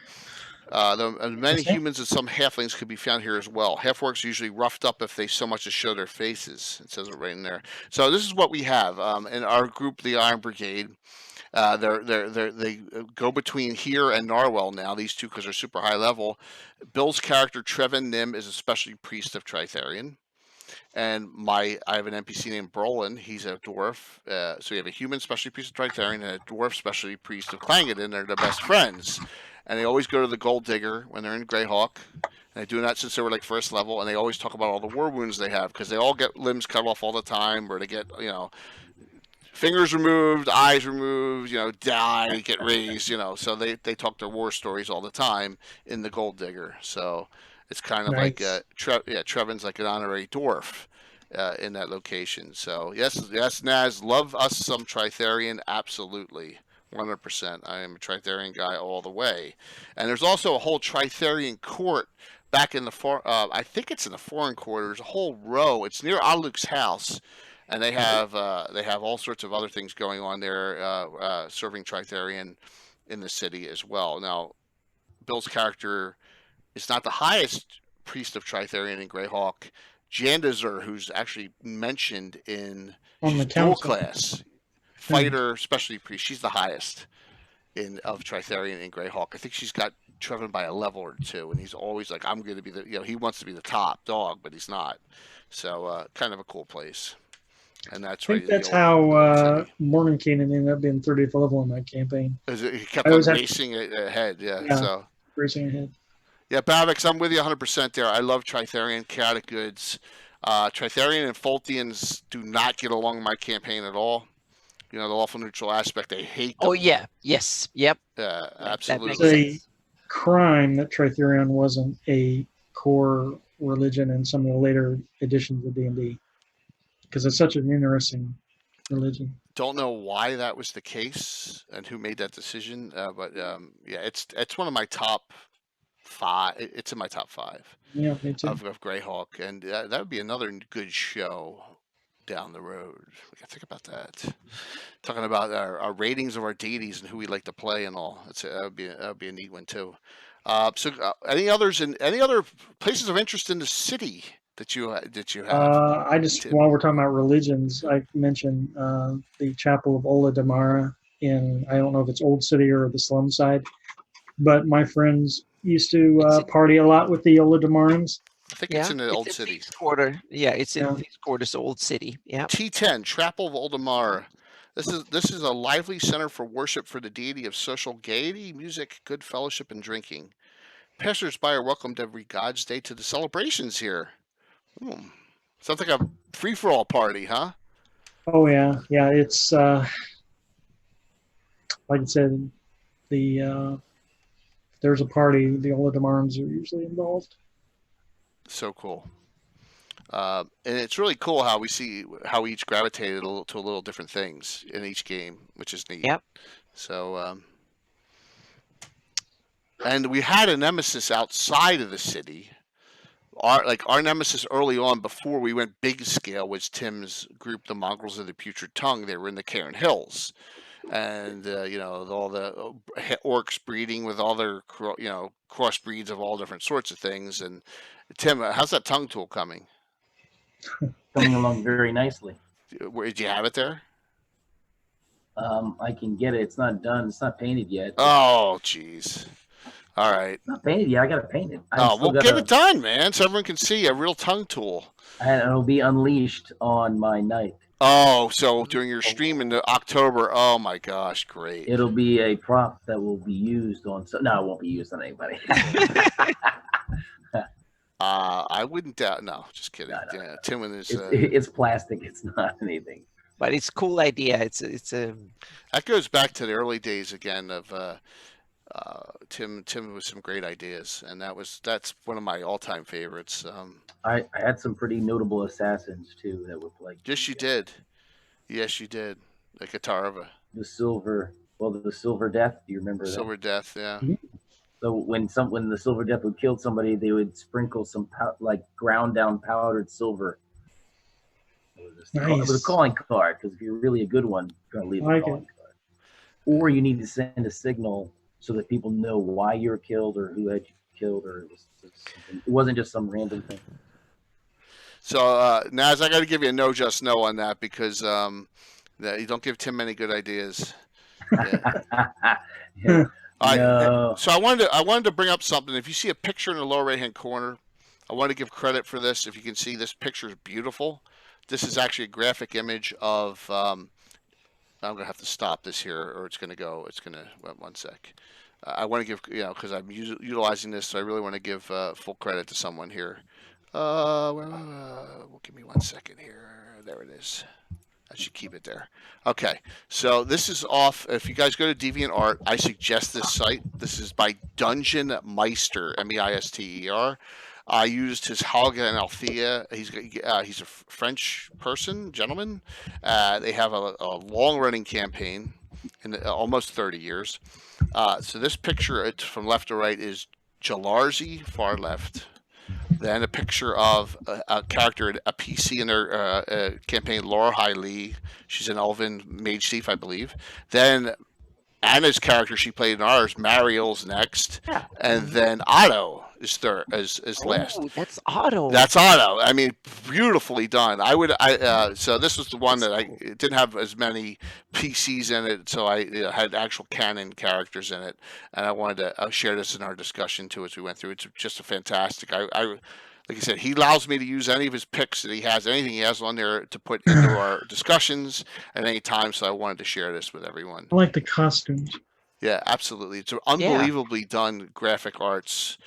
Many humans and some halflings could be found here as well. Half-orcs usually roughed up if they so much as show their faces. It says it right in there. So this is what we have in our group, the Iron Brigade. They go between here and Narwhal now, these two, because they're super high level. Bill's character, Trevin Nim, is a specialty priest of Tritharion. And I have an NPC named Brolin. He's a dwarf. So you have a human specialty priest of Tritharion and a dwarf specialty priest of Clangeddon. They're the best friends. And they always go to the Gold Digger when they're in Greyhawk. And they're doing that since they were like first level. And they always talk about all the war wounds they have, because they all get limbs cut off all the time, or they get, fingers removed, eyes removed, die, get raised, so they talk their war stories all the time in the Gold Digger. So it's kind of like Trevin's like an honorary dwarf in that location. So yes, Naz, love us some Tritharion, absolutely, 100%. I am a Tritharion guy all the way. And there's also a whole Tritharion court back in the I think it's in the foreign quarter. There's a whole row. It's near Aluk's house. And they have all sorts of other things going on there, serving Tritharion in the city as well. Now, Bill's character is not the highest priest of Tritharion in Greyhawk. Jandazur, who's actually mentioned in On the dual council. class fighter specialty priest, she's the highest of Tritharion in Greyhawk. I think she's got Trevin by a level or two, and he's always like, I'm going to be he wants to be the top dog, but he's not. So kind of a cool place. And that's I think that's how Mordenkainen ended up being 30th level in my campaign. He kept on racing ahead, so racing ahead. Yeah, Bavix, I'm with you 100% there. I love Tritharion, chaotic goods. Tritharion and Foltians do not get along in my campaign at all. The lawful neutral aspect, I hate them. Oh yeah, yes, yep. Absolutely. It's a crime that Tritharion wasn't a core religion in some of the later editions of D&D. Because it's such an interesting religion. Don't know why that was the case and who made that decision, but it's one of my top 5. It's in my top 5. Yeah, me too. Of Greyhawk, and that would be another good show down the road. We can think about that. Talking about our ratings of our deities and who we like to play and all. That would be a neat one too. Any other places of interest in the city that you have? While we're talking about religions, I mentioned the Chapel of Ola Damara in, I don't know if it's Old City or the slum side, but my friends used to party a lot with the Ola Damarans, I think it's in the old in city. Thieves Quarter. Yeah, it's in Yeah. Thieves Quarter's old city. Yeah. T10, Chapel of Oldemar. This is a lively center for worship for the deity of social gaiety, music, good fellowship, and drinking. Passers-by are welcomed every God's Day to the celebrations here. Sounds like a free-for-all party, huh? Oh yeah, yeah. It's like I said, the there's a party, the Olodumare are usually involved. So cool. And it's really cool how we see how we each gravitated to a little different things in each game, which is neat. Yep. So, and we had a nemesis outside of the city. Our nemesis early on, before we went big scale, was Tim's group, the Mongrels of the Putrid Tongue. They were in the Cairn Hills, and all the orcs breeding with all their crossbreeds of all different sorts of things. And Tim, how's that tongue tool coming? Coming along very nicely. Where did you have it there? I can get it. It's not done. It's not painted yet. Oh, jeez. All right. It's not painted yet. I got to paint it. Get it done, man, so everyone can see a real tongue tool. And it'll be unleashed on my night. Oh, so during your stream in October. Oh my gosh, great. It'll be a prop that will be used on. No, it won't be used on anybody. I wouldn't doubt. No, just kidding. No. Yeah, Tim is. It's plastic. It's not anything. But it's a cool idea. It's a. That goes back to the early days again of Tim with some great ideas, and that's one of my all-time favorites. I had some pretty notable assassins too that were like. Yes, you did. Yes, you did. Like Katarva. The Silver Death. Do you remember that? Silver Death. Yeah. Mhm. So when the Silver Death would kill somebody, they would sprinkle some ground down powdered silver. It was a calling card, because if you're really a good one, you're gonna leave a calling card. Or you need to send a signal so that people know why you were killed or who had you killed, or it wasn't just some random thing. So Naz, I got to give you a no, just no on that, because that you don't give Tim many good ideas. Yeah. Yeah. No. So I wanted to bring up something. If you see a picture in the lower right hand corner, I want to give credit for this. If you can see, this picture is beautiful. This is actually a graphic image of. I'm gonna have to stop this here, or it's gonna go. It's gonna. One sec. I want to give because I'm utilizing this, so I really want to give full credit to someone here. Well, give me 1 second here. There it is. I should keep it there. Okay, so this is off. If you guys go to DeviantArt, I suggest this site. This is by Dungeon Meister, Meister. I used his Helga and Althea. He's a French gentleman. They have a long-running campaign in almost 30 years. So this picture from left to right is Jalarzi, far left. Then a picture of a character, a PC in their campaign, Laura Lee. She's an elven mage thief, I believe. Then Anna's character she played in ours, Mariel's next. Yeah. And then Otto is last. Oh, that's Otto. That's Otto. I mean, beautifully done. So this was the one that it didn't have as many PCs in it, so I had actual canon characters in it, and I wanted to share this in our discussion too as we went through. It's just a fantastic. Like I said, he allows me to use any of his picks that he has, anything he has on there to put into our discussions at any time. So I wanted to share this with everyone. I like the costumes. Yeah, absolutely. It's an unbelievably done graphic arts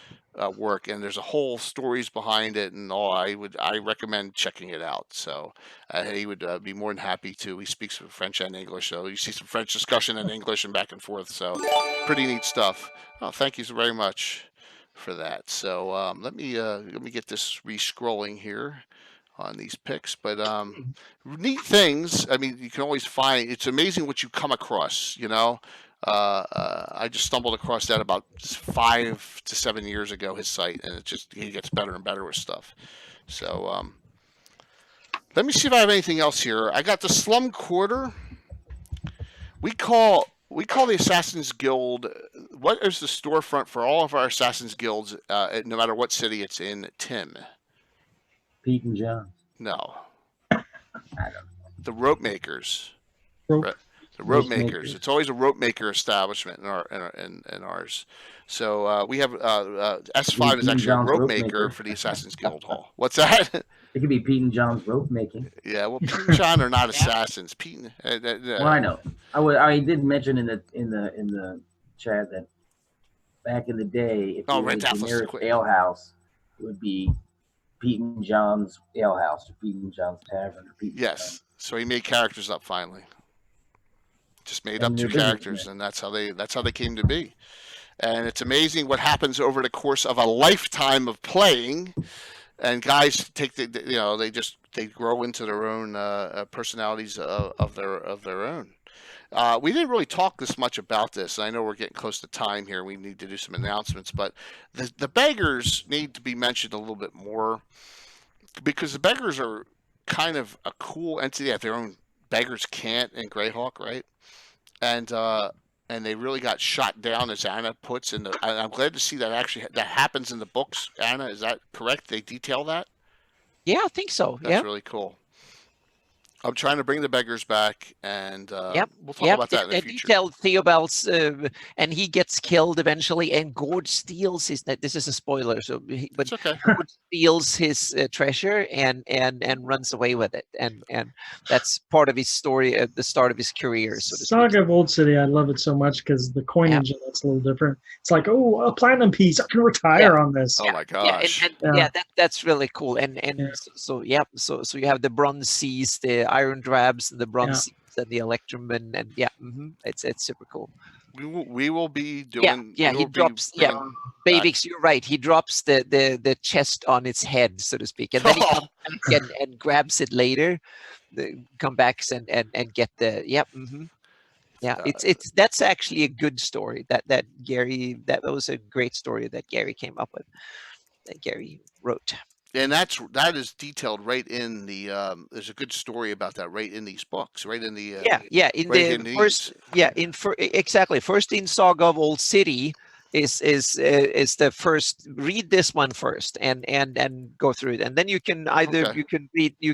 work, and there's a whole stories behind it and all. I recommend checking it out. So he would be more than happy to. He speaks French and English, so you see some French discussion in English and back and forth. So pretty neat stuff. Oh, thank you so very much for that. So let me get this re-scrolling here on these picks, but neat things. I mean, you can always find. It's amazing what you come across. I just stumbled across that about 5 to 7 years ago. His site, and he gets better and better with stuff. So let me see if I have anything else here. I got the Slum Quarter. We call the Assassin's Guild. What is the storefront for all of our Assassin's Guilds, no matter what city it's in, Tim? Pete and John. No. I don't know. The Rope Makers. Rope. Right. The rope Rope makers. makers. It's always a rope maker establishment in ours. So we have S5 is Pete and actually a John's rope rope maker maker. for the Assassin's Guild Hall. What's that? It could be Pete and John's rope making. Yeah, well, Pete and John are not assassins. Pete, Well, I know. I did mention in the chat that back in the day, if you were a generic ale house, it would be Pete and John's Ale House, or Pete and John's Tavern, or Pete and yes. John's. So he made characters up finally. Just made up And two they're characters, businessmen. and that's how they came to be. And it's amazing what happens over the course of a lifetime of playing. And guys take they grow into their own personalities of their own. We didn't really talk this much about this. I know we're getting close to time here. We need to do some announcements, but the beggars need to be mentioned a little bit more, because the beggars are kind of a cool entity. They have their own beggars can't in Greyhawk, right? And they really got shot down, as Anna puts in the. I'm glad to see that that happens in the books. Anna, is that correct? They detail that. Yeah, I think so. That's really cool. I'm trying to bring the beggars back, and we'll talk about that in the future. Detailed Theobald's, and he gets killed eventually, and Gord steals his. This is a spoiler, so It's okay. Gord steals his treasure and runs away with it, and that's part of his story at the start of his career. So to Saga speak. of Old City, I love it so much because the coinage in it's a little different. It's like, oh, a platinum piece, I can retire on this. Oh my gosh! That's really cool. And so you have the bronze seas, the iron drabs, and the bronze seas, and the electrum, and it's super cool. We will be doing. He drops. Bayvix, you're right. He drops the chest on its head, so to speak, and then he comes back and grabs it later. Come back and get the it's that's actually a good story that Gary, that was a great story that Gary came up with, that Gary wrote. And that is detailed right in the. There's a good story about that right in these books, right in the. Exactly. First in Saga of Old City is the first. Read this one first and go through it, and then you can either you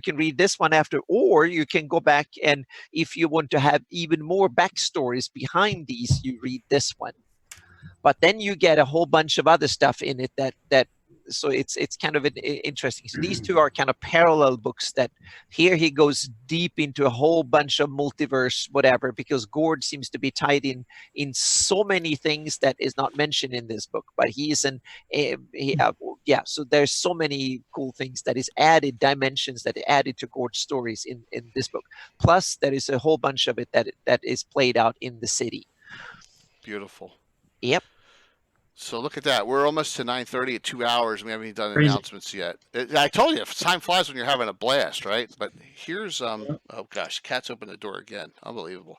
can read this one after, or you can go back, and if you want to have even more backstories behind these, you read this one. But then you get a whole bunch of other stuff in it that. So it's kind of interesting. So these two are kind of parallel books. That here he goes deep into a whole bunch of multiverse, whatever, because Gord seems to be tied in so many things that is not mentioned in this book. But so there's so many cool things that is added, dimensions that are added to Gord's stories in this book. Plus, there is a whole bunch of it that is played out in the city. Beautiful. Yep. So look at that. We're almost to 9:30 at 2 hours. We haven't even done announcements yet. I told you, time flies when you're having a blast, right? But here's oh gosh, cat's opened the door again. Unbelievable.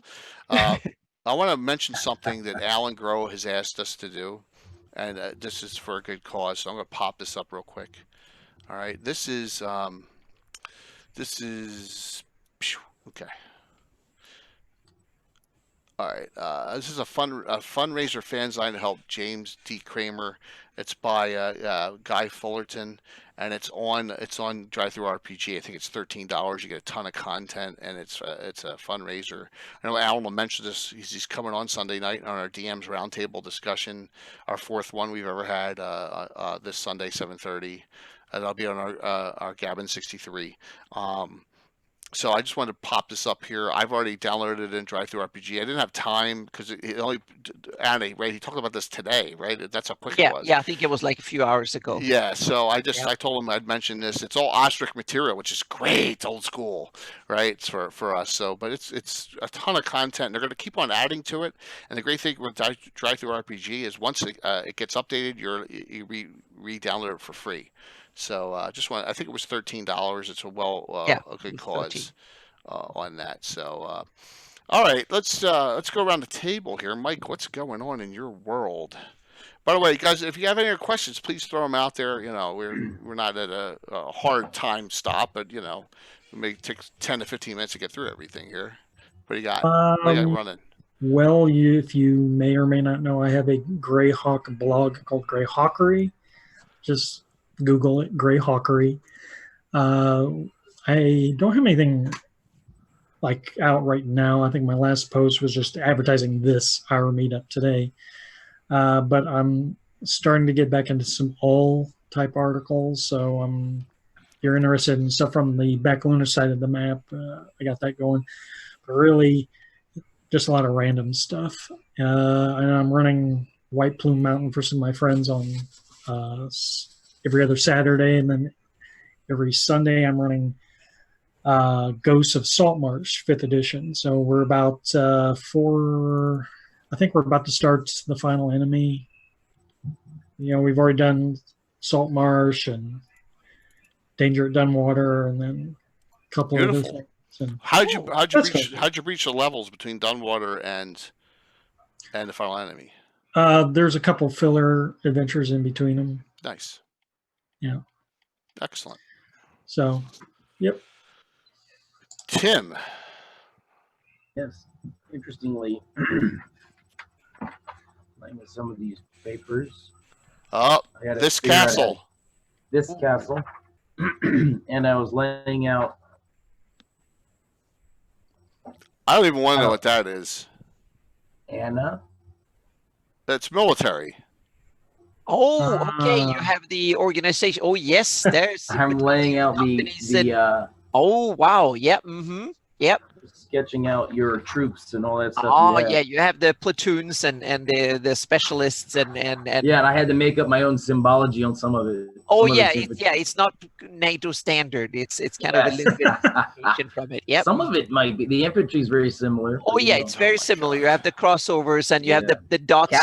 I want to mention something that Alan Groh has asked us to do, and this is for a good cause. So I'm going to pop this up real quick. All right, this is okay. All right, this is a fundraiser fanzine to help James D. Kramer. It's by Guy Fullerton, and it's on DriveThruRPG. I think it's $13. You get a ton of content, and it's a fundraiser. I know Alan will mention this. He's coming on Sunday night on our DM's roundtable discussion, our fourth one we've ever had this Sunday, 7:30. That'll be on our Gabbin 63. So I just wanted to pop this up here. I've already downloaded it in DriveThruRPG. I didn't have time because it only Andy, right? He talked about this today, right? That's how quick it was. Yeah, I think it was like a few hours ago. Yeah, so I told him I'd mention this. It's all Ostrich material, which is great, old school, right? It's for us. So, but it's a ton of content. They're going to keep on adding to it. And the great thing with DriveThruRPG is once it gets updated, you re-download it for free. So I think it was $13. It's a good cause on that. So all right, let's go around the table here. Mike, what's going on in your world? By the way, guys, if you have any other questions, please throw them out there. You know, we're not at a hard time stop, but you know, it may take 10 to 15 minutes to get through everything here. What do you got? What do you got running? Well, if you may or may not know, I have a Greyhawk blog called Greyhawkery. Just Google it, Greyhawkery. I don't have anything like out right now. I think my last post was just advertising this our meetup today. But I'm starting to get back into some all type articles. So you're interested in stuff from the back lunar side of the map. I got that going. But really, just a lot of random stuff. And I'm running White Plume Mountain for some of my friends on every other Saturday, and then every Sunday I'm running Ghosts of Saltmarsh 5th edition. So we're about I think we're about to start the final enemy. We've already done Saltmarsh and Danger at Dunwater, and then a couple of those things. And How'd you reach the levels between Dunwater and the final enemy? There's a couple filler adventures in between them. Nice. Yeah. Excellent. So, yep. Tim. Yes. Interestingly, playing with some of these papers. Oh, this castle. This castle. And I was laying out. I don't even want to know what that is. Anna. That's military. Oh, okay. You have the organization. Oh, yes. There's. I'm laying out the oh, wow. Yep. Mm-hmm. Yep. Sketching out your troops and all that stuff. Oh, yeah. You have the platoons and the specialists and yeah, and I had to make up my own symbology on some of it. Oh, yeah. It's not NATO standard. It's kind of a little bit deviation from it. Yep. Some of it might be. The infantry is very similar. Oh, yeah. It's very similar. You have the crossovers and you have the dots.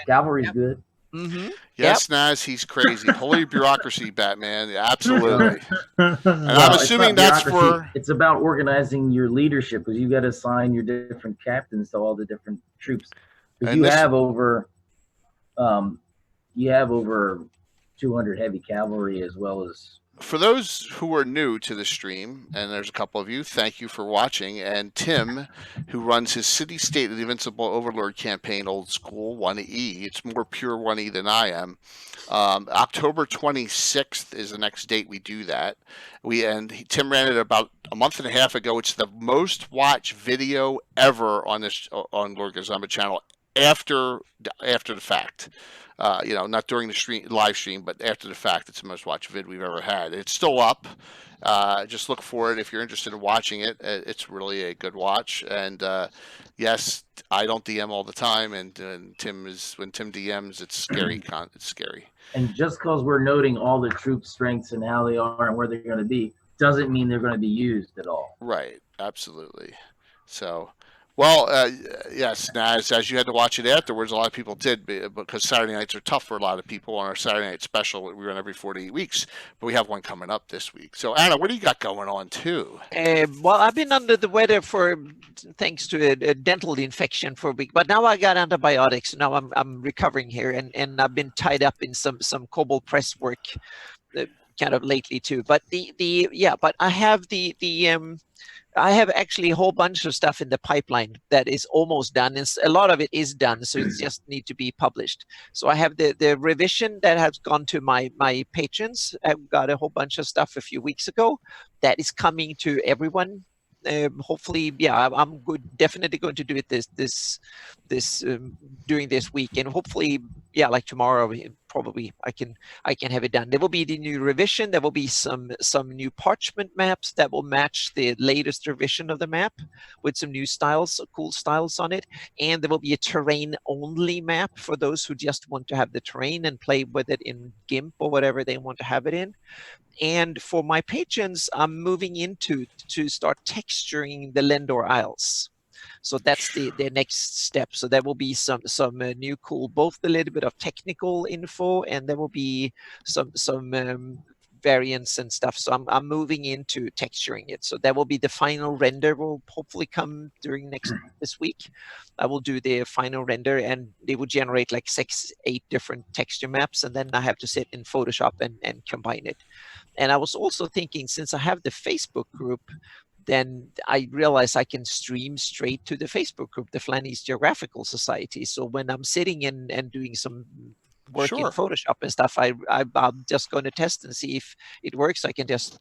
Cavalry's good. Mm-hmm. Yes, Naz, he's crazy. Holy bureaucracy, Batman. Absolutely. And I'm assuming that's for. It's about organizing your leadership, because you got to assign your different captains to all the different troops. Because you have over 200 heavy cavalry, as well as. For those who are new to the stream, and there's a couple of you, thank you for watching. And Tim, who runs his City State of the Invincible Overlord campaign, old school 1E. It's more pure 1E than I am. October 26th is the next date we do that. Tim ran it about a month and a half ago. It's the most watched video ever on Lord Gazamba channel after the fact. Not during the live stream, but after the fact. It's the most watched vid we've ever had. It's still up. Just look for it if you're interested in watching it. It's really a good watch. And yes, I don't DM all the time, and when Tim DMs, it's scary. It's scary. And just because we're noting all the troop strengths and how they are and where they're going to be, doesn't mean they're going to be used at all. Right. Absolutely. So. Well, yes, Naz, as you had to watch it afterwards, a lot of people did, because Saturday nights are tough for a lot of people. On our Saturday night special, we run every 48 weeks, but we have one coming up this week. So, Anna, what do you got going on, too? Well, I've been under the weather thanks to a dental infection for a week, but now I got antibiotics. Now I'm recovering here, and I've been tied up in some cobalt press work kind of lately, too. But but I have I have actually a whole bunch of stuff in the pipeline that is almost done. A lot of it is done, so it just need to be published. So I have the revision that has gone to my patrons. I've got a whole bunch of stuff a few weeks ago that is coming to everyone. Hopefully, I'm definitely going to do it during this week, and hopefully, like tomorrow, probably I can have it done. There will be the new revision. There will be some new parchment maps that will match the latest revision of the map with some new styles, cool styles on it, and there will be a terrain only map for those who just want to have the terrain and play with it in GIMP or whatever they want to have it in. And for my patrons, I'm moving into to start texturing the Lendor Isles. So that's the next step. So there will be some new cool, both a little bit of technical info, and there will be some variants and stuff. So I'm moving into texturing it. So that will be the final render will hopefully come during this week. I will do the final render, and they will generate like 6-8 different texture maps, and then I have to sit in Photoshop and combine it. And I was also thinking, since I have the Facebook group, then I realized I can stream straight to the Facebook group, the Flanaess Geographical Society. So when I'm sitting in and doing some work in Sure. Photoshop and stuff, I'm just going to test and see if it works. I can just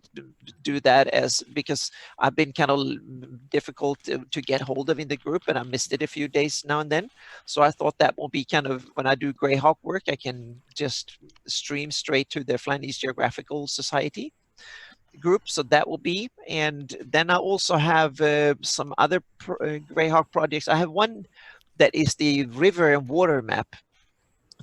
do that because I've been kind of difficult to get hold of in the group, and I missed it a few days now and then. So I thought that will be kind of, when I do Greyhawk work, I can just stream straight to the Flanaess Geographical Society group. So that will be, and then I also have some other Greyhawk projects. I have one that is the river and water map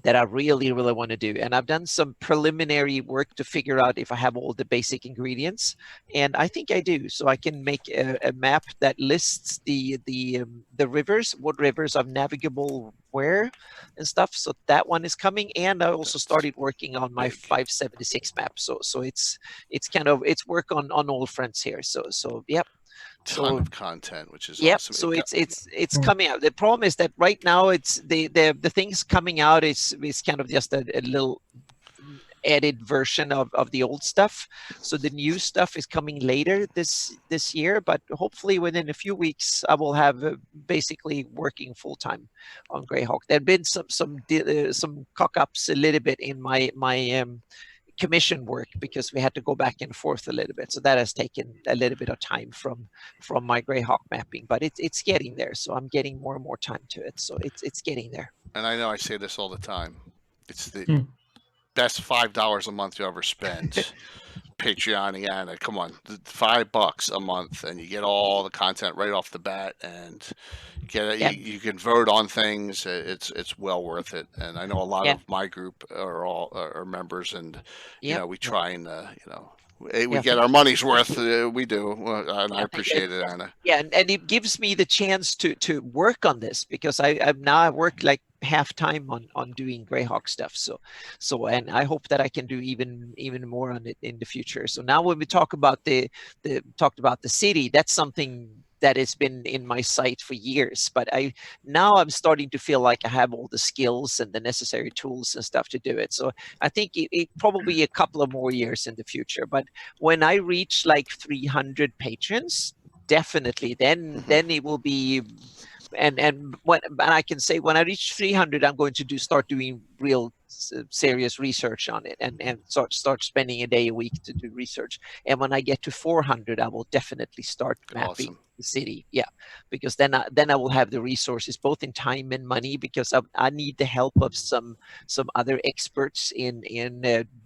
that I really, really want to do. And I've done some preliminary work to figure out if I have all the basic ingredients. And I think I do. So I can make a map that lists the rivers, what rivers are navigable where and stuff. So that one is coming. And I also started working on my 576 map. So it's kind of, it's work on all fronts here. So yep. Ton of content, which is yep, awesome. so it's coming out. The problem is that right now it's the things coming out is kind of just a little added version of the old stuff. So the new stuff is coming later this year, but hopefully within a few weeks I will have basically working full time on Greyhawk. There've been some cock-ups a little bit in my commission work because we had to go back and forth a little bit, so that has taken a little bit of time from my Greyhawk mapping, but it's getting there. So I'm getting more and more time to it, so it's getting there. And I know I say this all the time, it's the best $5 a month you ever spend. Patreoniana, come on, $5 a month, and you get all the content right off the bat, and you can vote on things. It's well worth it, and I know a lot of my group are members, and you know, we try and we get our money's worth. We do, and I appreciate it, Anna. Yeah, and it gives me the chance to work on this because I work like half time on doing Greyhawk stuff. So and I hope that I can do even more on it in the future. So now when we talk about the city, that's something that has been in my sight for years, but now I'm starting to feel like I have all the skills and the necessary tools and stuff to do it. So I think it probably a couple of more years in the future, but when I reach like 300 patrons, definitely then it will be, and I can say when I reach 300, I'm going to start doing real serious research on it and start spending a day a week to do research. And when I get to 400, I will definitely start mapping the city. Yeah, because then I will have the resources both in time and money, because I need the help of some other experts in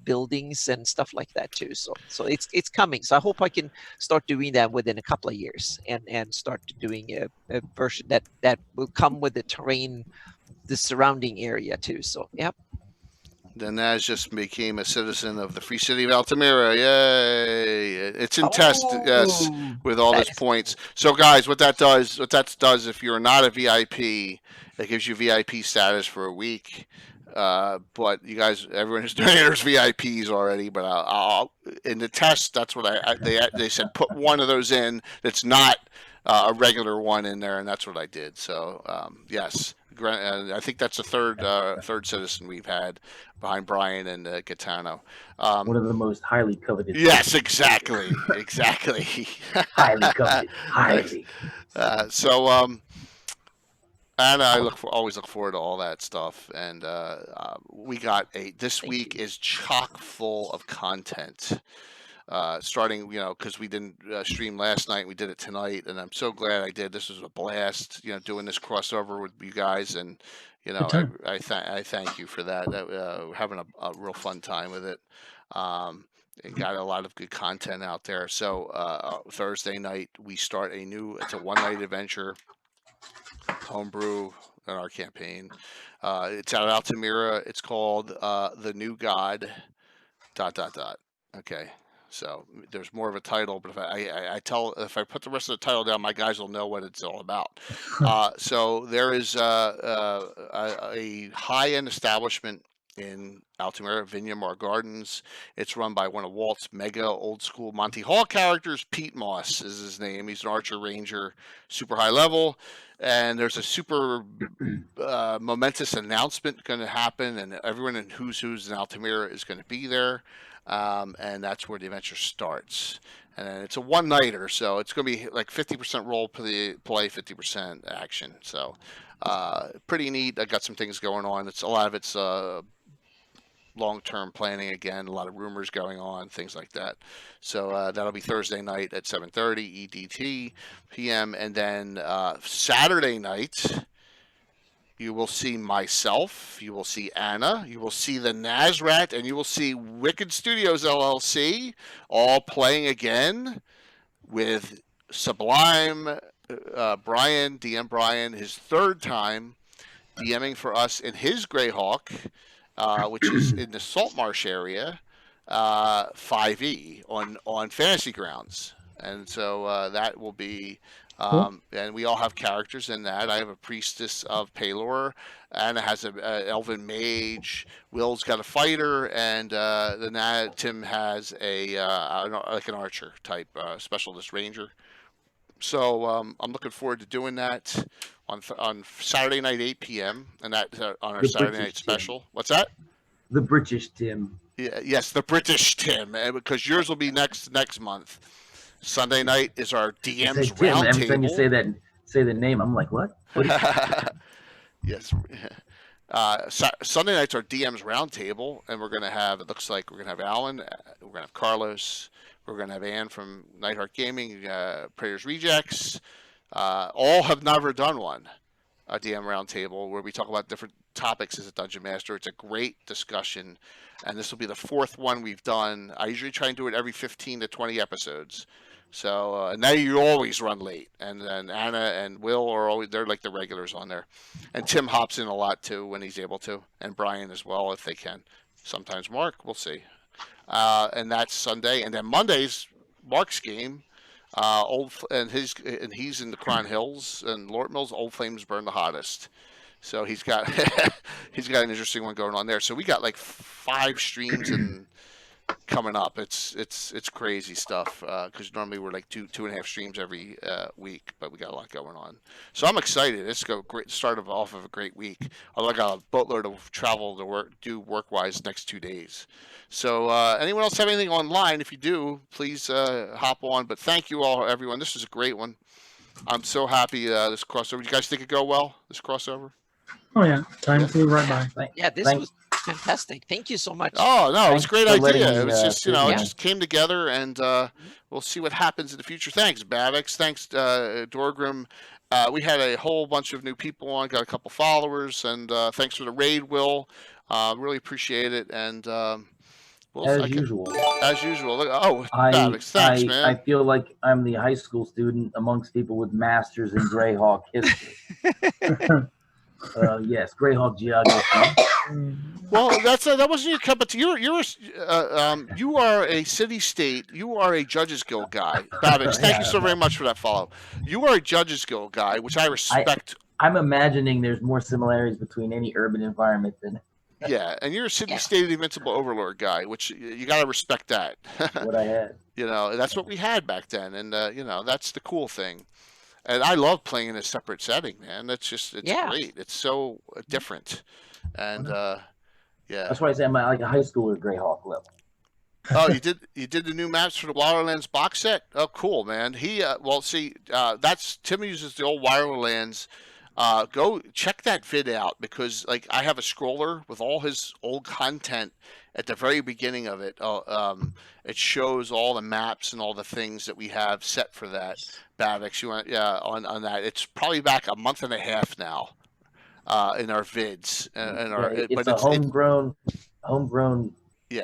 buildings and stuff like that too. So it's coming. So I hope I can start doing that within a couple of years and start doing a version that will come with the terrain, the surrounding area too. So yep. Then Naz just became a citizen of the Free City of Altamira. Yay! It's in test, yes, with all those points. So, guys, what that does, if you're not a VIP, it gives you VIP status for a week. But you guys, everyone who's doing it is VIPs already. But I'll in the test, that's what they said. Put one of those in that's not a regular one in there, and that's what I did. So, yes. I think that's the third citizen we've had behind Brian and Gaetano. One of the most highly coveted. Yes, exactly. Highly coveted. Highly. And I always look forward to all that stuff. And we got this week is chock full of content. Starting, because we didn't stream last night, we did it tonight, and I'm so glad I did. This was a blast, doing this crossover with you guys, and I thank you for that. We're having a real fun time with it. And got a lot of good content out there. So Thursday night we start it's a one-night adventure, homebrew in our campaign. It's out of Altamira. It's called The New God. ... Okay. So there's more of a title, but if I put the rest of the title down, my guys will know what it's all about. So there is a high-end establishment in Altamira, Vinyamar Gardens. It's run by one of Walt's mega old-school Monty Hall characters. Pete Moss is his name. He's an archer ranger, super high level. And there's a super momentous announcement going to happen, and everyone in Who's in Altamira is going to be there. And that's where the adventure starts. And it's a one-nighter, so it's going to be like 50% role play, 50% action. So pretty neat. I got some things going on. A lot of it's long-term planning again. A lot of rumors going on, things like that. So that'll be Thursday night at 7:30 EDT p.m. And then Saturday night, you will see myself, you will see Anna, you will see the Nazrat, and you will see Wicked Studios LLC all playing again with Sublime Brian, DM Brian, his third time DMing for us in his Greyhawk, which is in the Saltmarsh area, 5e on Fantasy Grounds. And so that will be, and we all have characters in that. I have a Priestess of Pelor, Anna has an Elven Mage, Will's got a Fighter, and Tim has like an Archer type Specialist Ranger. So I'm looking forward to doing that on Saturday night 8 p.m. and that on our The Saturday British night special. What's that? The British Tim. Yeah, yes, the British Tim, because yours will be next month. Sunday night is our DM's Say Tim. Every roundtable. time you say the name, I'm like, what? Yes. Sunday night's our DM's roundtable, and we're gonna have. It looks like we're gonna have Alan. We're gonna have Carlos. We're gonna have Ann from Nightheart Gaming. Prayers Rejects. All have never done one. A DM roundtable where we talk about different topics as a dungeon master. It's a great discussion, and this will be the fourth one we've done. I usually try and do it every 15 to 20 episodes. So now you always run late, and then Anna and Will are always—they're like the regulars on there, and Tim hops in a lot too when he's able to, and Brian as well if they can. Sometimes Mark, we'll see. And that's Sunday, and then Monday's Mark's game. He's in the Cron Hills and Lort Mills. Old Flames Burn the Hottest. So he's got he's got an interesting one going on there. So we got like 5 streams and coming up. It's crazy stuff because normally we're like two and a half streams every week, but we got a lot going on. So I'm excited. It's go great start off of a great week. I got a boatload of travel to do work wise next 2 days. So anyone else have anything online? If you do, please hop on. But thank you all, everyone. This was a great one. I'm so happy this crossover. You guys think it go well? This crossover? Oh yeah, time flew right by. Yeah, this was fantastic. Thank you so much. Oh no, it was a great idea. It was just it yeah. just came together, and we'll see what happens in the future. Thanks, Babix. Thanks, Dorgrim. We had a whole bunch of new people on. Got a couple followers, and thanks for the raid, Will. Really appreciate it, and. As usual. Oh, Babix, thanks, man. I feel like I'm the high school student amongst people with masters in Greyhawk history. Yes, Greyhawk geography. Well, that wasn't your cup of tea. You are a city-state. You are a Judges Guild guy, Babix. Thank you so very much for that follow. You are a Judges Guild guy, which I respect. I'm imagining there's more similarities between any urban environment than. Yeah, and you're a city-state Invincible Overlord guy, which you got to respect that. What I had. That's what we had back then, and that's the cool thing. And I love playing in a separate setting, man. It's great. It's so different, and yeah. That's why I say I'm like a high schooler Greyhawk level. Oh, you did the new maps for the Wireless box set? Oh, cool, man. That's Tim uses the old Wireless. Go check that vid out because I have a scroller with all his old content at the very beginning of it. It shows all the maps and all the things that we have set for that. Babix, on that. It's probably back a month and a half now in our vids. It's a homegrown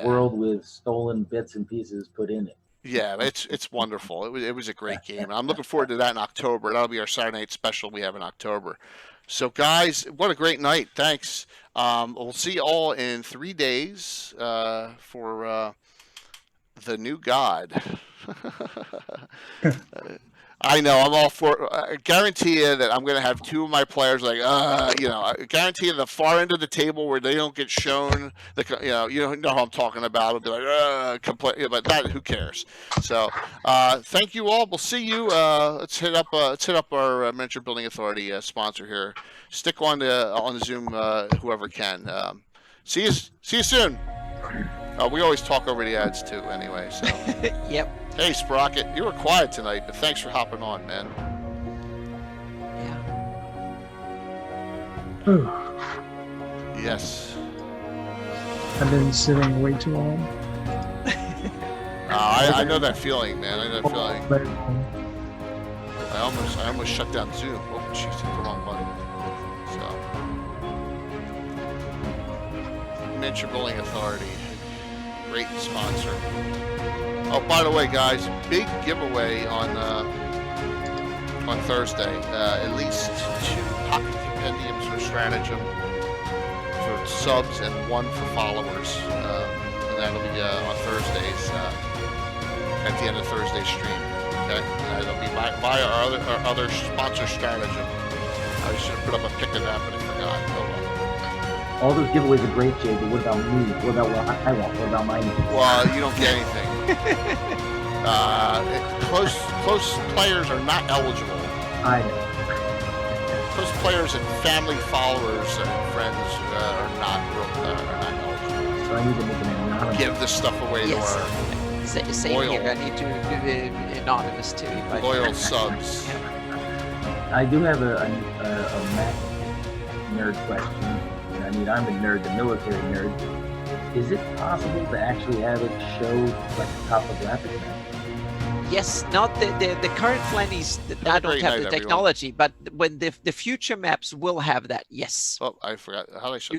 world with stolen bits and pieces put in it. Yeah, it's wonderful. It was a great game. And I'm looking forward to that in October. That'll be our Saturday night special we have in October. So, guys, what a great night. Thanks. We'll see you all in 3 days for the new God. I know. I'm all for. I guarantee you that I'm going to have 2 of my players I guarantee you the far end of the table where they don't get shown. You know who I'm talking about. I'll be like, complain, but that who cares? So, thank you all. We'll see you. Let's hit up our Miniature Building Authority sponsor here. Stick on the Zoom, whoever can. See you soon. We always talk over the ads too, anyway. So. Yep. Hey, Sprocket, you were quiet tonight, but thanks for hopping on, man. Yeah. Yes. I've been sitting way too long. I know that feeling, man. I know that feeling. But, I almost shut down Zoom. Oh, jeez, hit the wrong button. So, Miniature Bowling Authority, great sponsor. Oh, by the way, guys, big giveaway on Thursday. At least 2 pocket compendiums for Stratagem for subs and 1 for followers. And that'll be on Thursdays at the end of Thursday's stream. Okay, it'll be via our other sponsor Stratagem. I should have put up a pic of that, but I forgot. Oh well. All those giveaways are great, Jay, but what about me? What about what I want? What about my needs? Well, you don't get anything. Close players are not eligible. I know. Close players and family followers and friends are not eligible. So I need to make an anonymous. Give this stuff away Yes. to our Same Loyal. here. I need to do the anonymous too. But loyal subs. I do have a Mac nerd question. I mean, I'm a nerd, the military nerd. Is it possible to actually have it show like a topographic map? Yes, not the current Flanaess. I don't great have night, the everyone. technology, but when the future maps will have that. Yes. Oh, I forgot. How do I show?